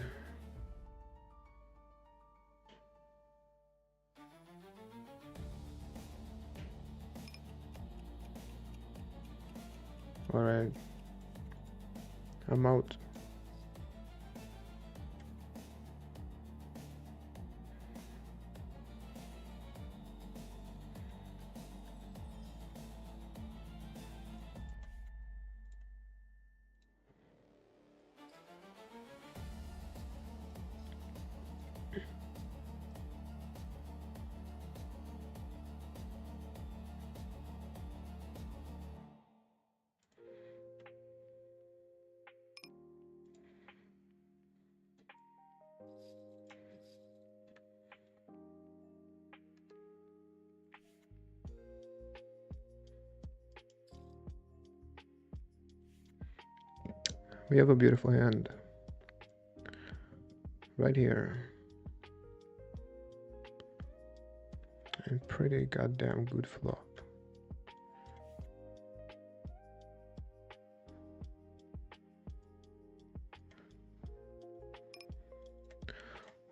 Alright. I'm out. We have a beautiful hand right here. And pretty goddamn good flop.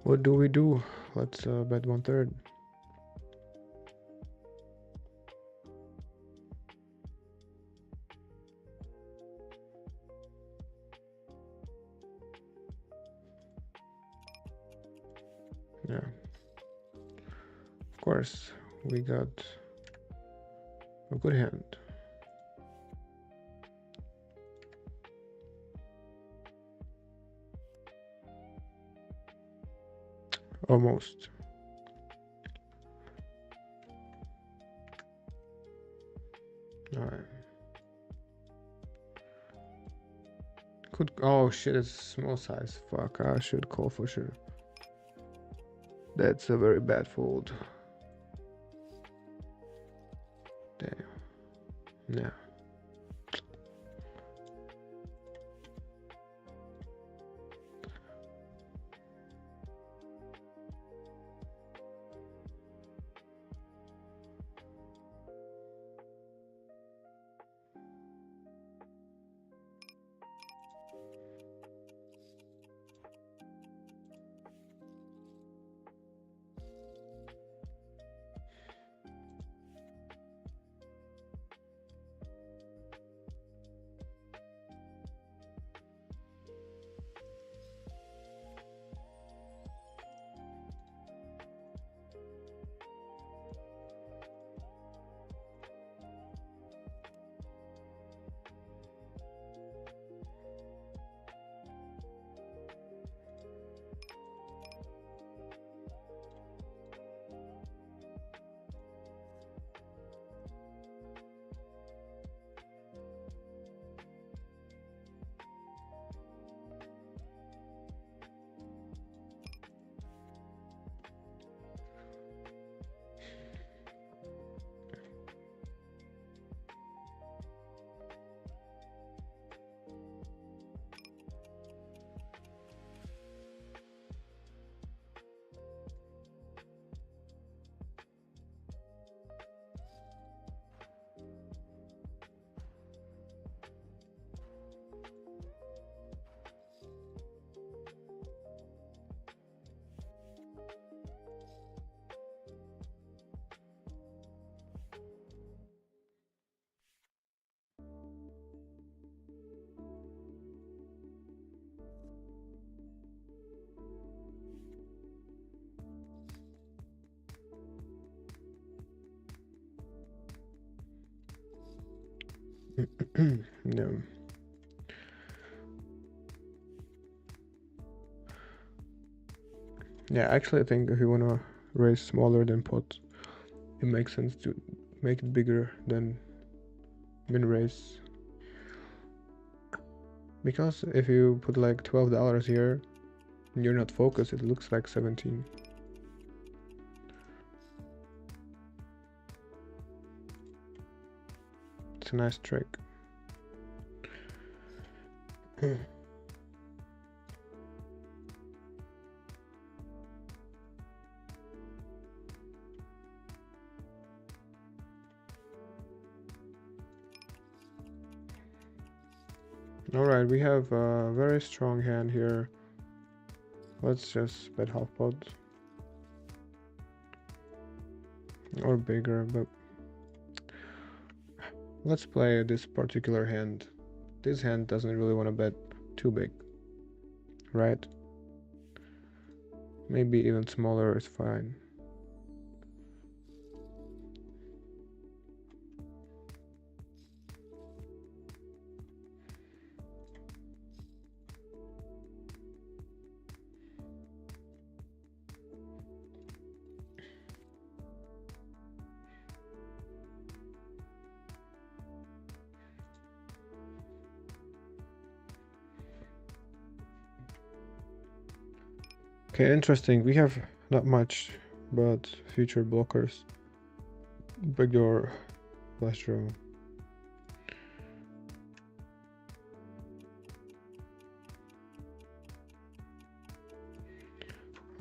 What do we do? Let's bet 1/3. Yeah. Of course, we got a good hand. Almost. Alright. Could. Oh shit, it's small size. Fuck, I should call for sure. That's a very bad fold. Damn. Yeah. No. Yeah, actually, I think if you wanna raise smaller than pot, it makes sense to make it bigger than min raise. Because if you put like $12 here and you're not focused, it looks like 17. It's a nice trick. Alright, we have a very strong hand here. Let's just bet half pot. Or bigger, but let's play this particular hand. This hand doesn't really want to bet too big, right? Maybe even smaller is fine. Okay, interesting. We have not much, but future blockers. Backdoor flash draw.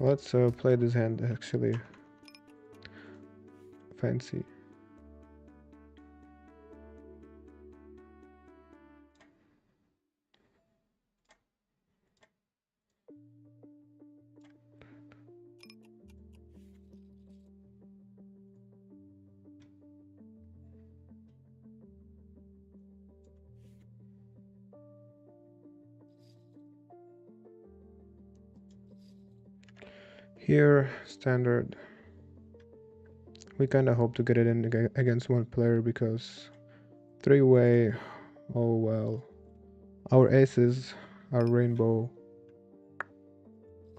Let's play this hand actually fancy. Here, standard. We kind of hope to get it in against one player because three-way, oh well. Our aces are rainbow.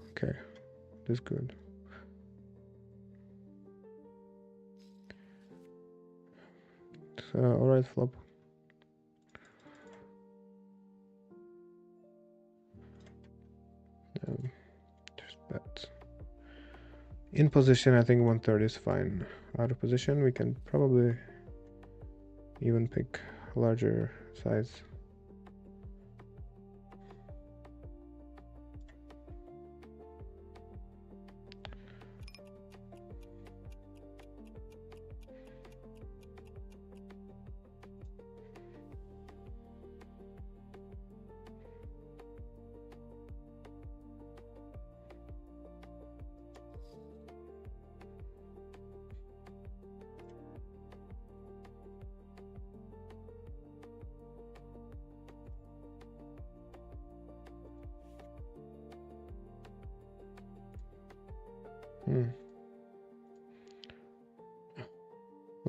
Okay, that's good. So, alright, flop. Just bet. In position, I think 1/3 is fine. Out of position, we can probably even pick larger size.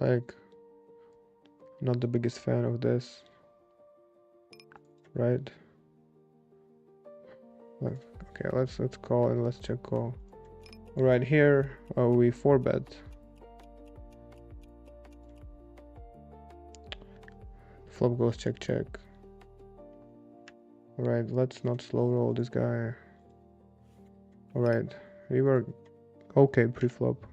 Like, not the biggest fan of this, right? Like, okay, let's call and let's check call. All right, here we 4-bet. Flop goes check check. All right, let's not slow roll this guy. All right, we were okay pre-flop,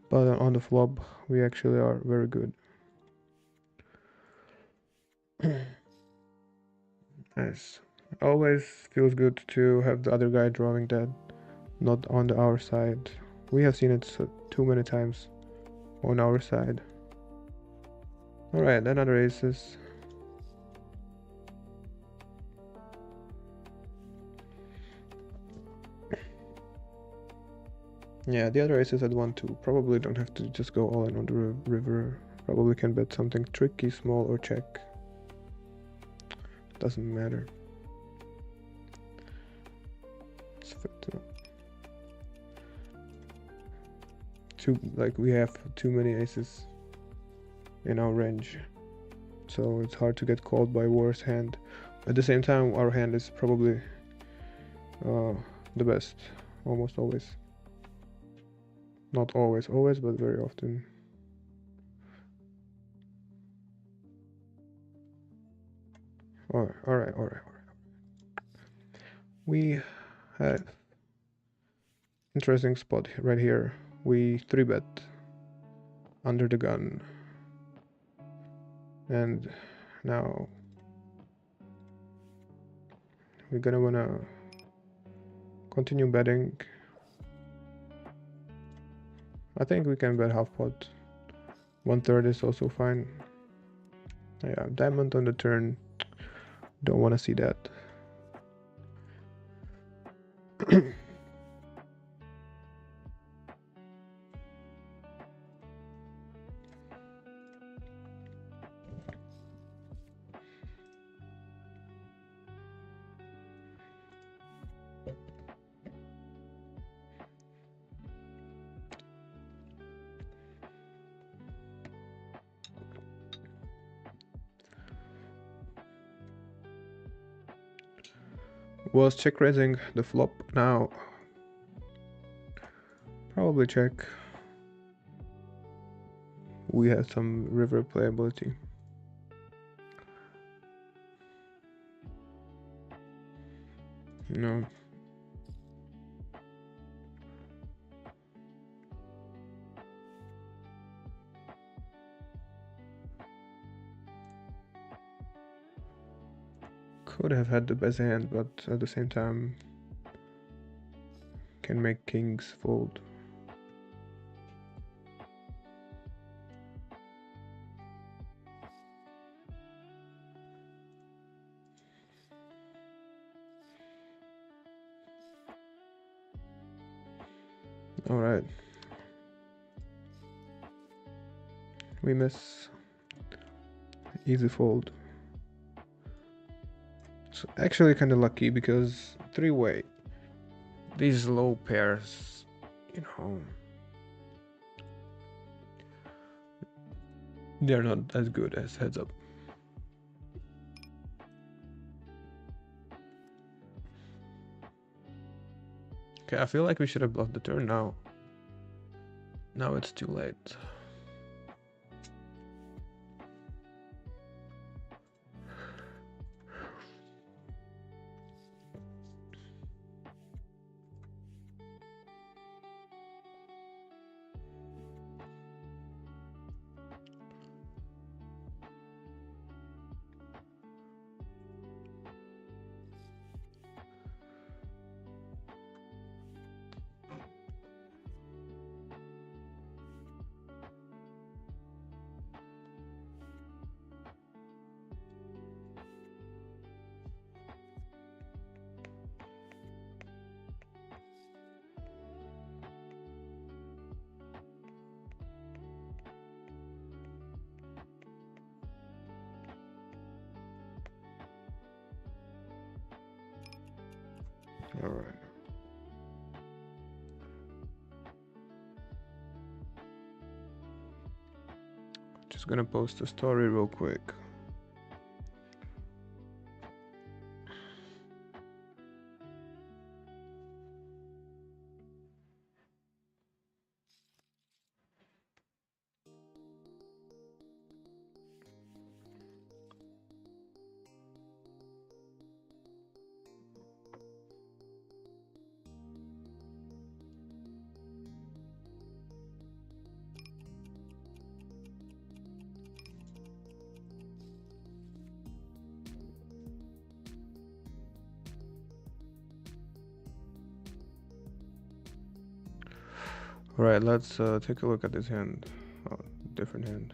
but on the flop we actually are very good. Nice. Always feels good to have the other guy drawing that, not on our side. We have seen it too many times on our side. Alright, another aces. Yeah, the other aces at 1-2. Probably don't have to just go all in on the river. Probably can bet something tricky, small, or check. Doesn't matter. It's fit. Like we have too many aces in our range, so it's hard to get called by worse hand. At the same time, our hand is probably the best, almost always. Not always, but very often. All right. We have interesting spot right here. We 3-bet under the gun, and now we're gonna wanna continue betting. I think we can bet half pot. 1/3 is also fine. Yeah, diamond on the turn. Don't want to see that. Was check raising the flop now. Probably check. We have some river playability. No. could have had the best hand, but at the same time can make kings fold. Alright. We miss. Easy fold. It's actually kind of lucky because three-way. These low pairs, you know, they're not as good as heads up. Okay, I feel like we should have bluffed the turn now. Now it's too late. All right. Just gonna post a story real quick. All right, let's take a look at this hand. Oh, different hand.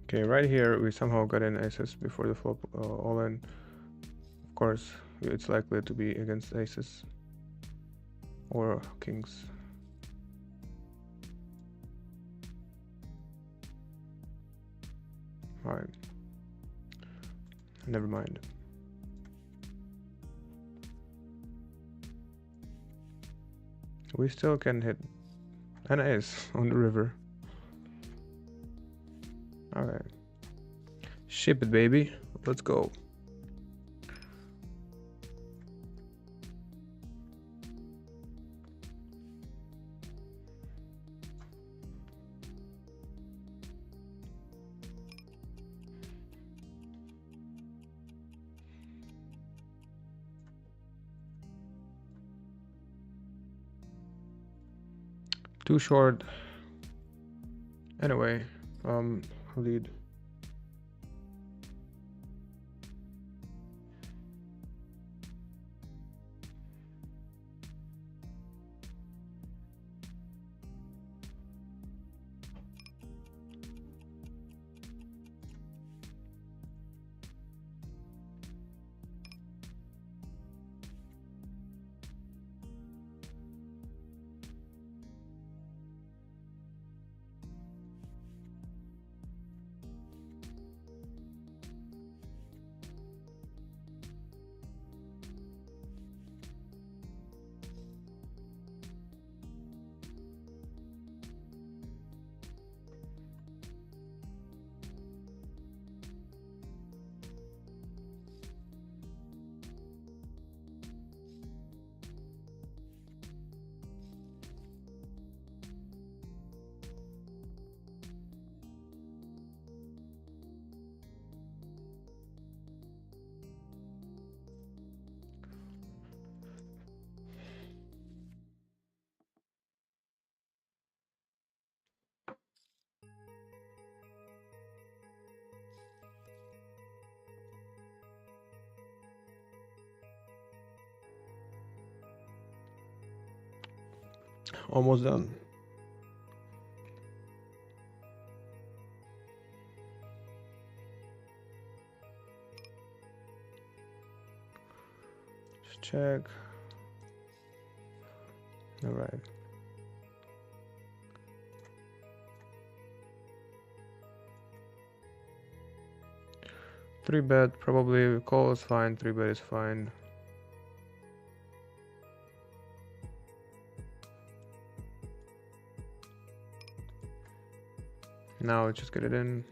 Okay, right here we somehow got in aces before the flop all in. Of course, it's likely to be against aces or kings. Alright. Never mind. We still can hit an ace on the river. Alright. Ship it, baby. Let's go. Too short. Anyway, lead. Almost done. Just check. All right. Three bet, probably call is fine, three bet is fine. Now let's just get it in.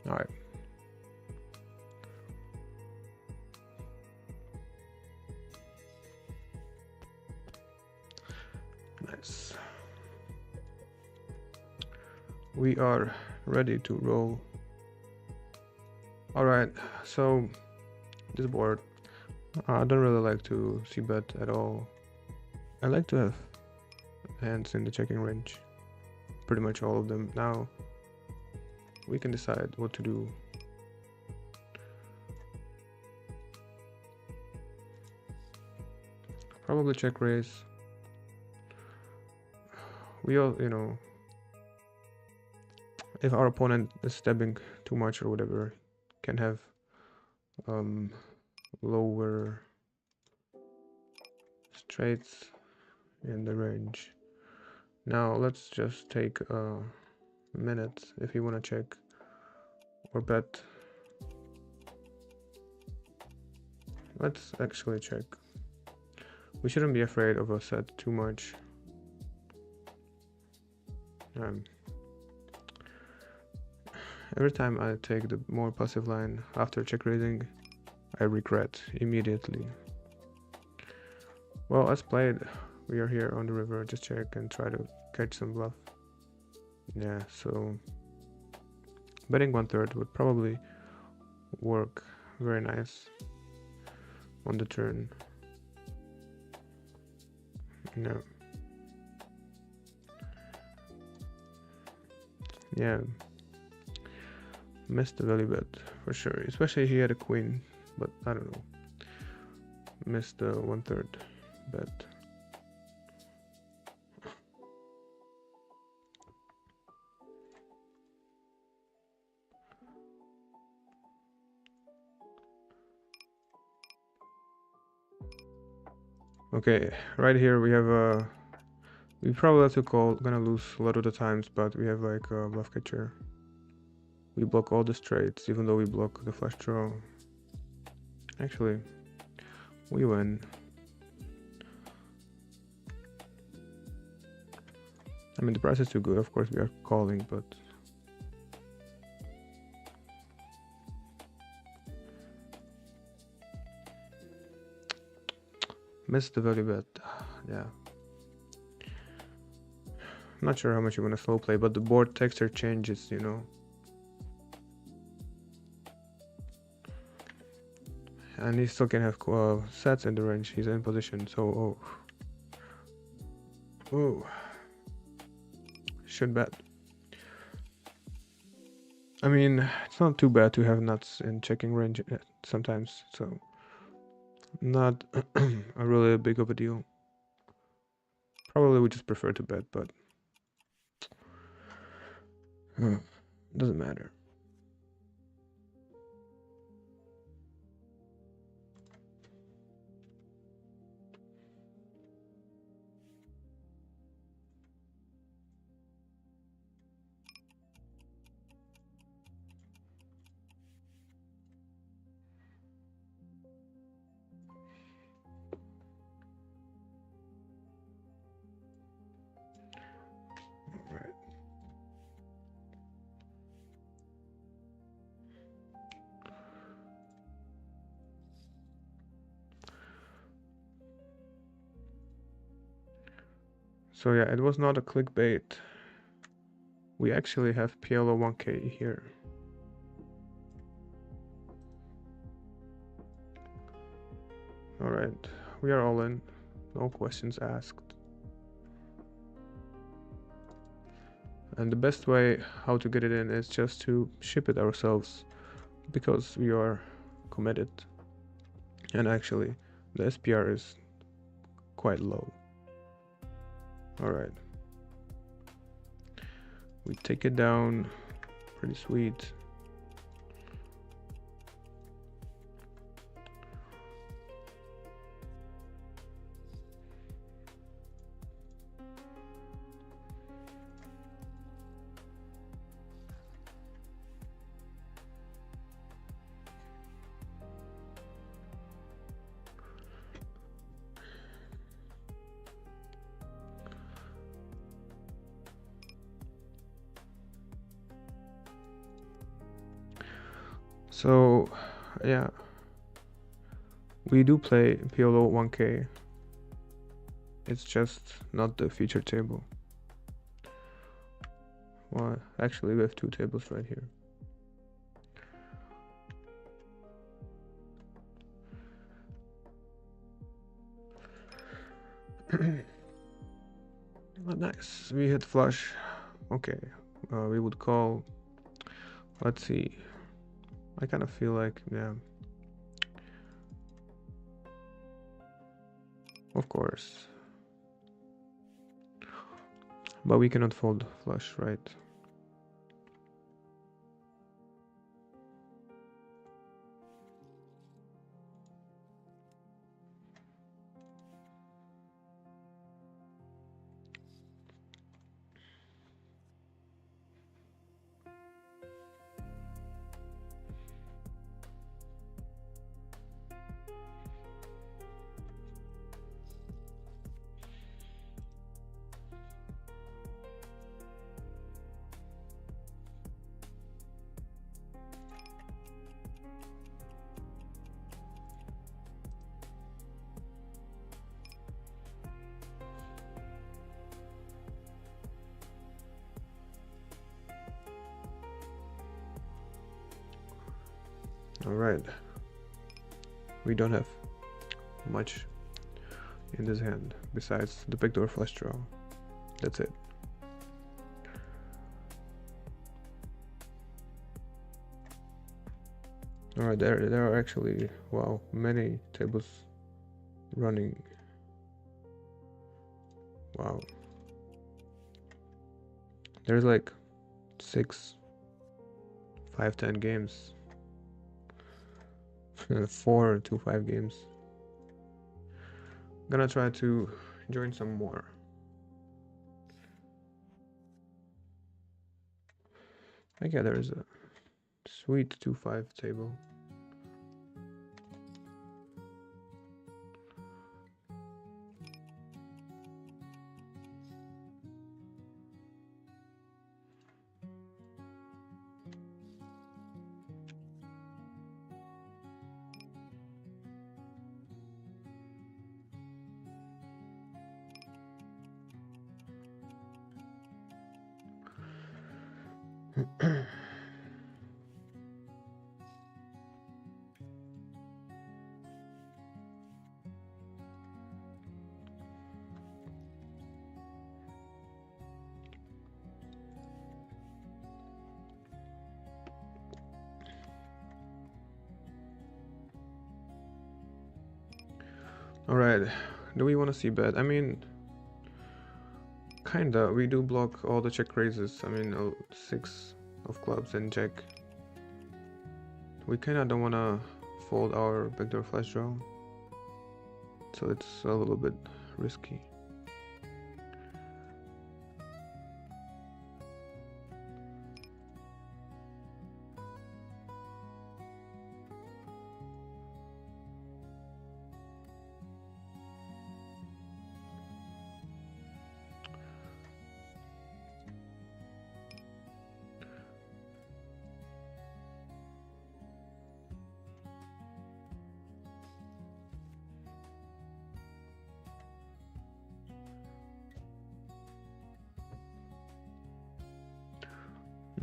All right. Nice. We are ready to roll. All right, so this board, I don't really like to see bet at all. I like to have hands in the checking range, pretty much all of them. Now we can decide what to do. Probably check raise. We all, if our opponent is stepping too much or whatever, can have lower straights in the range. Now let's just take a minute if you want to check or bet. Let's actually check. We shouldn't be afraid of a set too much. Every time I take the more passive line after check raising, I regret immediately. Well, as played, we are here on the river, just check and try to catch some bluff. Yeah, so betting 1/3 would probably work very nice on the turn. No. Yeah. Missed the value bet for sure, especially if he had a queen, but I don't know. Missed the 1/3 bet. Okay, right here we have a. We probably have to call. Gonna lose a lot of the times, but we have like a bluff catcher. We block all the straights, even though we block the flush draw. Actually, we win. I mean, the price is too good. Of course, we are calling, but missed the value bet. Yeah. Not sure how much you want to slow play, but the board texture changes, And he still can have sets in the range. He's in position, so oh, should bet. I mean, it's not too bad to have nuts in checking range sometimes, so not a really big of a deal. Probably we just prefer to bet, but doesn't matter. Right. So yeah, it was not a clickbait. We actually have PLO 1K here. Alright, we are all in. No questions asked. And the best way how to get it in is just to ship it ourselves, because we are committed. And actually, the SPR is quite low. Alright. We take it down. Pretty sweet. So, yeah, we do play PLO 1K. It's just not the feature table. Well, actually, we have two tables right here. Oh, nice. We hit flush. Okay. We would call. Let's see. I kind of feel like, yeah. Of course. But we cannot fold flush, right? All right. We don't have much in this hand besides the backdoor flush draw. That's it. All right, there are actually, wow, many tables running. Wow. There's like 6, 5, 10 games. 4 to 5 games. Gonna try to join some more. Okay, there is a sweet 2-5 table. Alright, do we want to see bet? I mean, kinda. We do block all the check raises. I mean, 6 of clubs and jack. We kinda don't want to fold our backdoor flush draw, so it's a little bit risky.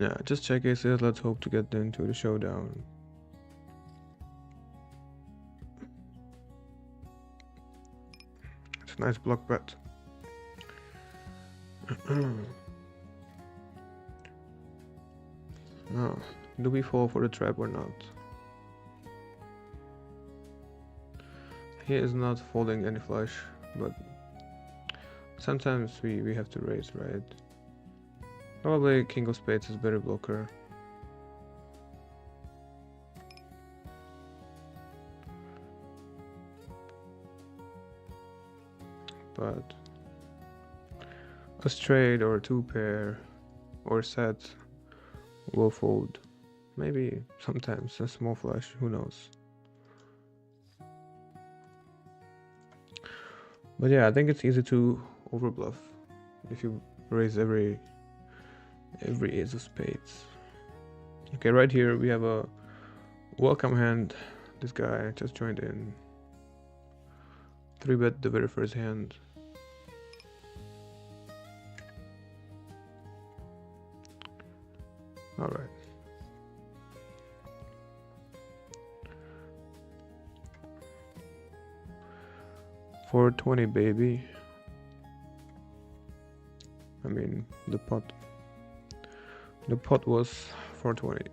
Yeah, just check aces. Let's hope to get into the showdown. It's a nice block bet. Oh, do we fall for the trap or not? He is not folding any flush, but sometimes we have to raise, right? Probably King of Spades is better blocker. But a straight or a two pair or set will fold. Maybe sometimes a small flush, who knows. But yeah, I think it's easy to overbluff if you raise every ace of spades. Okay, right here we have a welcome hand. This guy just joined in. 3-bet the very first hand. Alright. $420, baby. I mean, the pot was $420.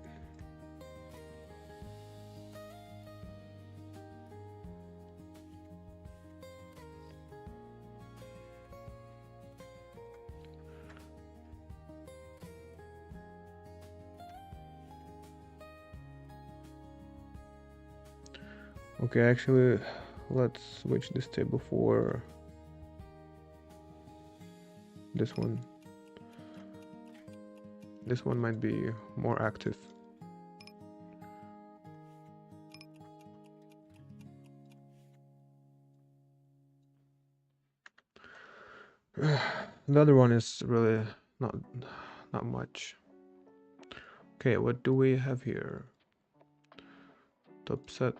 Okay, actually, let's switch this table for this one. This one might be more active. The other one is really not much. Okay, what do we have here? Top set.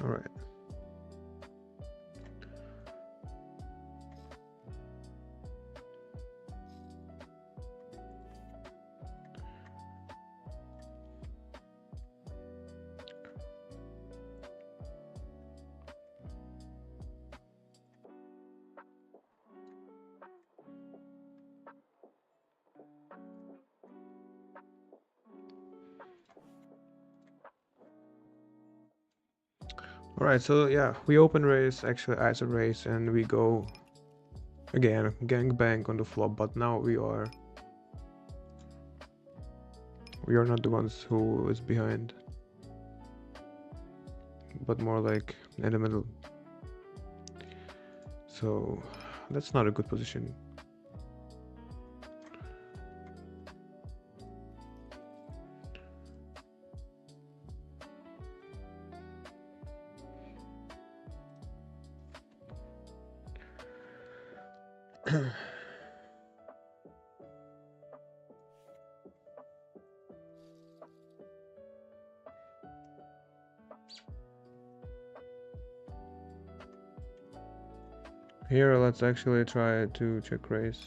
All right. Alright, so yeah, we open raise, actually ISO raise, and we go again, gang bang on the flop, but now we are not the ones who is behind, but more like in the middle. So that's not a good position. Here, let's actually try to check raise.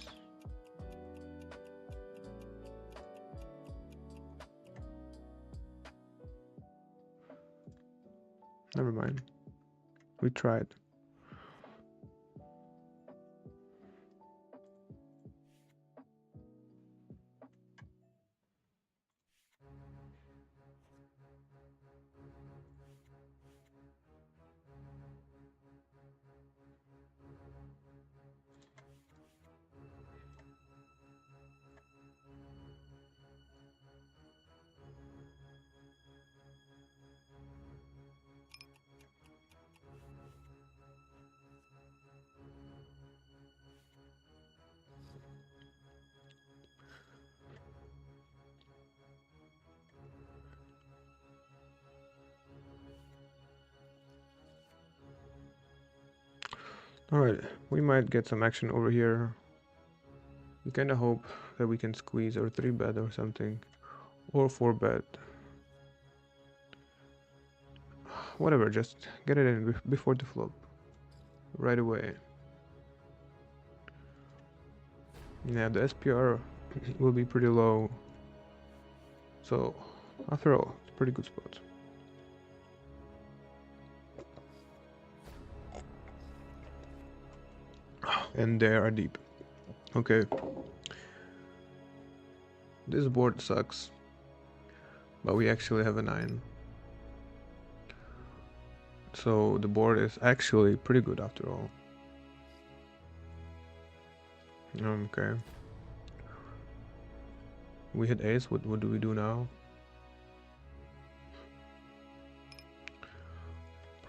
Never mind. We tried. Alright, we might get some action over here. We kinda hope that we can squeeze our 3-bet or something. Or 4-bet. Whatever, just get it in before the flop. Right away. Yeah, the SPR will be pretty low. So, after all, it's a pretty good spot. And they are deep. Okay. This board sucks. But we actually have a 9. So the board is actually pretty good after all. Okay. We hit ace, what do we do now?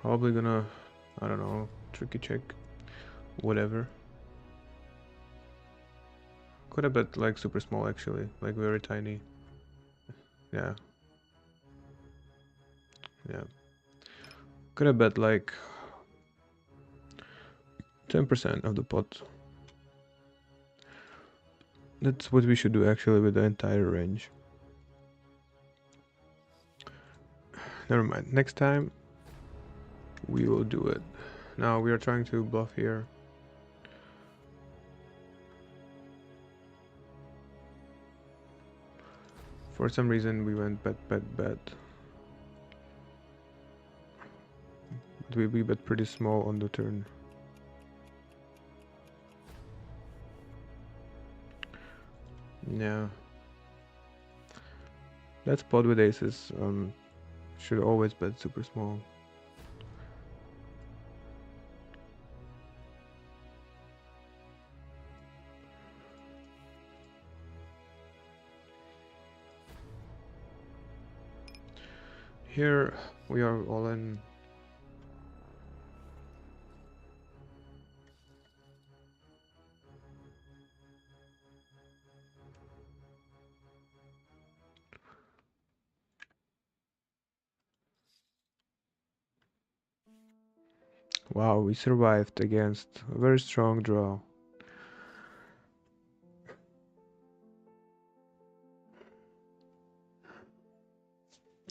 Probably gonna, I don't know, tricky check. Whatever. Could have bet like super small actually, like very tiny. Yeah. Yeah. Could have bet like 10% of the pot. That's what we should do actually with the entire range. Never mind. Next time we will do it. Now we are trying to bluff here. For some reason we went bet. But we bet pretty small on the turn. Yeah. That spot with aces should always bet super small. Here we are all in. Wow, we survived against a very strong draw.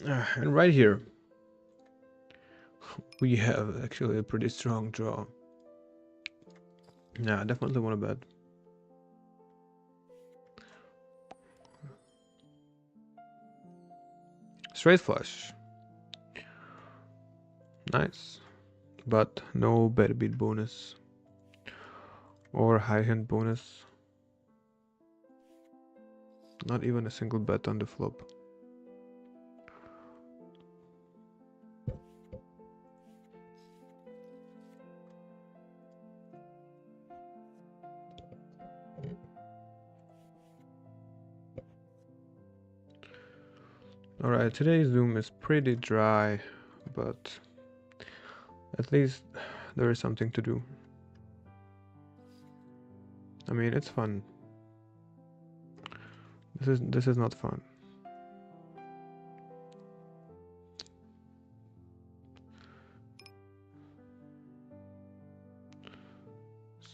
And right here, we have actually a pretty strong draw. Yeah, I definitely want to bet. Straight flush. Nice. But no bet beat bonus. Or high hand bonus. Not even a single bet on the flop. Alright, today's Zoom is pretty dry, but at least there is something to do. I mean, it's fun. This is not fun.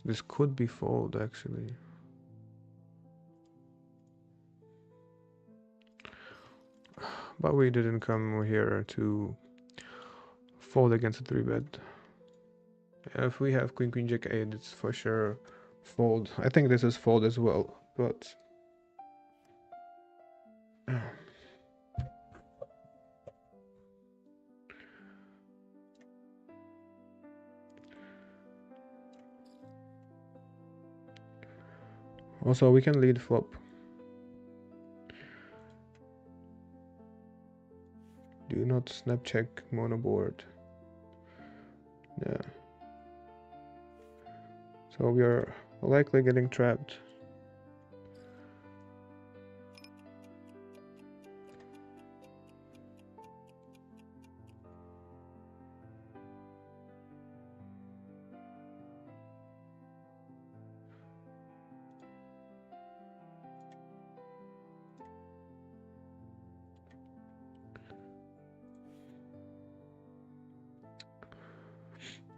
This could be fold actually. But we didn't come here to fold against a 3-bet. If we have queen jack 8, it's for sure fold. I think this is fold as well, but also we can lead flop. Do not snap check mono board. Yeah. So we are likely getting trapped.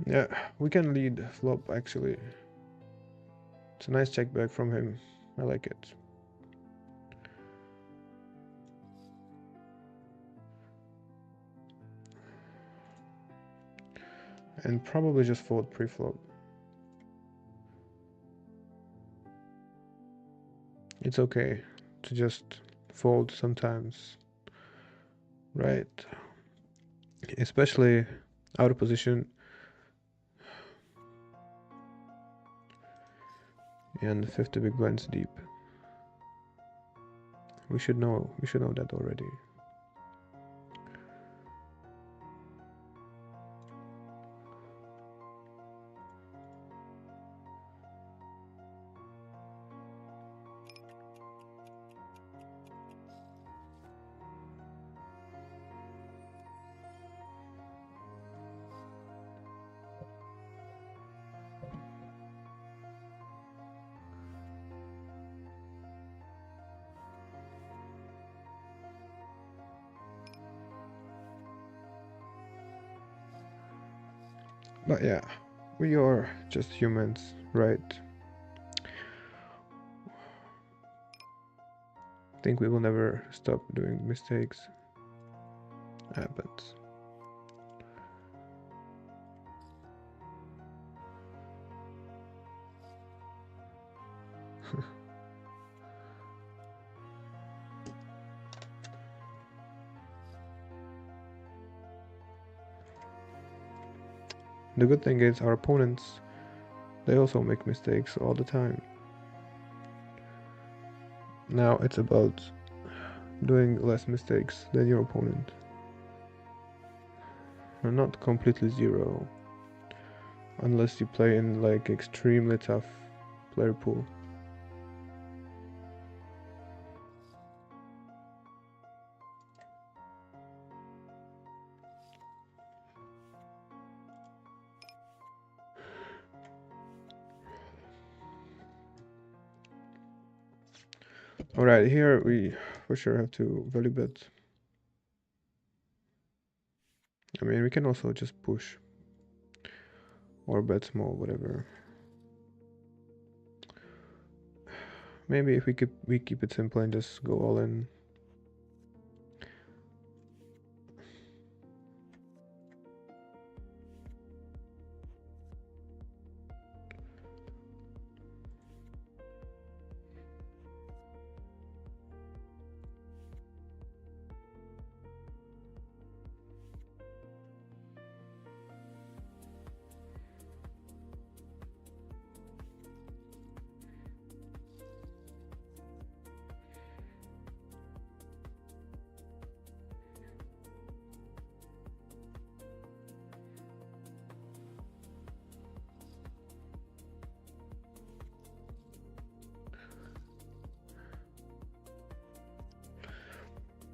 Yeah, we can lead flop actually. It's a nice check back from him. I like it. And probably just fold pre-flop. It's okay to just fold sometimes, right? Especially out of position and 50 big blinds deep. We should know that already. But yeah, we are just humans, right? Think we will never stop doing mistakes. Happens. The good thing is our opponents, they also make mistakes all the time. Now it's about doing less mistakes than your opponent. And not completely zero. Unless you play in like extremely tough player pool. Alright, here we for sure have to value bet. I mean, we can also just push or bet small, whatever. Maybe if we keep it simple and just go all in.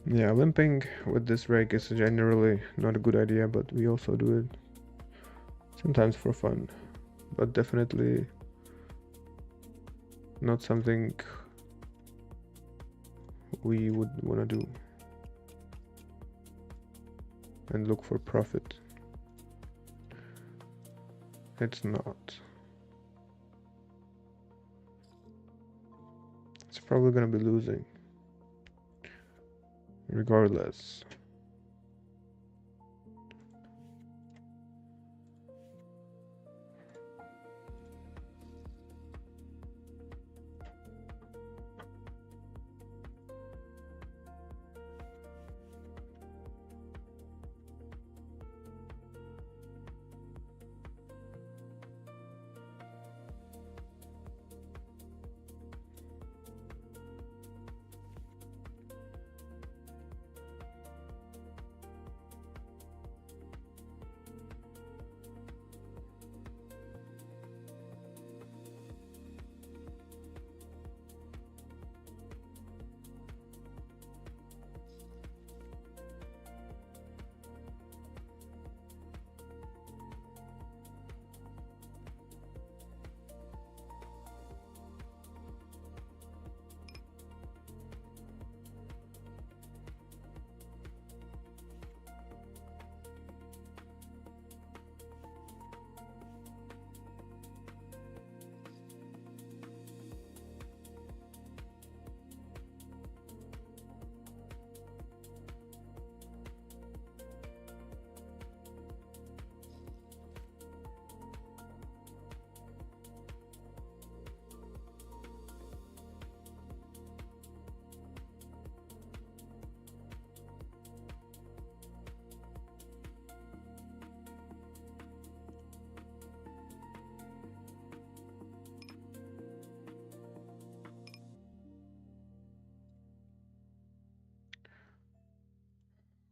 Yeah, limping with this rake is generally not a good idea, but we also do it sometimes for fun, but definitely not something we would want to do and look for profit. It's not. It's probably gonna be losing regardless.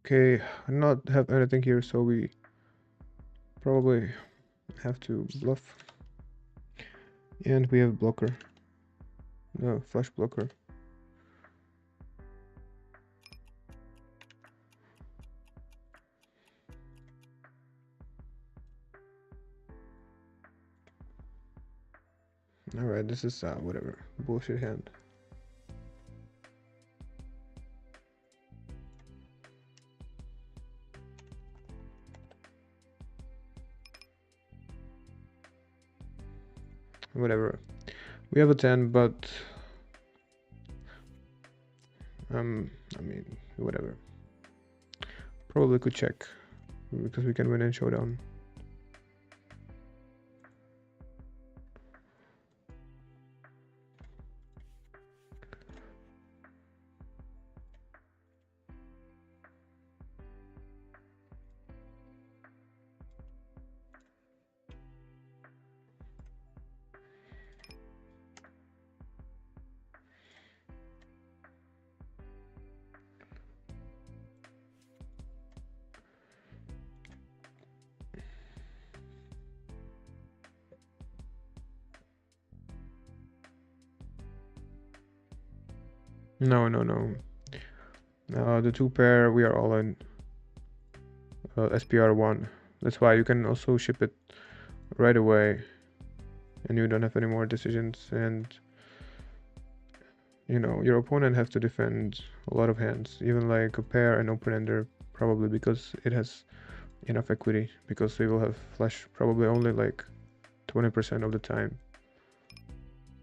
Okay, I not have anything here, so we probably have to bluff. And we have blocker. No, flush blocker. Alright, this is whatever. Bullshit hand. Whatever. We have a 10, but I mean, whatever. Probably could check because we can win in showdown. No, no, no. The two pair, we are all in SPR1. That's why you can also ship it right away and you don't have any more decisions. And you know, your opponent has to defend a lot of hands, even like a pair and open-ender, probably because it has enough equity, because we will have flush probably only like 20% of the time.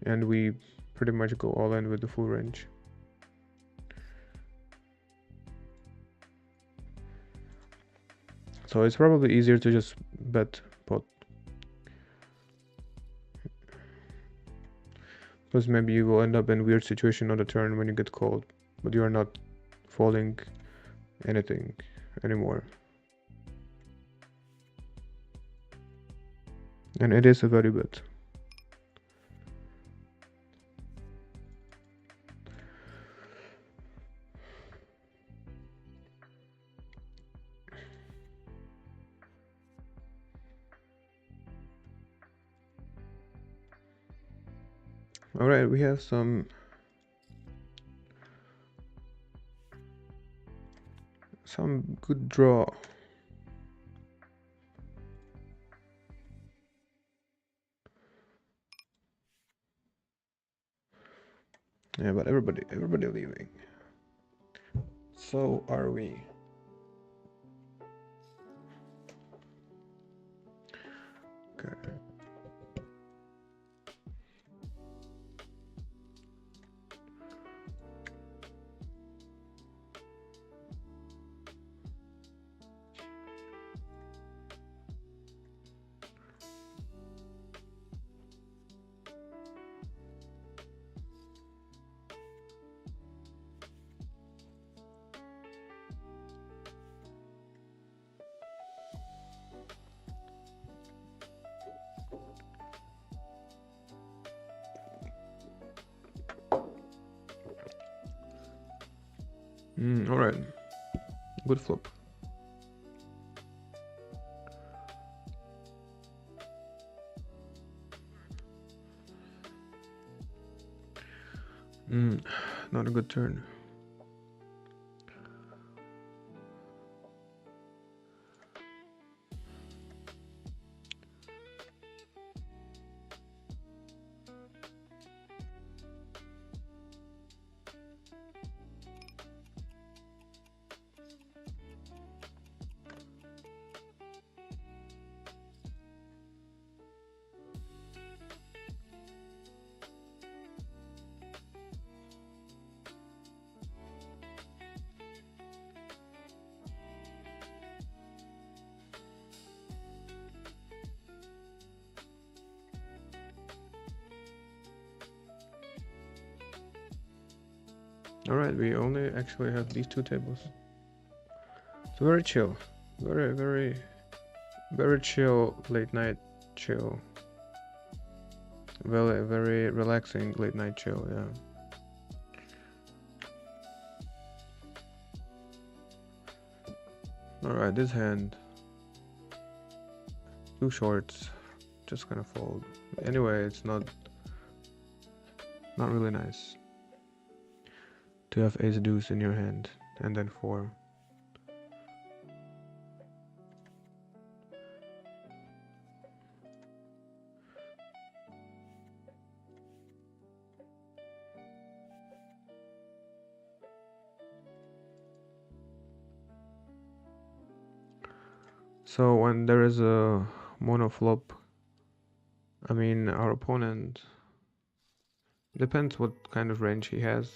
And we pretty much go all in with the full range. So it's probably easier to just bet pot. Because maybe you will end up in weird situation on the turn when you get called, but you are not folding anything anymore. And it is a value bet. Alright, we have some good draw. Yeah, but everybody leaving. So are we. Okay. Alright. Good flop. Not a good turn. Alright, we only actually have these two tables. So very chill. Very chill late night chill. Very relaxing late night chill, yeah. Alright, this hand. Two shorts. Just gonna fold. Anyway, it's not really nice to have ace deuce in your hand and then 4. So when there is a mono flop, I mean our opponent, depends what kind of range he has,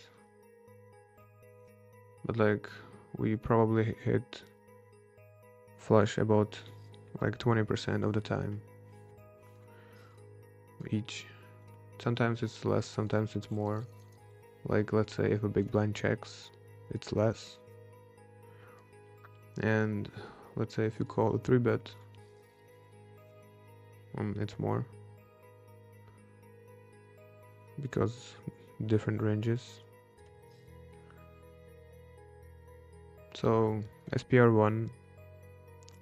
but like we probably hit flush about like 20% of the time each. Sometimes it's less, sometimes it's more. Like let's say if a big blind checks, it's less. And let's say if you call a 3-bet, it's more. Because different ranges. So SPR1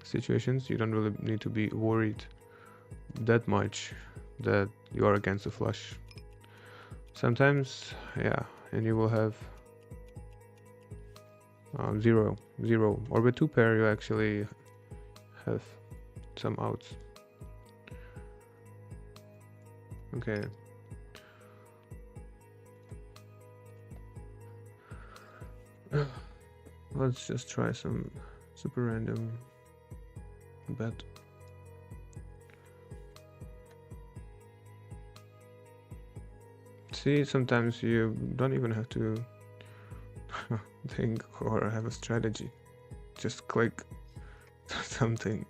situations, you don't really need to be worried that much that you are against a flush. Sometimes, yeah, and you will have 0, or with 2 pair you actually have some outs. Okay. Let's just try some super random bet. See, sometimes you don't even have to think or have a strategy. Just click something.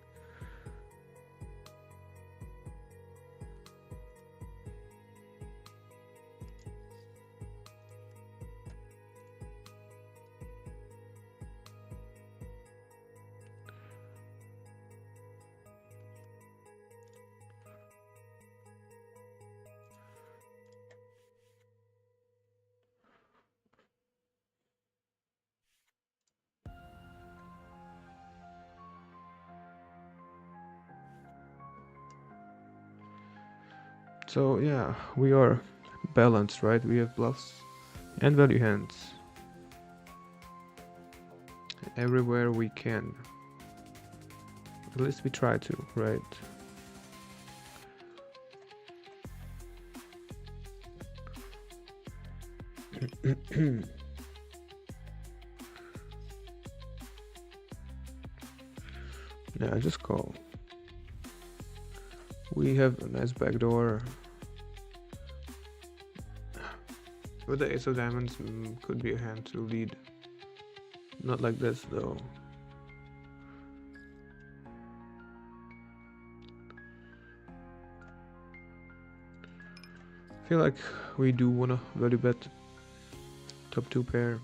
So yeah, we are balanced, right? We have bluffs and value hands everywhere we can. At least we try to, right? Yeah, just call. We have a nice backdoor. With the ace of diamonds, could be a hand to lead. Not like this though. I feel like we do wanna value bet top 2 pair.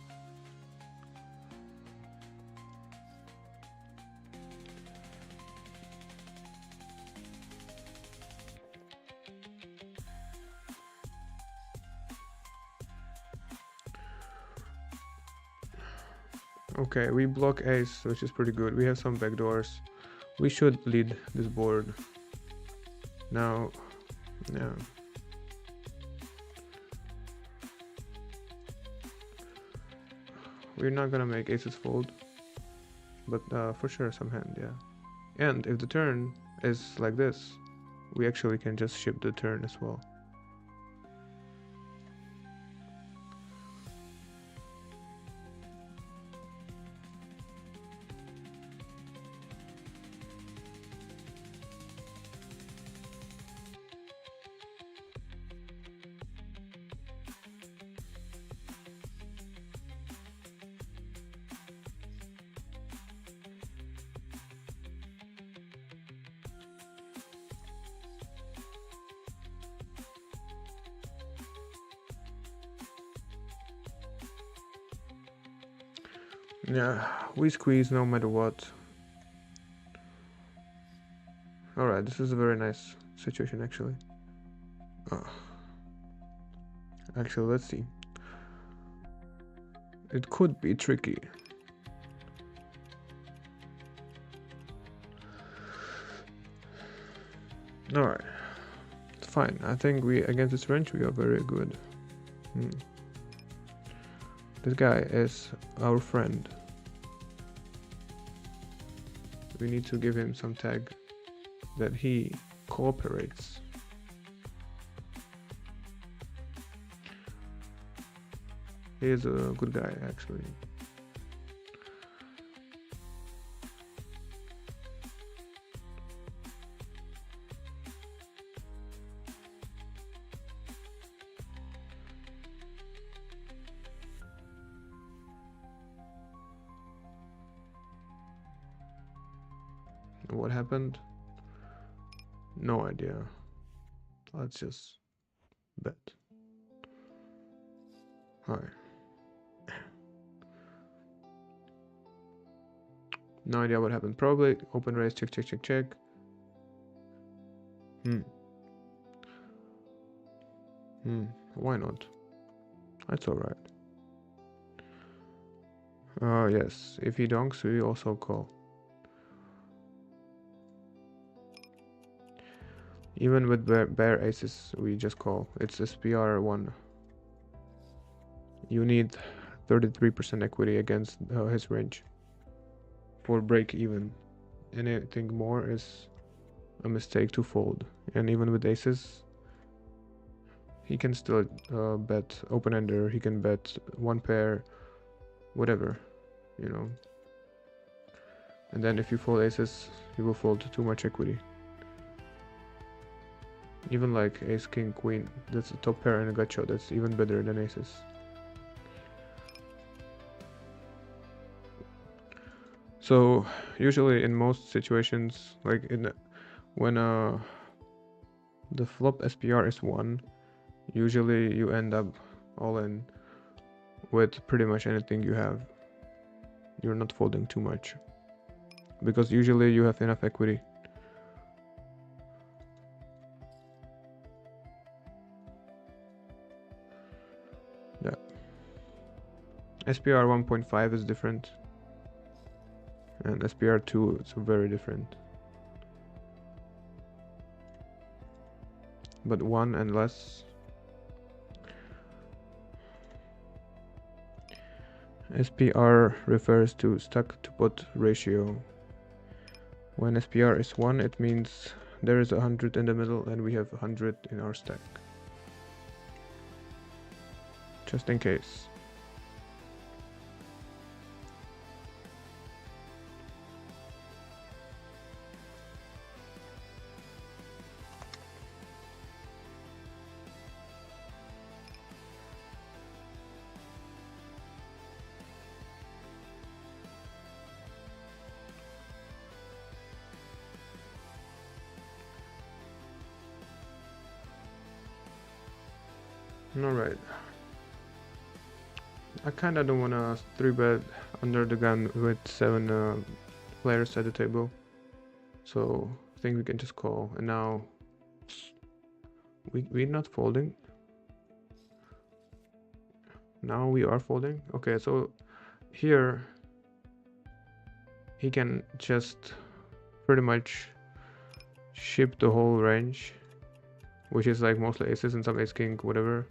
Okay, we block ace, which is pretty good. We have some backdoors. We should lead this board. Now, yeah. We're not gonna make aces fold, but for sure some hand, yeah. And if the turn is like this, we actually can just ship the turn as well. Yeah, we squeeze no matter what. Alright, this is a very nice situation actually. Actually, let's see. It could be tricky. Alright, it's fine. I think we against this range we are very good. This guy is our friend. We need to give him some tag that he cooperates. He is a good guy, actually. What happened? No idea. Let's just bet. Hi. No idea what happened. Probably open raise, check, check, check, check. Why not? That's alright. Yes. If he donks, we also call. Even with bare aces, we just call. It's SPR 1. You need 33% equity against his range for break even. Anything more is a mistake to fold. And even with aces, he can still bet open-ender, he can bet one pair, whatever, you know. And then if you fold aces, you will fold too much equity. Even like ace, king, queen, that's a top pair in a gacha, that's even better than aces. So usually in most situations, like when the flop SPR is 1, usually you end up all in with pretty much anything you have. You're not folding too much because usually you have enough equity. Yeah. SPR 1.5 is different, and SPR 2 is very different. But 1 and less. SPR refers to stuck to pot ratio. When SPR is 1, it means there is 100 in the middle and we have 100 in our stack. Just in case. Alright. I kinda don't wanna 3-bet under the gun with 7 players at the table. So I think we can just call. And now we're not folding. Now we are folding. Okay, so here he can just pretty much ship the whole range, which is like mostly aces and some ace king, whatever.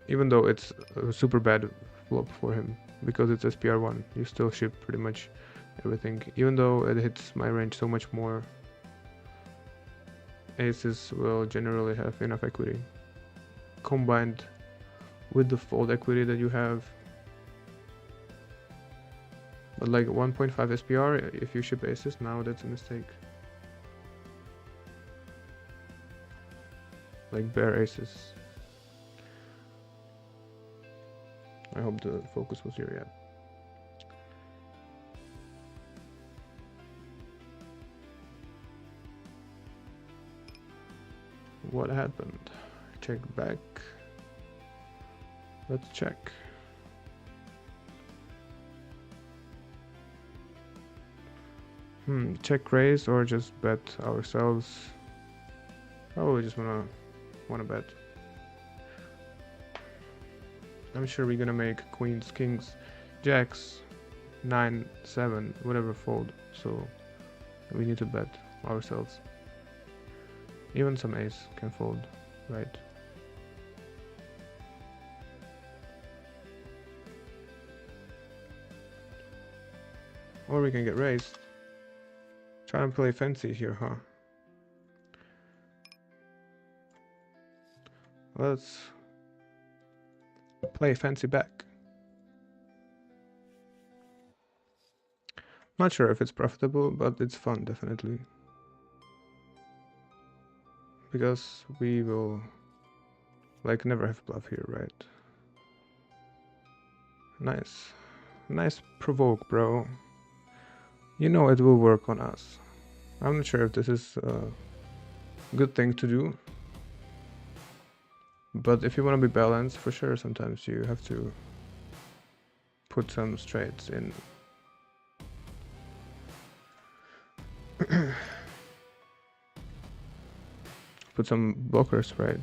Even though it's a super bad flop for him because it's SPR 1, you still ship pretty much everything. Even though it hits my range so much more, aces will generally have enough equity combined with the fold equity that you have. But like 1.5 SPR, if you ship aces now, that's a mistake. Like bare aces. I hope the focus was here, yeah. What happened? Check back. Let's check. Check raise or just bet ourselves? Oh, we just wanna bet. I'm sure we're gonna make queens, kings, jacks, 9, 7, whatever fold. So we need to bet ourselves. Even some ace can fold, right? Or we can get raised. Try and play fancy here, huh? Let's play fancy back. Not sure if it's profitable, but it's fun, definitely. Because we will, like, never have bluff here, right? Nice. Nice provoke, bro. You know it will work on us. I'm not sure if this is a good thing to do. But if you want to be balanced, for sure, sometimes you have to put some straights in. Put some blockers, right?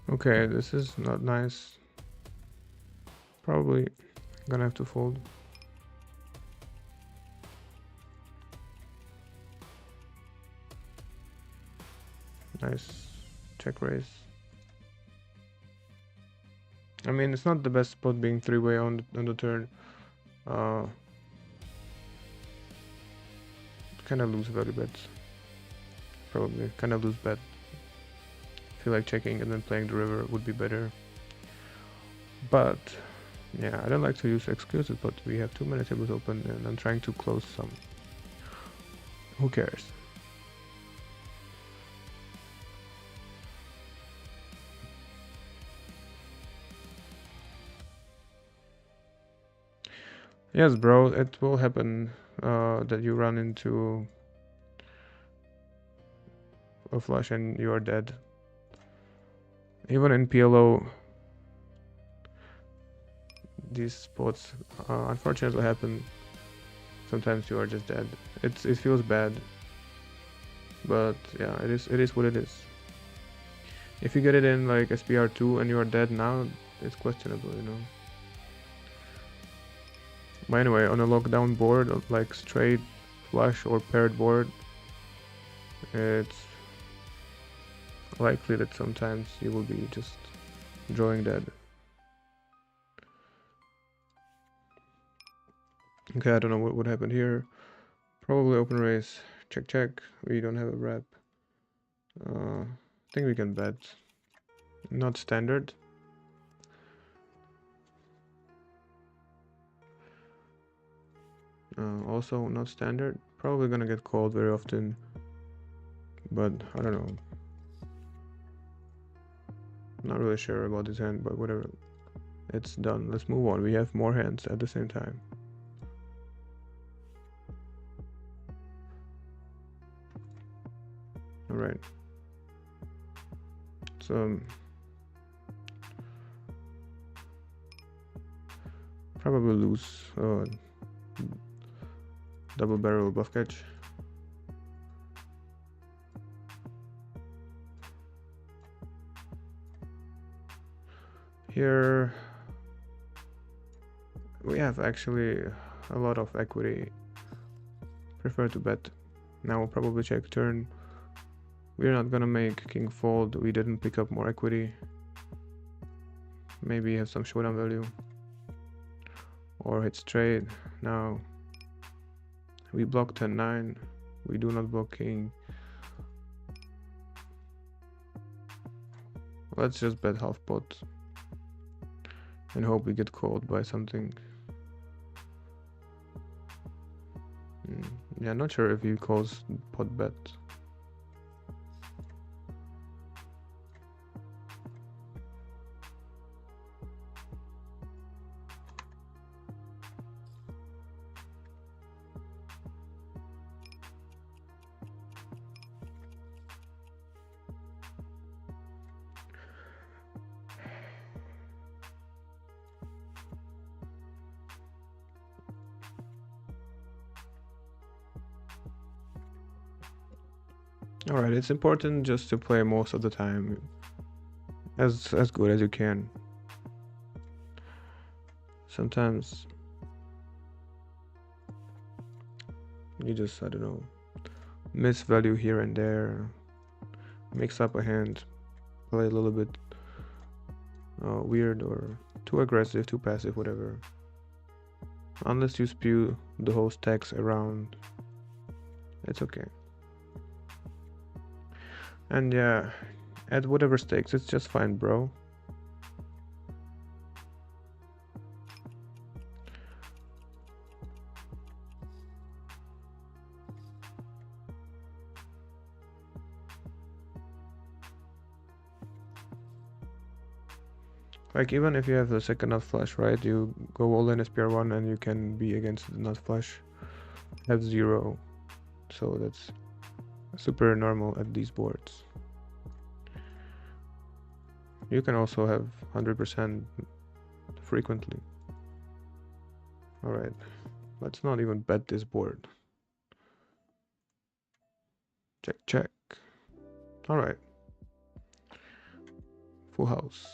Okay, this is not nice. Probably gonna have to fold. Nice check raise. I mean, it's not the best spot being three-way on the turn. Kind of lose value bets. Probably kind of lose bet. Feel like checking and then playing the river would be better. But yeah, I don't like to use excuses, but we have too many tables open and I'm trying to close some. Who cares? Yes, bro, it will happen that you run into a flush and you are dead. Even in PLO, these spots unfortunately happen. Sometimes you are just dead. It feels bad, but yeah, it is what it is. If you get it in like SPR2 and you are dead now, it's questionable, you know. But anyway, on a lockdown board, like straight, flush, or paired board, it's likely that sometimes you will be just drawing dead. Okay, I don't know what would happen here. Probably open raise, check check. We don't have a wrap. I think we can bet. Not standard. Also not standard. Probably gonna get called very often, but I don't know. Not really sure about this hand, but whatever. It's done. Let's move on. We have more hands at the same time. All right. So probably lose double barrel bluff catch. Here we have actually a lot of equity. Prefer to bet. Now we'll probably check turn. We're not gonna make king fold. We didn't pick up more equity. Maybe have some showdown value. Or hit straight. Now we block 10-9. We do not block king. Let's just bet half pot and hope we get called by something. Yeah, not sure if he calls pot bet. Alright, it's important just to play most of the time as good as you can. Sometimes you just, I don't know, miss value here and there, mix up a hand, play a little bit weird or too aggressive, too passive, whatever. Unless you spew the whole stacks around, it's okay. And yeah, at whatever stakes, it's just fine, bro. Like, even if you have the second nut flush, right? You go all in SPR1 and you can be against the nut flush, have 0. So that's super normal at these boards. You can also have 100% frequently. Alright, let's not even bet this board. Check, check. Alright. Full house.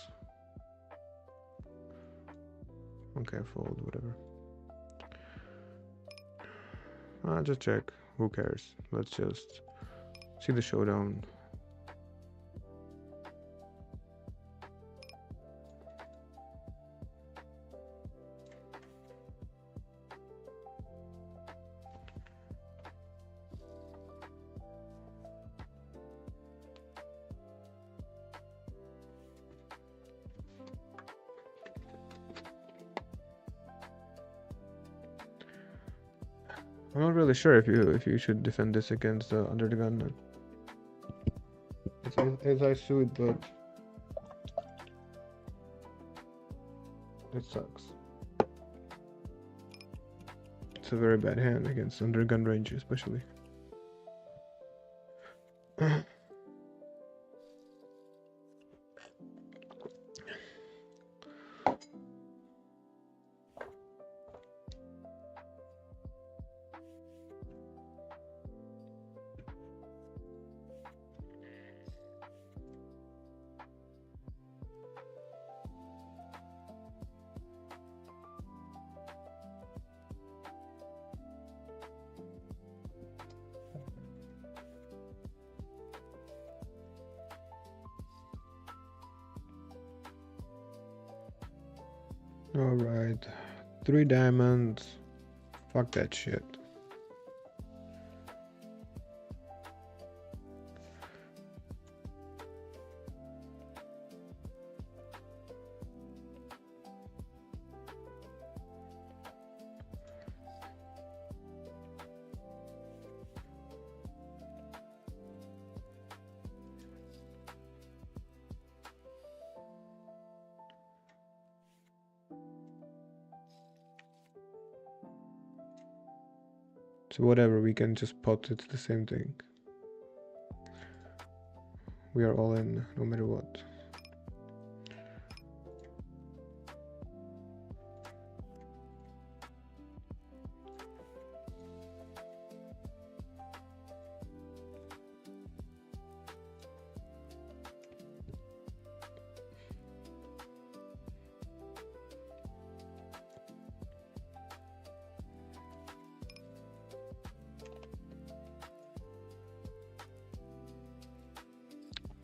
Okay, fold, whatever. Just check. Who cares? Let's just see the showdown. I'm not really sure if you should defend this against the under the gun. It's as I suit, but it sucks. It's a very bad hand against under gun range, especially. Alright, 3 diamonds. Fuck that shit. So whatever, we can just pot, it's the same thing. We are all in, no matter what.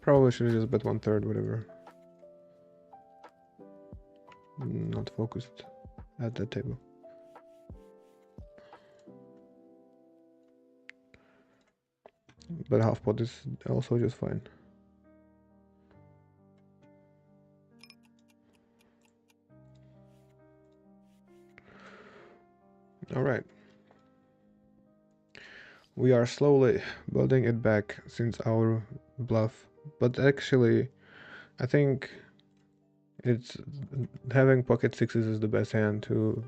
Probably should have just bet 1/3, whatever. Not focused at that table. But half pot is also just fine. All right. We are slowly building it back since our bluff, but actually, I think it's having pocket sixes is the best hand to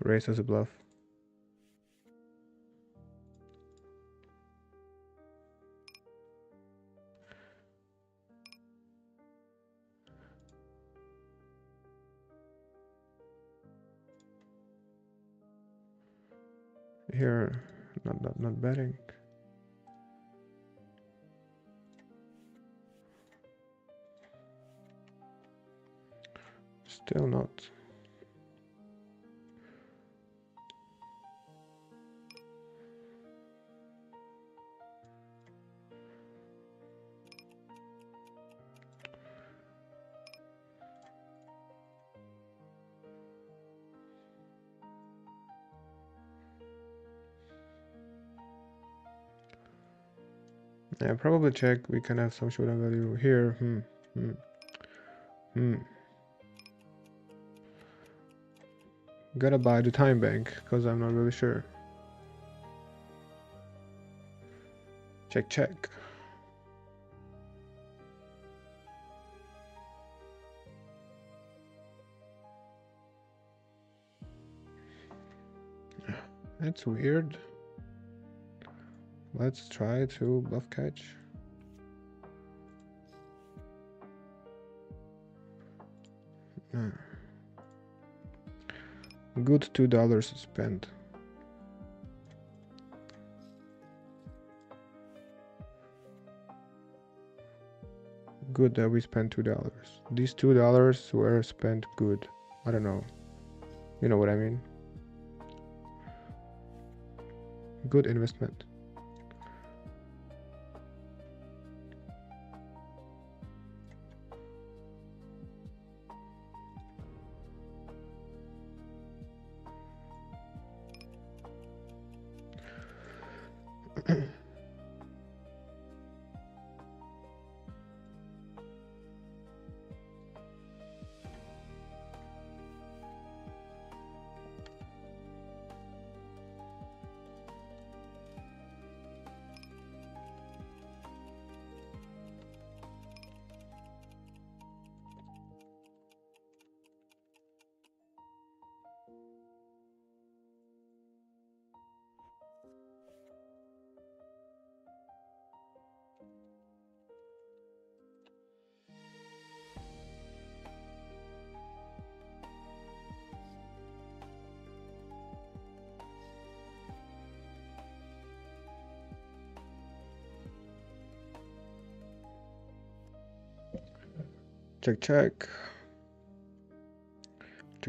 raise as a bluff. Here, not betting. Still not. Yeah, probably check. We can have some showdown value here. Gotta buy the time bank because I'm not really sure. Check. That's weird. Let's try to bluff catch. Good $2 spent. Good that we spent $2. These $2 were spent good. I don't know. You know what I mean? Good investment.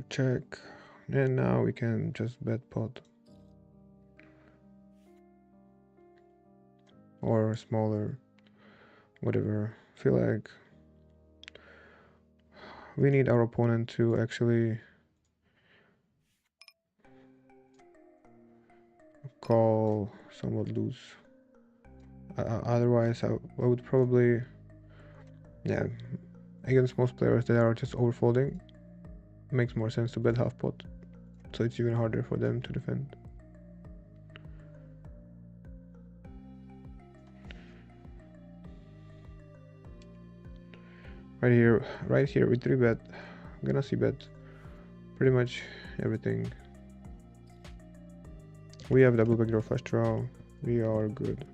Check. And now we can just bet pot. Or smaller. Whatever. Feel like we need our opponent to actually call somewhat loose. Otherwise, I would probably, yeah, against most players that are just overfolding, makes more sense to bet half pot, so it's even harder for them to defend. Right here with 3-bet, I'm gonna see bet pretty much everything. We have double backdoor flush draw. We are good.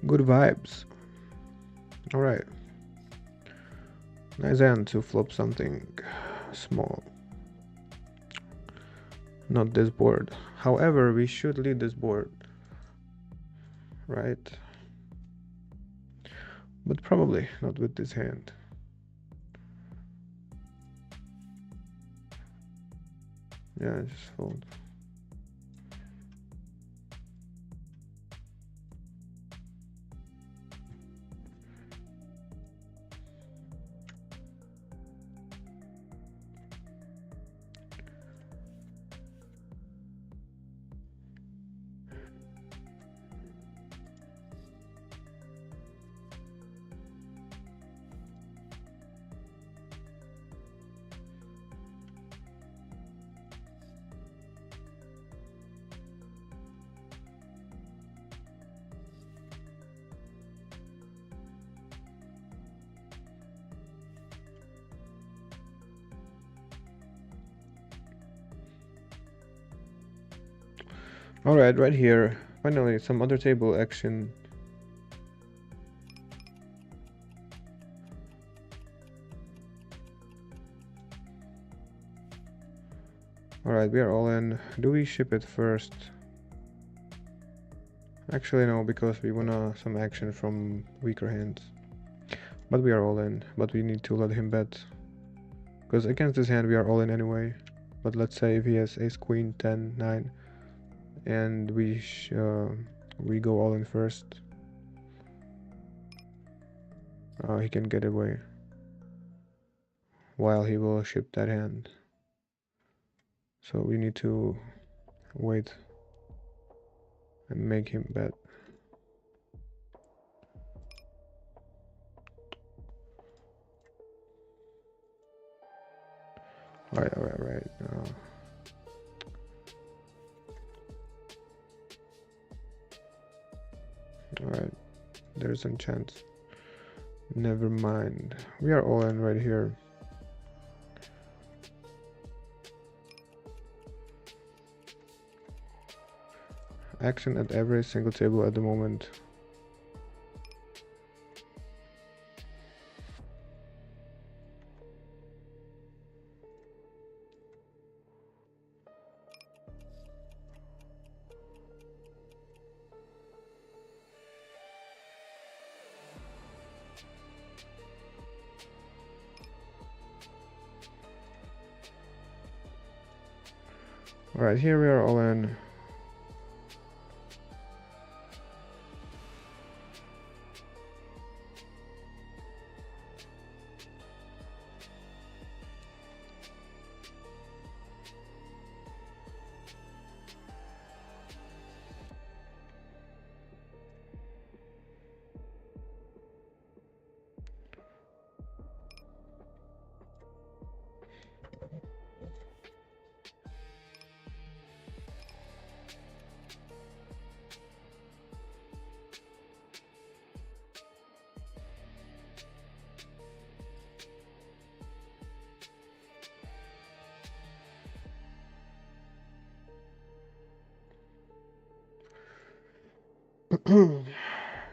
Good vibes. Alright. Nice hand to flop something small. Not this board. However, we should lead this board. Right? But probably not with this hand. Yeah, just fold. Alright, right here. Finally, some other table action. Alright, we are all in. Do we ship it first? Actually, no, because we want some action from weaker hands. But we are all in. But we need to let him bet. Because against this hand, we are all in anyway. But let's say if he has ace, queen, 10, 9, and we go all in first. He can get away. While he will ship that hand. So we need to wait and make him bet. Alright. Alright, there's a chance. Never mind. We are all in right here. Action at every single table at the moment. Alright, here we are all in.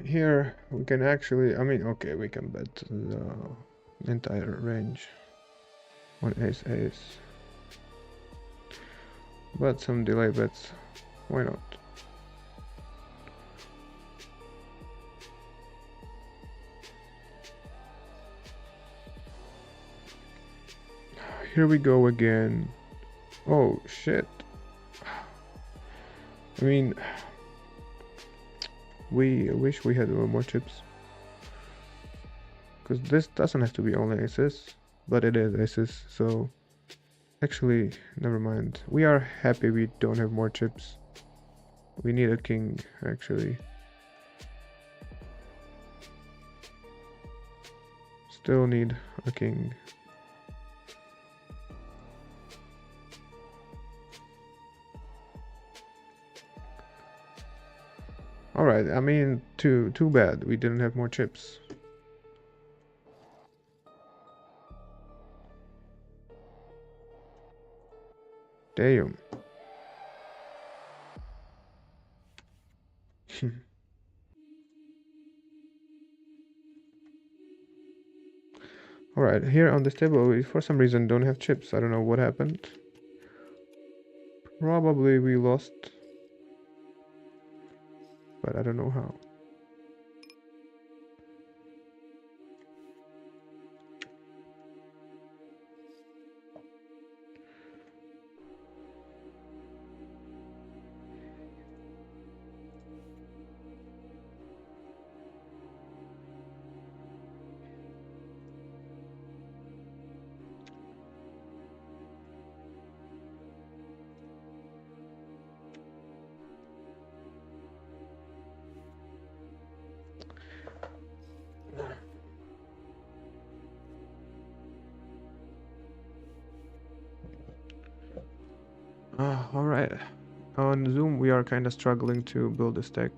Here we can actually, okay, we can bet the entire range on ace. But some delay bets, why not? Here we go again. Oh shit. We wish we had more chips. Because this doesn't have to be only aces, but it is aces, so actually, never mind. We are happy we don't have more chips. We need a king, actually. Still need a king. Alright, too bad we didn't have more chips. Damn. Alright, here on this table we for some reason don't have chips. I don't know what happened. Probably we lost, but I don't know how. Alright. On Zoom, we are kind of struggling to build this deck.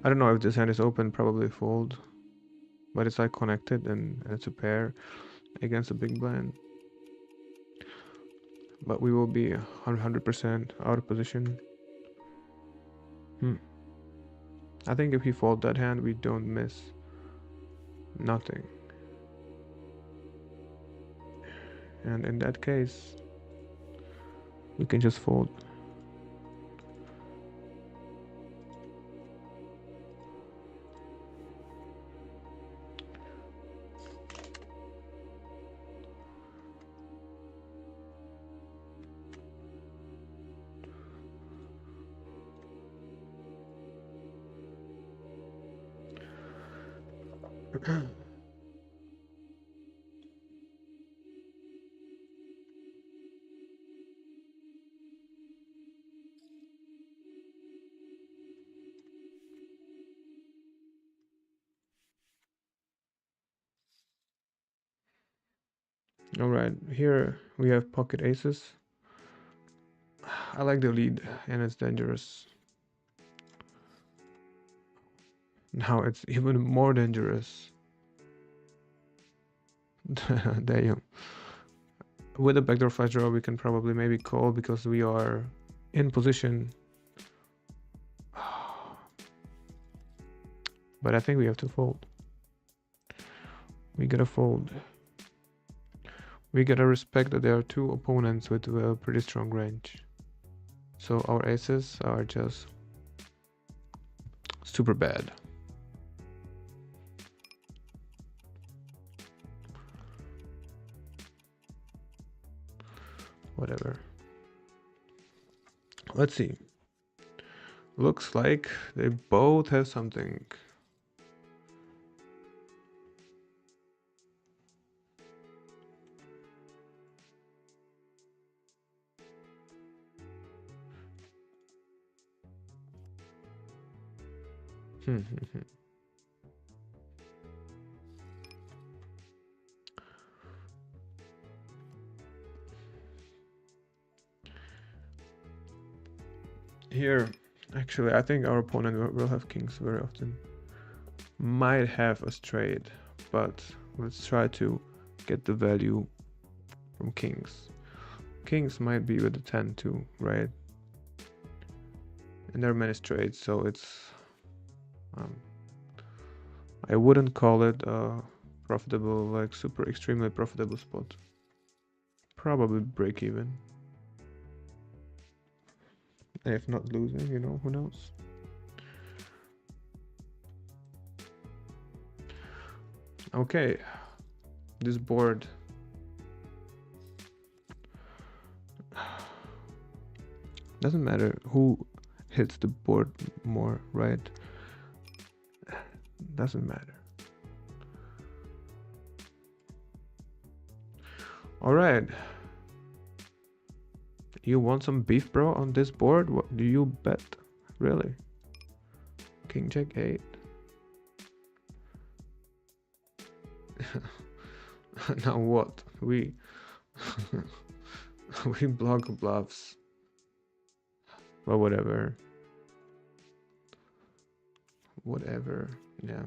I don't know if this hand is open, probably fold. But it's like connected and it's a pair against a big blind. But we will be 100% out of position. I think if he fold that hand, we don't miss nothing. And in that case, we can just fold. Alright, here we have pocket aces. I like the lead and it's dangerous. Now it's even more dangerous. Damn. With a backdoor flush draw, we can probably maybe call because we are in position. But I think we have to fold. We gotta fold. We gotta respect that there are two opponents with a pretty strong range. So our aces are just super bad. Whatever. Let's see. Looks like they both have something. Here, actually, I think our opponent will have kings very often. Might have a straight, but let's try to get the value from kings. Kings might be with the 10 too, right? And there are many straights, so it's I wouldn't call it a profitable, like super extremely profitable spot. Probably break even. And if not losing, you know, who knows? Okay, this board. Doesn't matter who hits the board more, right? Doesn't matter. Alright. You want some beef, bro, on this board? What do you bet? Really? King Jack 8. Now what? We we block bluffs. But whatever. Whatever. Yeah.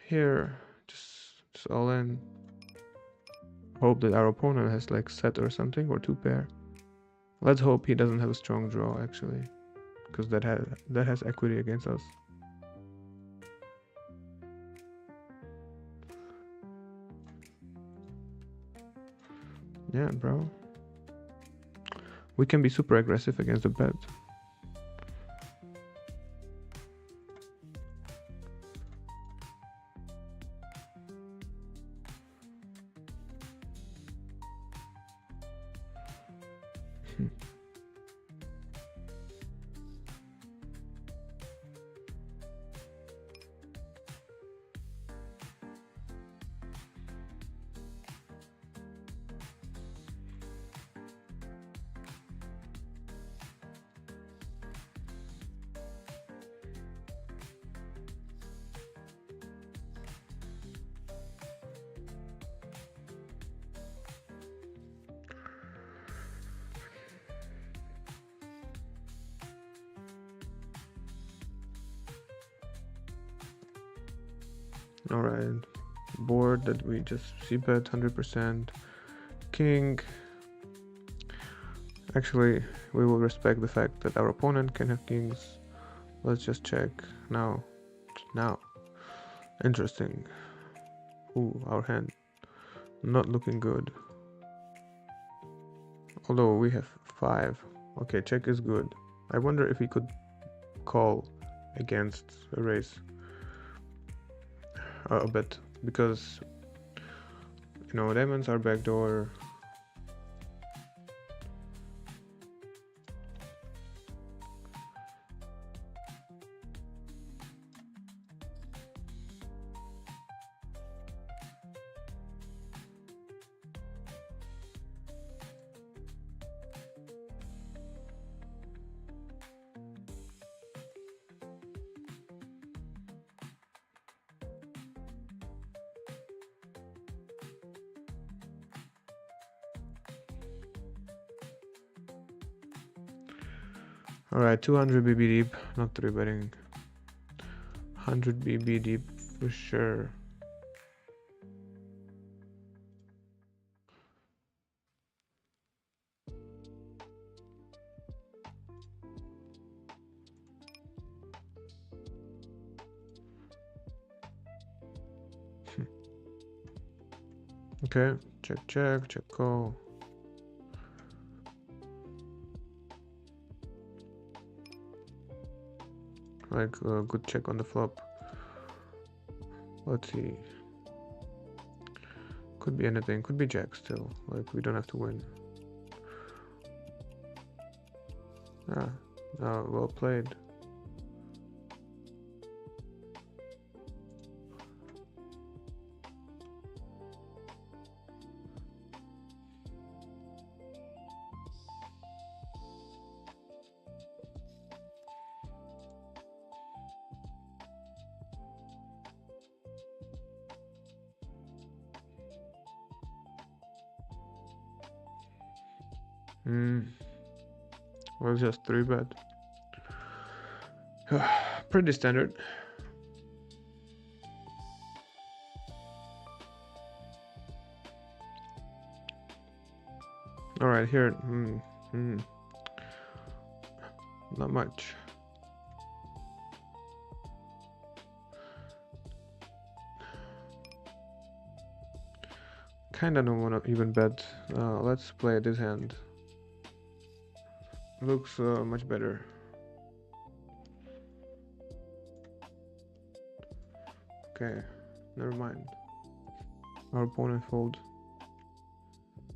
Here, just all in. Hope that our opponent has like set or something or two pair. Let's hope he doesn't have a strong draw actually, because that has equity against us. Yeah, bro. We can be super aggressive against the bet. Alright, board that we just c-bet 100%. King. Actually, we will respect the fact that our opponent can have kings. Let's just check now. Interesting. Ooh, our hand not looking good. Although we have 5. Okay, check is good. I wonder if we could call against a raise a bit, because diamonds are backdoor. Alright, 200 BB deep, not 3 betting. 100 BB deep for sure. Okay, check call. Like a good check on the flop. Let's see. Could be anything, could be jack still. Like, we don't have to win. Well played. Well, just 3 bet. Pretty standard. Alright, here. Not much. Kinda don't wanna even bet. Let's play this hand. Looks much better. Okay, never mind. Our opponent fold.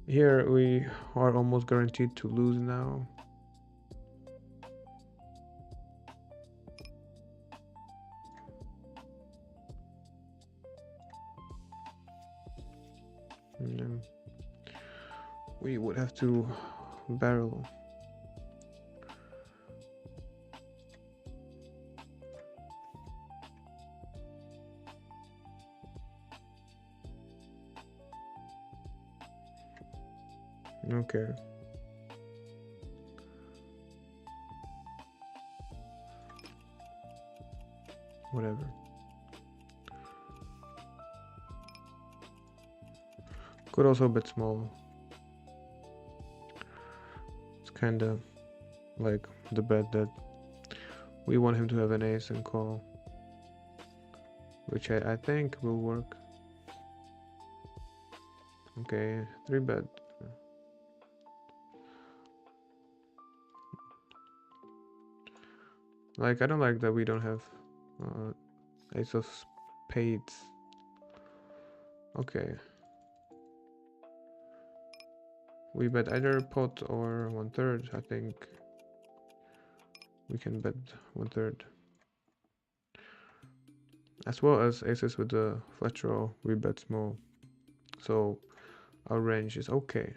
Here we are almost guaranteed to lose now. We would have to barrel. Okay. Whatever. Could also bet small. It's kinda like the bet that we want him to have an ace and call, which I think will work. Okay, 3 bet. Like, I don't like that we don't have uh, ace of spades. Okay. We bet either pot or 1/3. I think we can bet 1/3. As well as aces with the flat draw, we bet small. So our range is okay.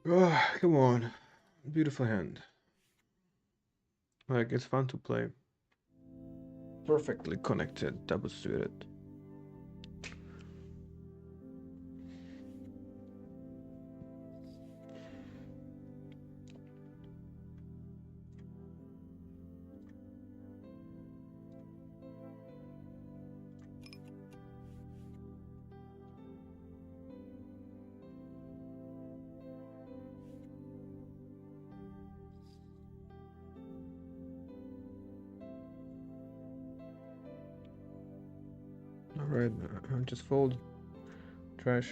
Oh, come on. Beautiful hand. Like, it's fun to play. Perfectly connected, double suited. Alright, just fold. Trash.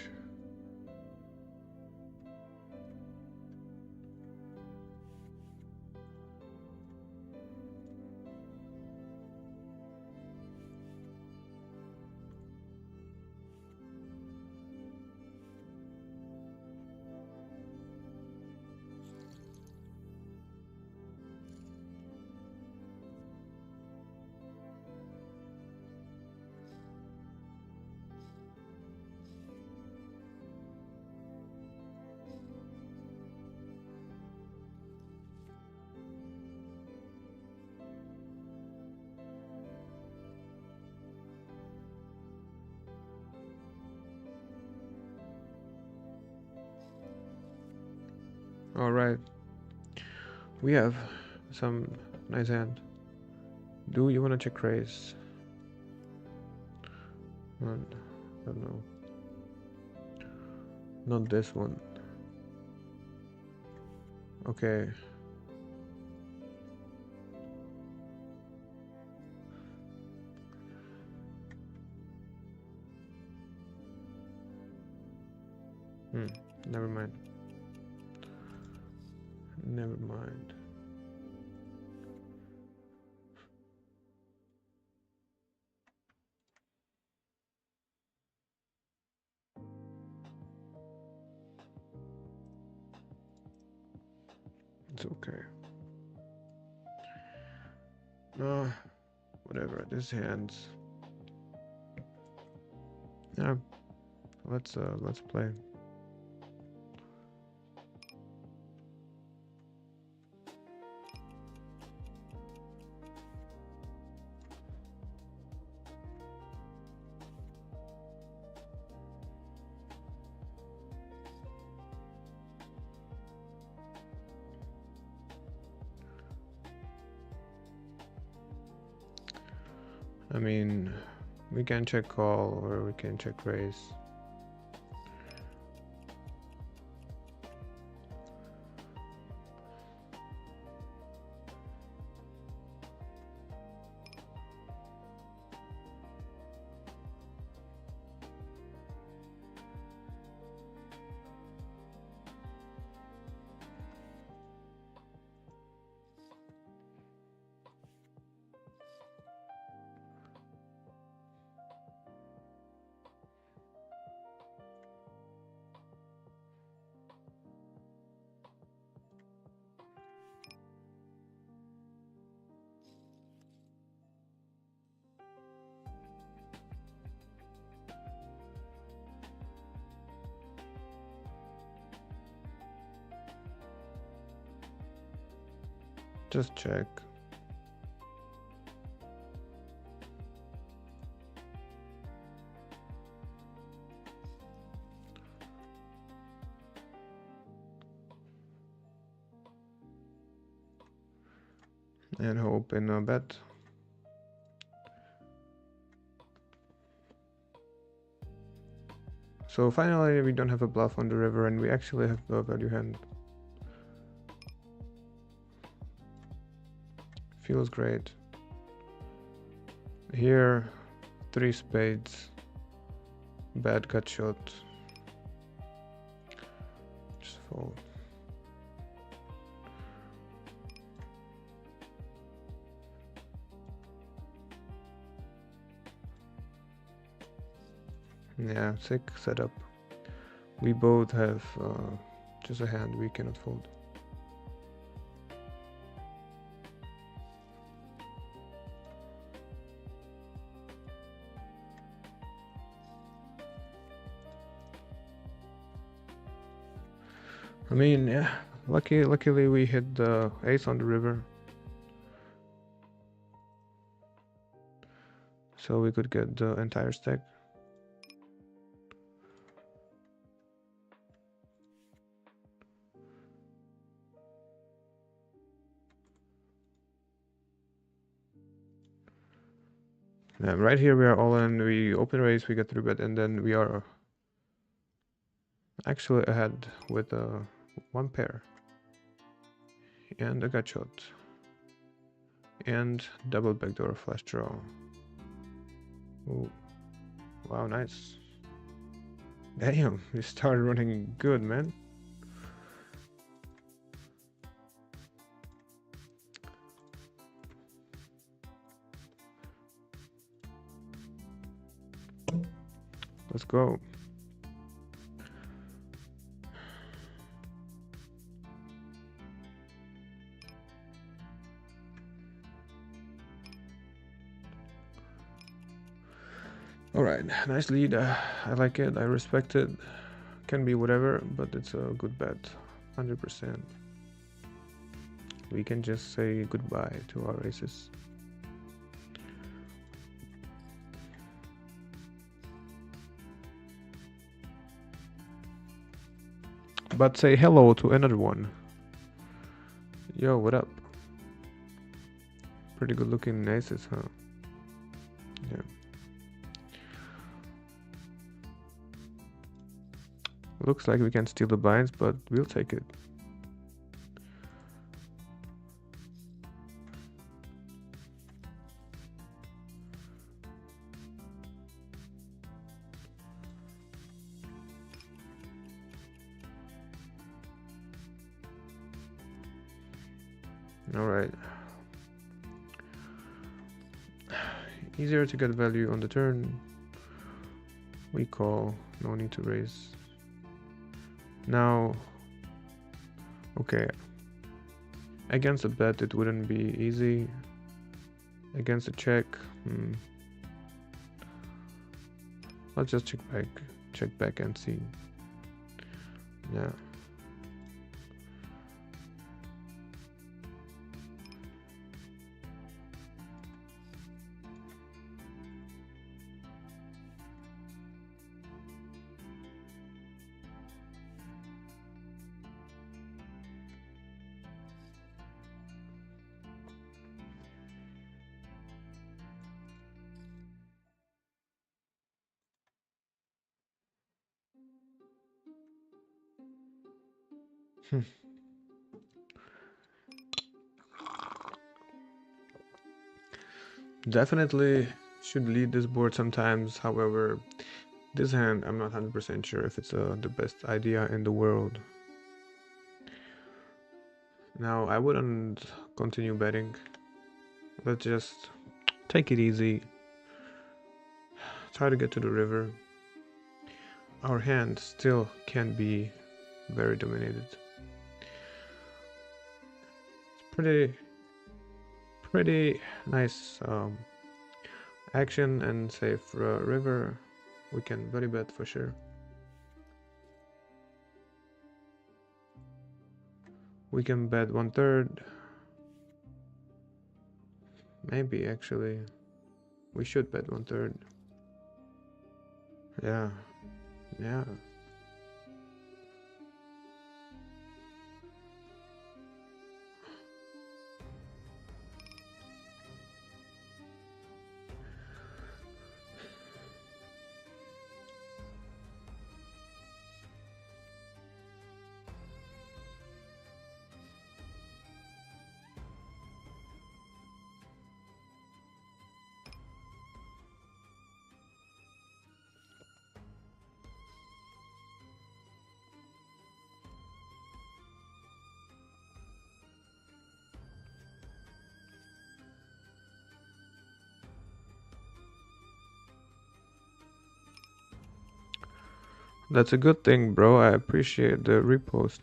Alright. We have some nice hand. Do you wanna check raise? I don't know. Not this one. Okay. Never mind. Never mind. It's okay. Whatever. This hands. Yeah. Let's play. I mean, we can check call or we can check raise. Just check. And hope in a bet. So finally we don't have a bluff on the river and we actually have the value hand. Feels great. Here, 3 spades. Bad gut shot. Just fold. Yeah, sick setup. We both have just a hand we cannot fold. I mean, yeah, luckily we hit the ace on the river. So we could get the entire stack. Yeah, right here we are all in, we open raise, we get 3-bet, and then we are actually ahead with 1 pair. And a gut shot. And double backdoor flush draw. Ooh. Wow, nice. Damn, we started running good, man. Let's go. All right, nice lead. I like it. I respect it. Can be whatever, but it's a good bet, 100%. We can just say goodbye to our aces. But say hello to another one. Yo, what up? Pretty good looking aces, huh? Yeah. Looks like we can steal the binds, but we'll take it. All right. Easier to get value on the turn. We call, no need to raise. Now, okay. Against a bet, it wouldn't be easy. Against a check, let's just check back and see. Yeah. Definitely should lead this board sometimes. However, this hand, I'm not 100% sure if it's the best idea in the world. Now, I wouldn't continue betting. Let's just take it easy. Try to get to the river. Our hand still can be very dominated. It's pretty nice action and safe river. We can buddy bet for sure. We can bet 1/3. Maybe actually we should bet 1/3. Yeah, yeah. That's a good thing, bro. I appreciate the repost.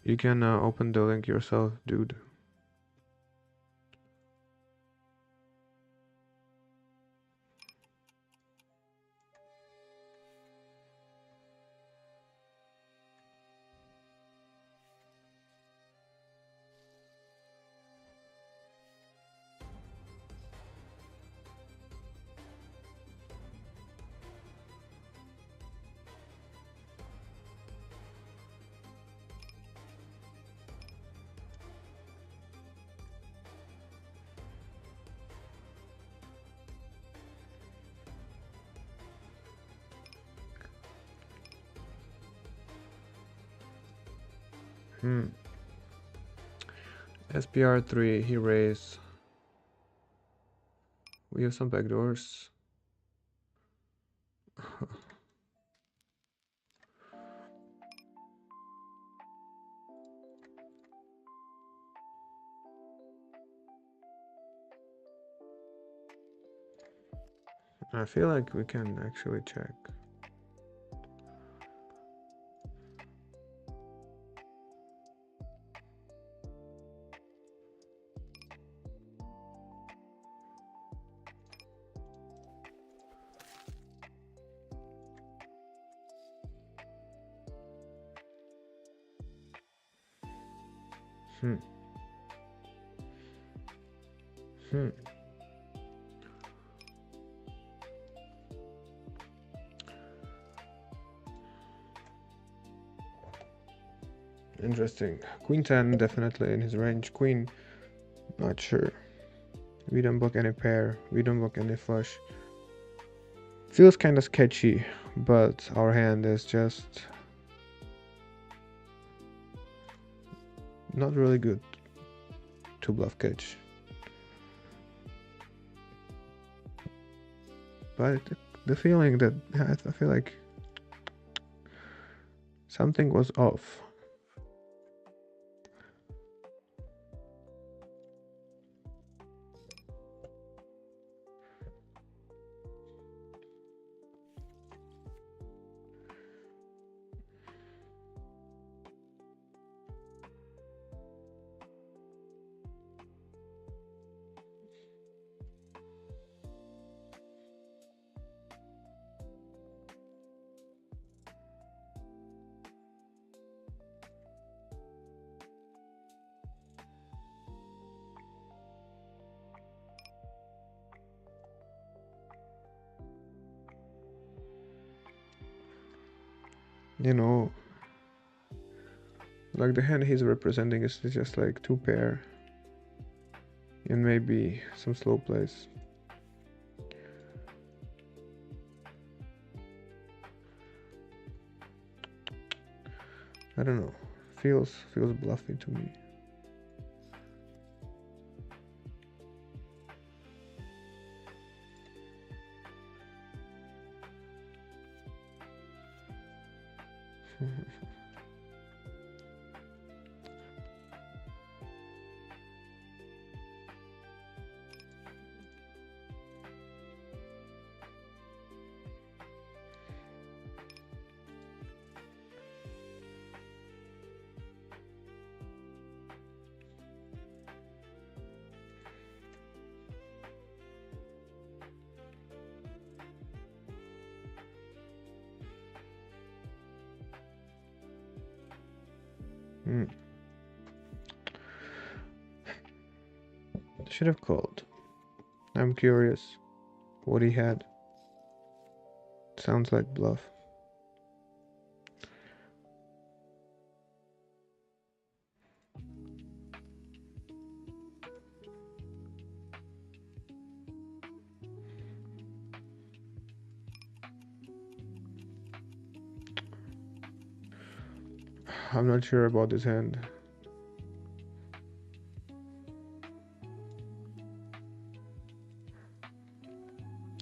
You can open the link yourself, dude. SPR3, he raised. We have some backdoors. I feel like we can actually check. Hmm. Hmm. Interesting. Queen 10 definitely in his range. Queen, not sure. We don't book any pair. We don't book any flush. Feels kind of sketchy, but our hand is just not really good to bluff catch. But the feeling that I feel like something was off. You know, like the hand he's representing is just like two pair and maybe some slow plays. I don't know. Feels bluffy to me. Hmm. Should have called. I'm curious what he had. Sounds like bluff. I'm not sure about this hand.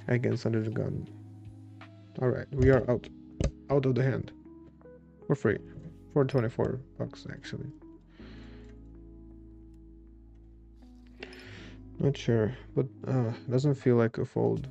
Against under the gun. Alright, we are out of the hand. For free. For 24 bucks actually. Not sure, but doesn't feel like a fold.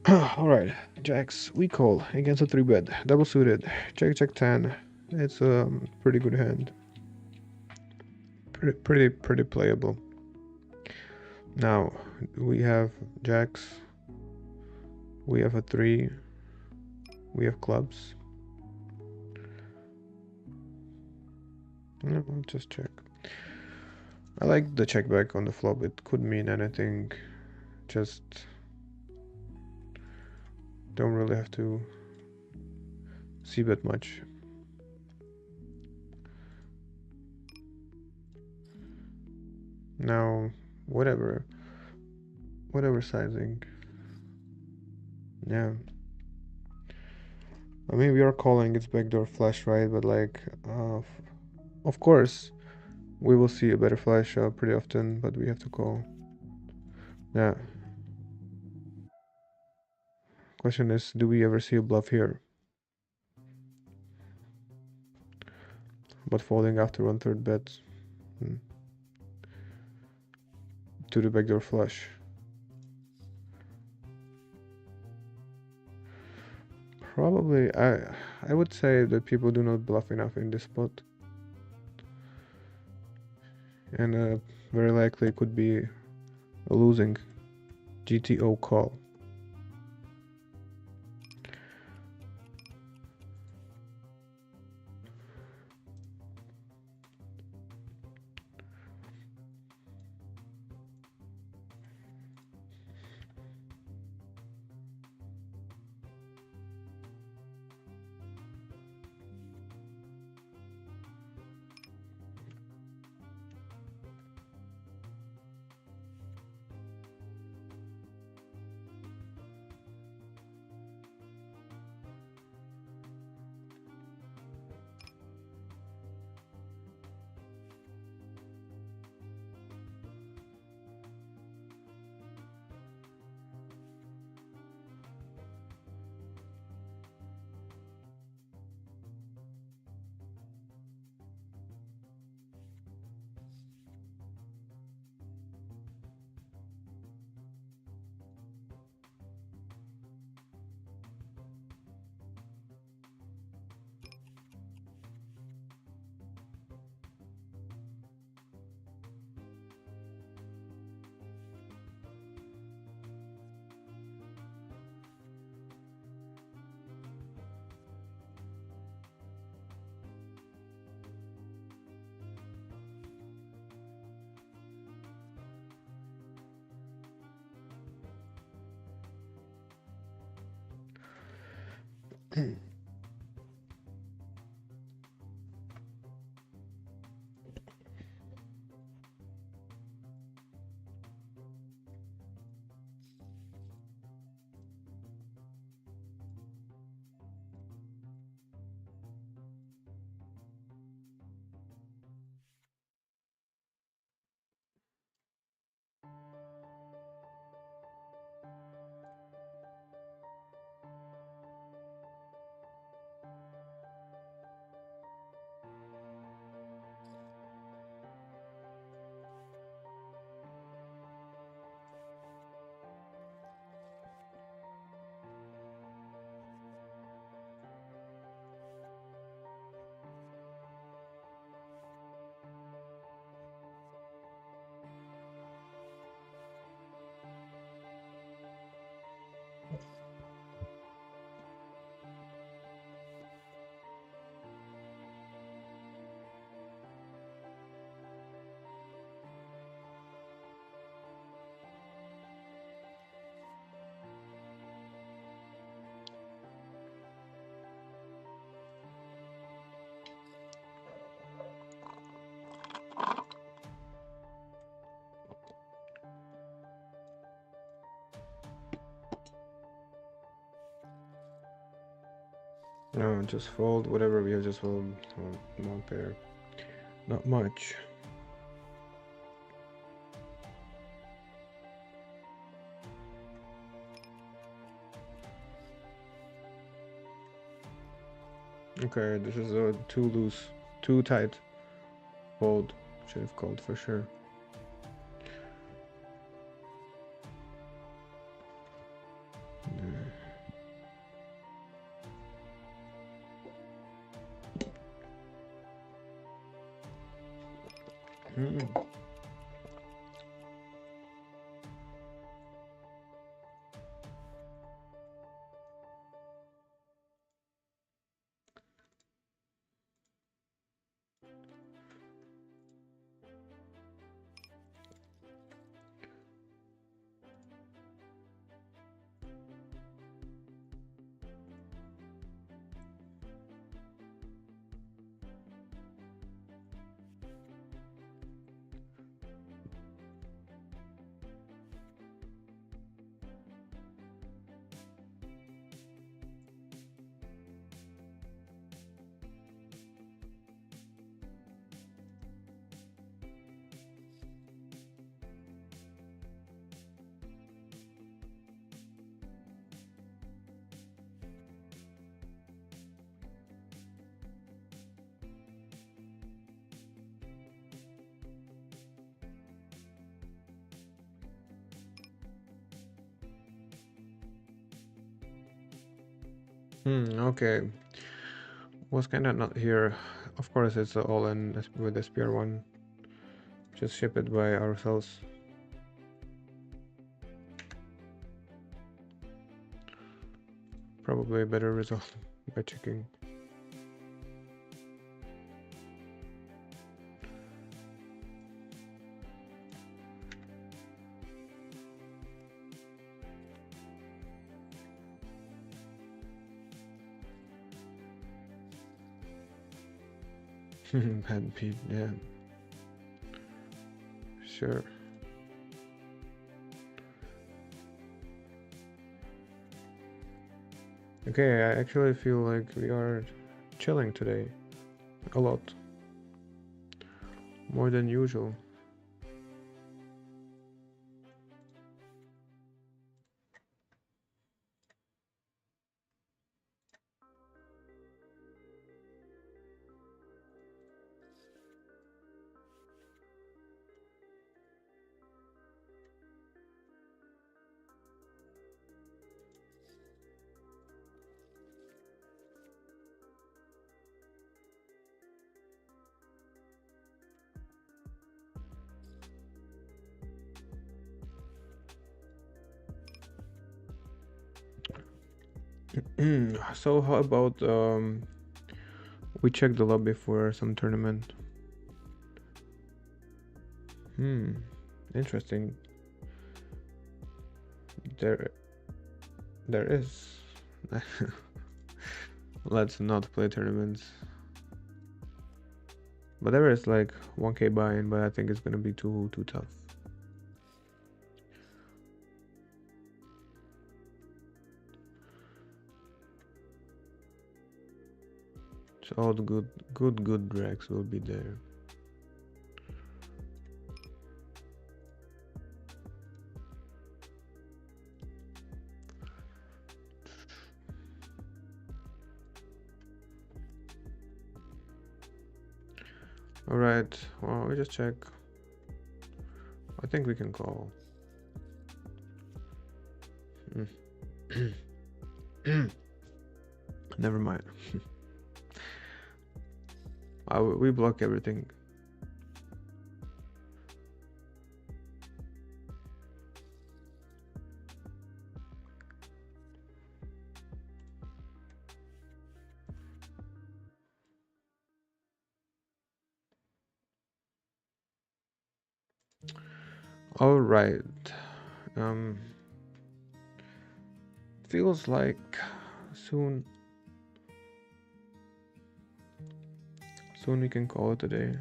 Alright, jacks, we call against a 3-bet, double suited, check 10. It's a pretty good hand. Pretty playable. Now, we have jacks, we have a 3, we have clubs. No, I'll just check. I like the check back on the flop, it could mean anything, just don't really have to see bet much. Now, whatever sizing. Yeah. I mean, we are calling it's backdoor flush, right? But like, of course, we will see a better flush pretty often, but we have to call. Yeah. Question is, do we ever see a bluff here? But folding after 1/3 bets to the backdoor flush. Probably, I would say that people do not bluff enough in this spot. And very likely it could be a losing GTO call. No, just fold whatever we have. Just fold one pair. Not much. Okay, this is too loose, too tight. Fold. Should have called for sure. Okay. Was kind of not here. Of course, it's all in with the spear one. Just ship it by ourselves. Probably a better result by checking. Bad beat, yeah. Sure. Okay, I actually feel like we are chilling today. A lot. More than usual. So how about we check the lobby for some tournament? Interesting. There is. Let's not play tournaments. But there is like 1k buy-in, but I think it's gonna be too tough. So all the good drags will be there. Alright, well, we just check. I think we can call. Never mind. We block everything. All right. Feels like soon we can call it today.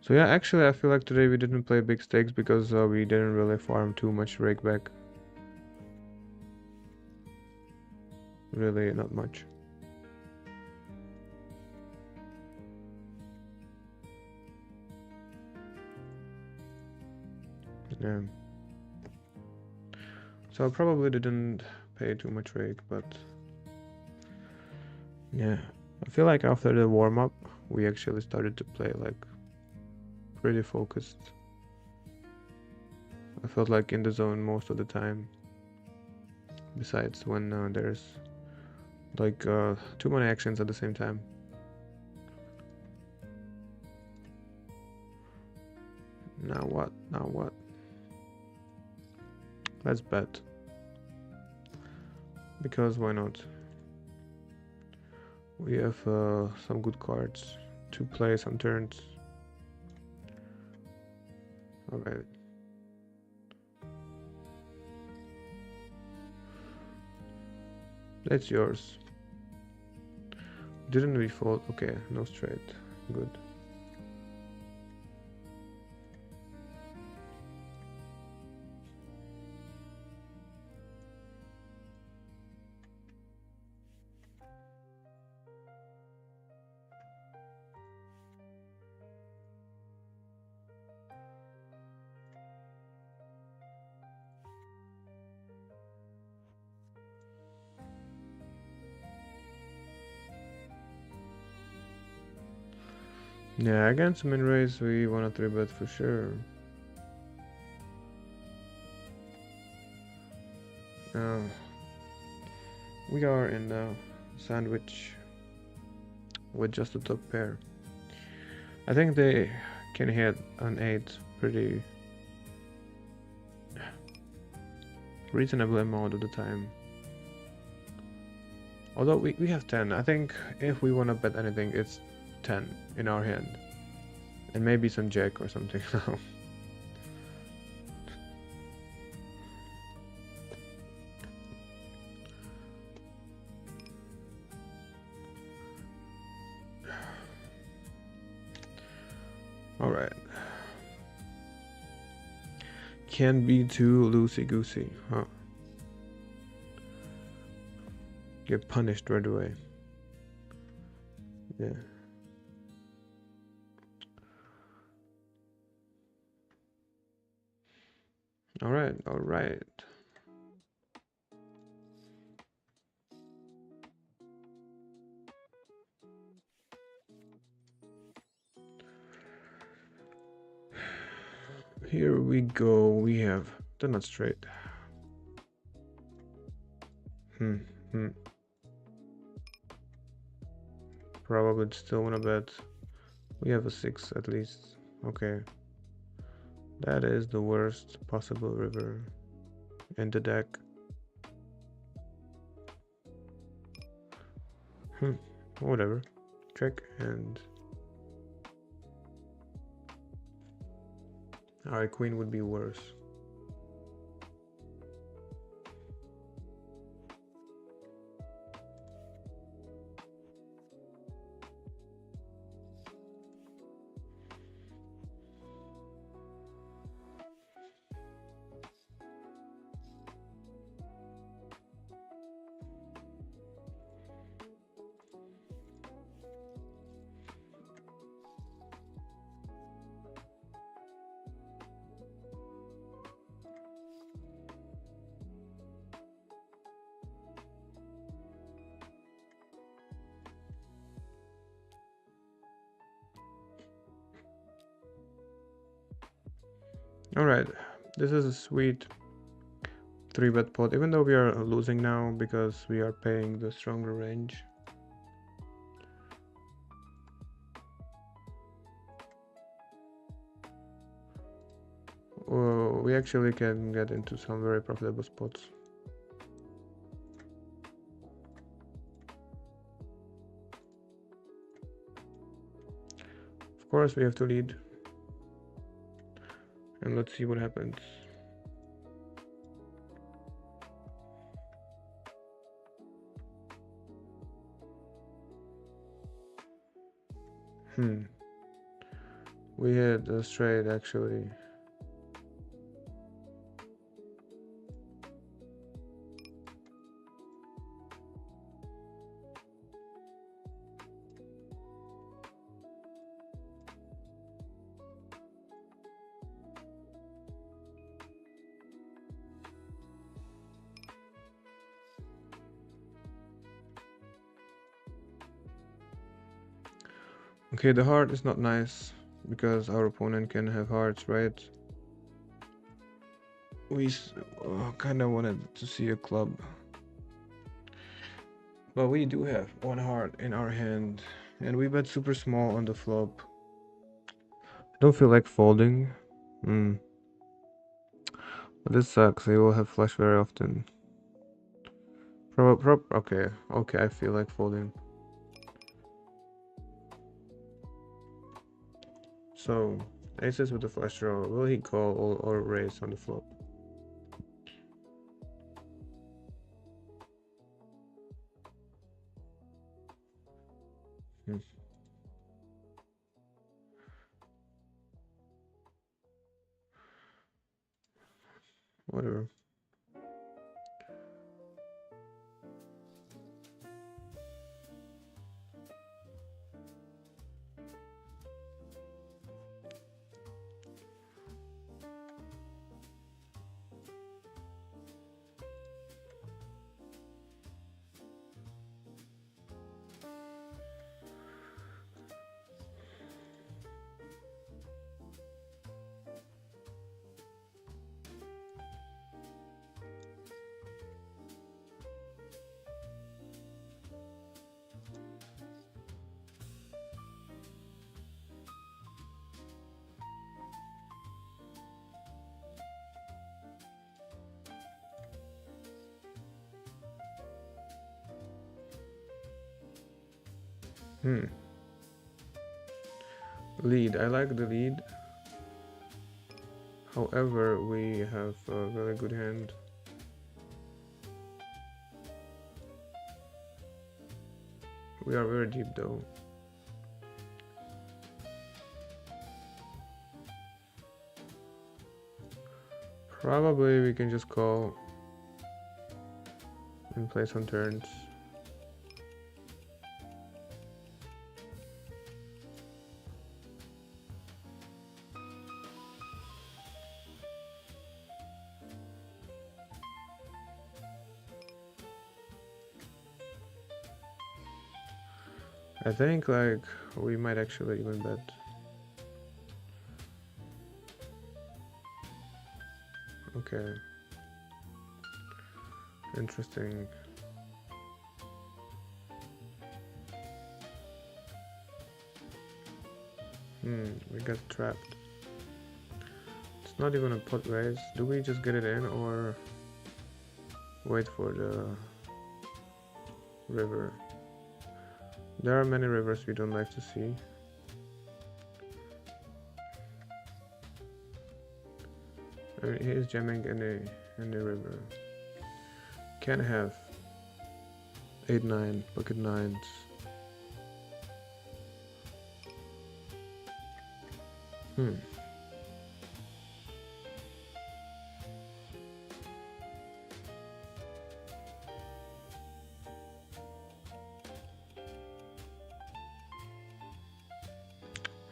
So yeah, actually I feel like today we didn't play big stakes because we didn't really farm too much rakeback. Really, not much. Yeah. So I probably didn't pay too much rake, but yeah. I feel like after the warm-up, we actually started to play like pretty focused. I felt like in the zone most of the time. Besides when there's like too many actions at the same time. Now what? Now what? Let's bet. Because why not? We have some good cards to play some turns. Alright. That's yours. Didn't we fold? Okay, no straight. Good. Yeah, against min raise we wanna 3-bet for sure. We are in the sandwich with just a top pair. I think they can hit an 8 pretty reasonable amount of the time. Although we have 10, I think if we wanna bet anything, it's 10 in our hand. And maybe some jack or something now. Alright. Can't be too loosey-goosey, huh? Get punished right away. Yeah. Alright, alright. Here we go. We have they're not straight. Hmm. Hmm. Probably still wanna bet. We have a 6 at least. Okay. That is the worst possible river in the deck. Whatever. Check and alright, queen would be worse. Alright, this is a sweet 3-bet pot, even though we are losing now because we are paying the stronger range. We actually can get into some very profitable spots. Of course, we have to lead. And let's see what happens. We hit a straight actually. Okay, the heart is not nice because our opponent can have hearts, right? We kind of wanted to see a club, but we do have one heart in our hand and we bet super small on the flop. I don't feel like folding. But this sucks. They will have flush very often. Okay, I feel like folding. So, aces with the flush draw. Will he call or raise on the flop? Whatever. Lead. I like the lead. However, we have a very good hand. We are very deep though. Probably we can just call and play some turns. I think like we might actually even bet. Okay. Interesting. We got trapped. It's not even a pot race. Do we just get it in or wait for the river? There are many rivers we don't like to see. He is jamming in the river. Can have 8-9 bucket nines.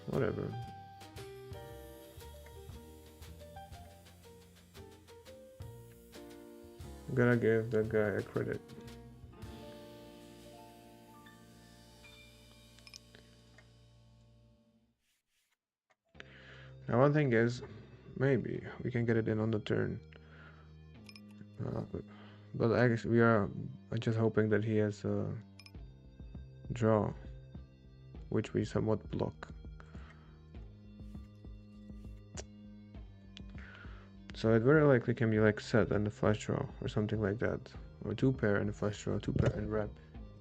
Whatever. Gotta give that guy a credit. Now one thing is, maybe we can get it in on the turn. But I guess we are just hoping that he has a draw, which we somewhat block. So it very likely can be like set and a flush draw or something like that, or two pair and a flush draw, two pair and wrap,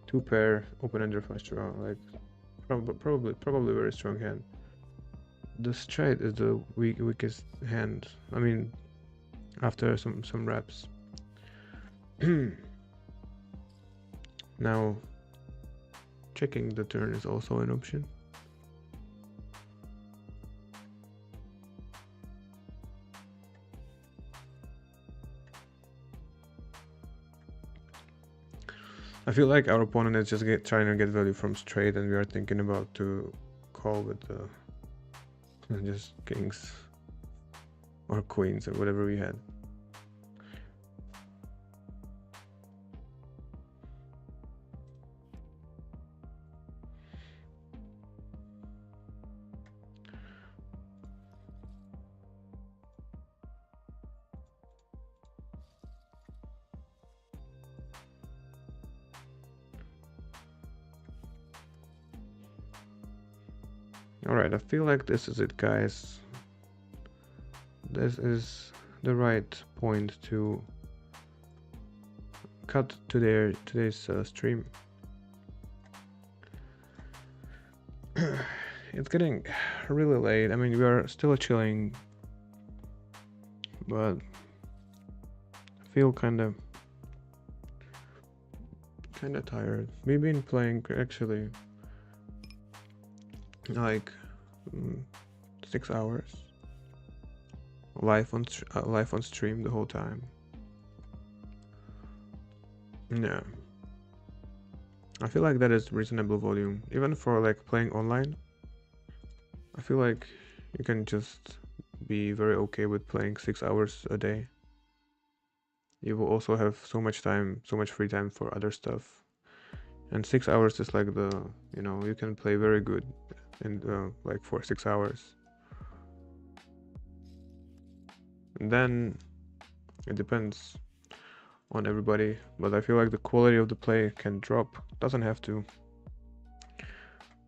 two pair open-ender flush draw. Like probably very strong hand. The straight is the weakest hand. I mean, after some wraps. Now, checking the turn is also an option. I feel like our opponent is just trying to get value from straight, and we are thinking about to call with just kings or queens or whatever we had. Alright, I feel like this is it, guys. This is the right point to cut to today's stream. It's getting really late. I mean, we are still chilling, but I feel kind of tired. We've been playing actually like 6 hours live on stream the whole time. Yeah, I feel like that is reasonable volume even for like playing online. I feel like you can just be very okay with playing 6 hours a day. You will also have so much time, so much free time for other stuff, and 6 hours is like the, you know, you can play very good in like for 6 hours. And then it depends on everybody, but I feel like the quality of the play can drop. Doesn't have to,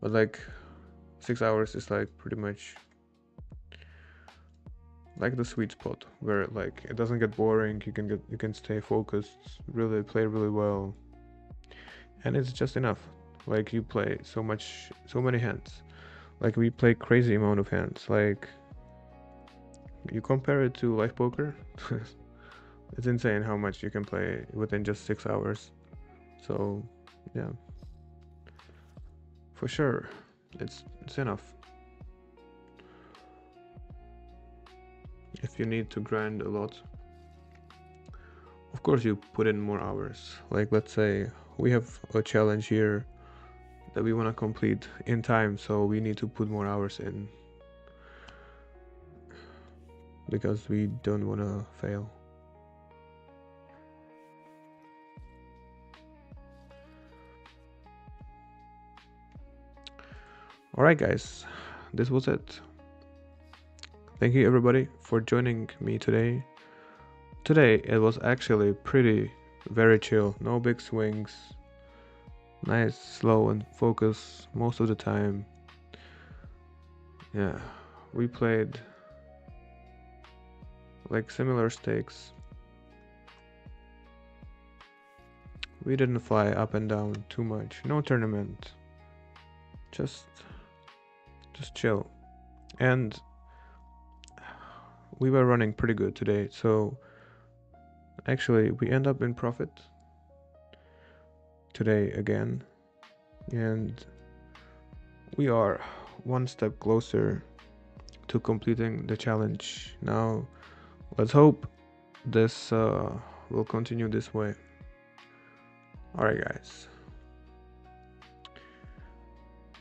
but like 6 hours is like pretty much like the sweet spot where like it doesn't get boring. You can stay focused, really play really well, and it's just enough. Like you play so many hands. Like we play crazy amount of hands. Like you compare it to live poker, it's insane how much you can play within just 6 hours. So yeah, for sure, it's enough. If you need to grind a lot, of course you put in more hours. Like let's say we have a challenge here that we want to complete in time, so we need to put more hours in because we don't want to fail. Alright guys, this was it. Thank you everybody for joining me today. Today it was actually very chill. No big swings. Nice, slow, and focus most of the time. Yeah, we played like similar stakes. We didn't fly up and down too much. No tournament. Just just chill. And we were running pretty good today, so actually we end up in profit today again. And we are one step closer to completing the challenge. Now, let's hope this will continue this way. Alright, guys.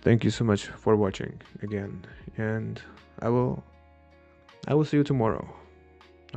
Thank you so much for watching again, and I will see you tomorrow.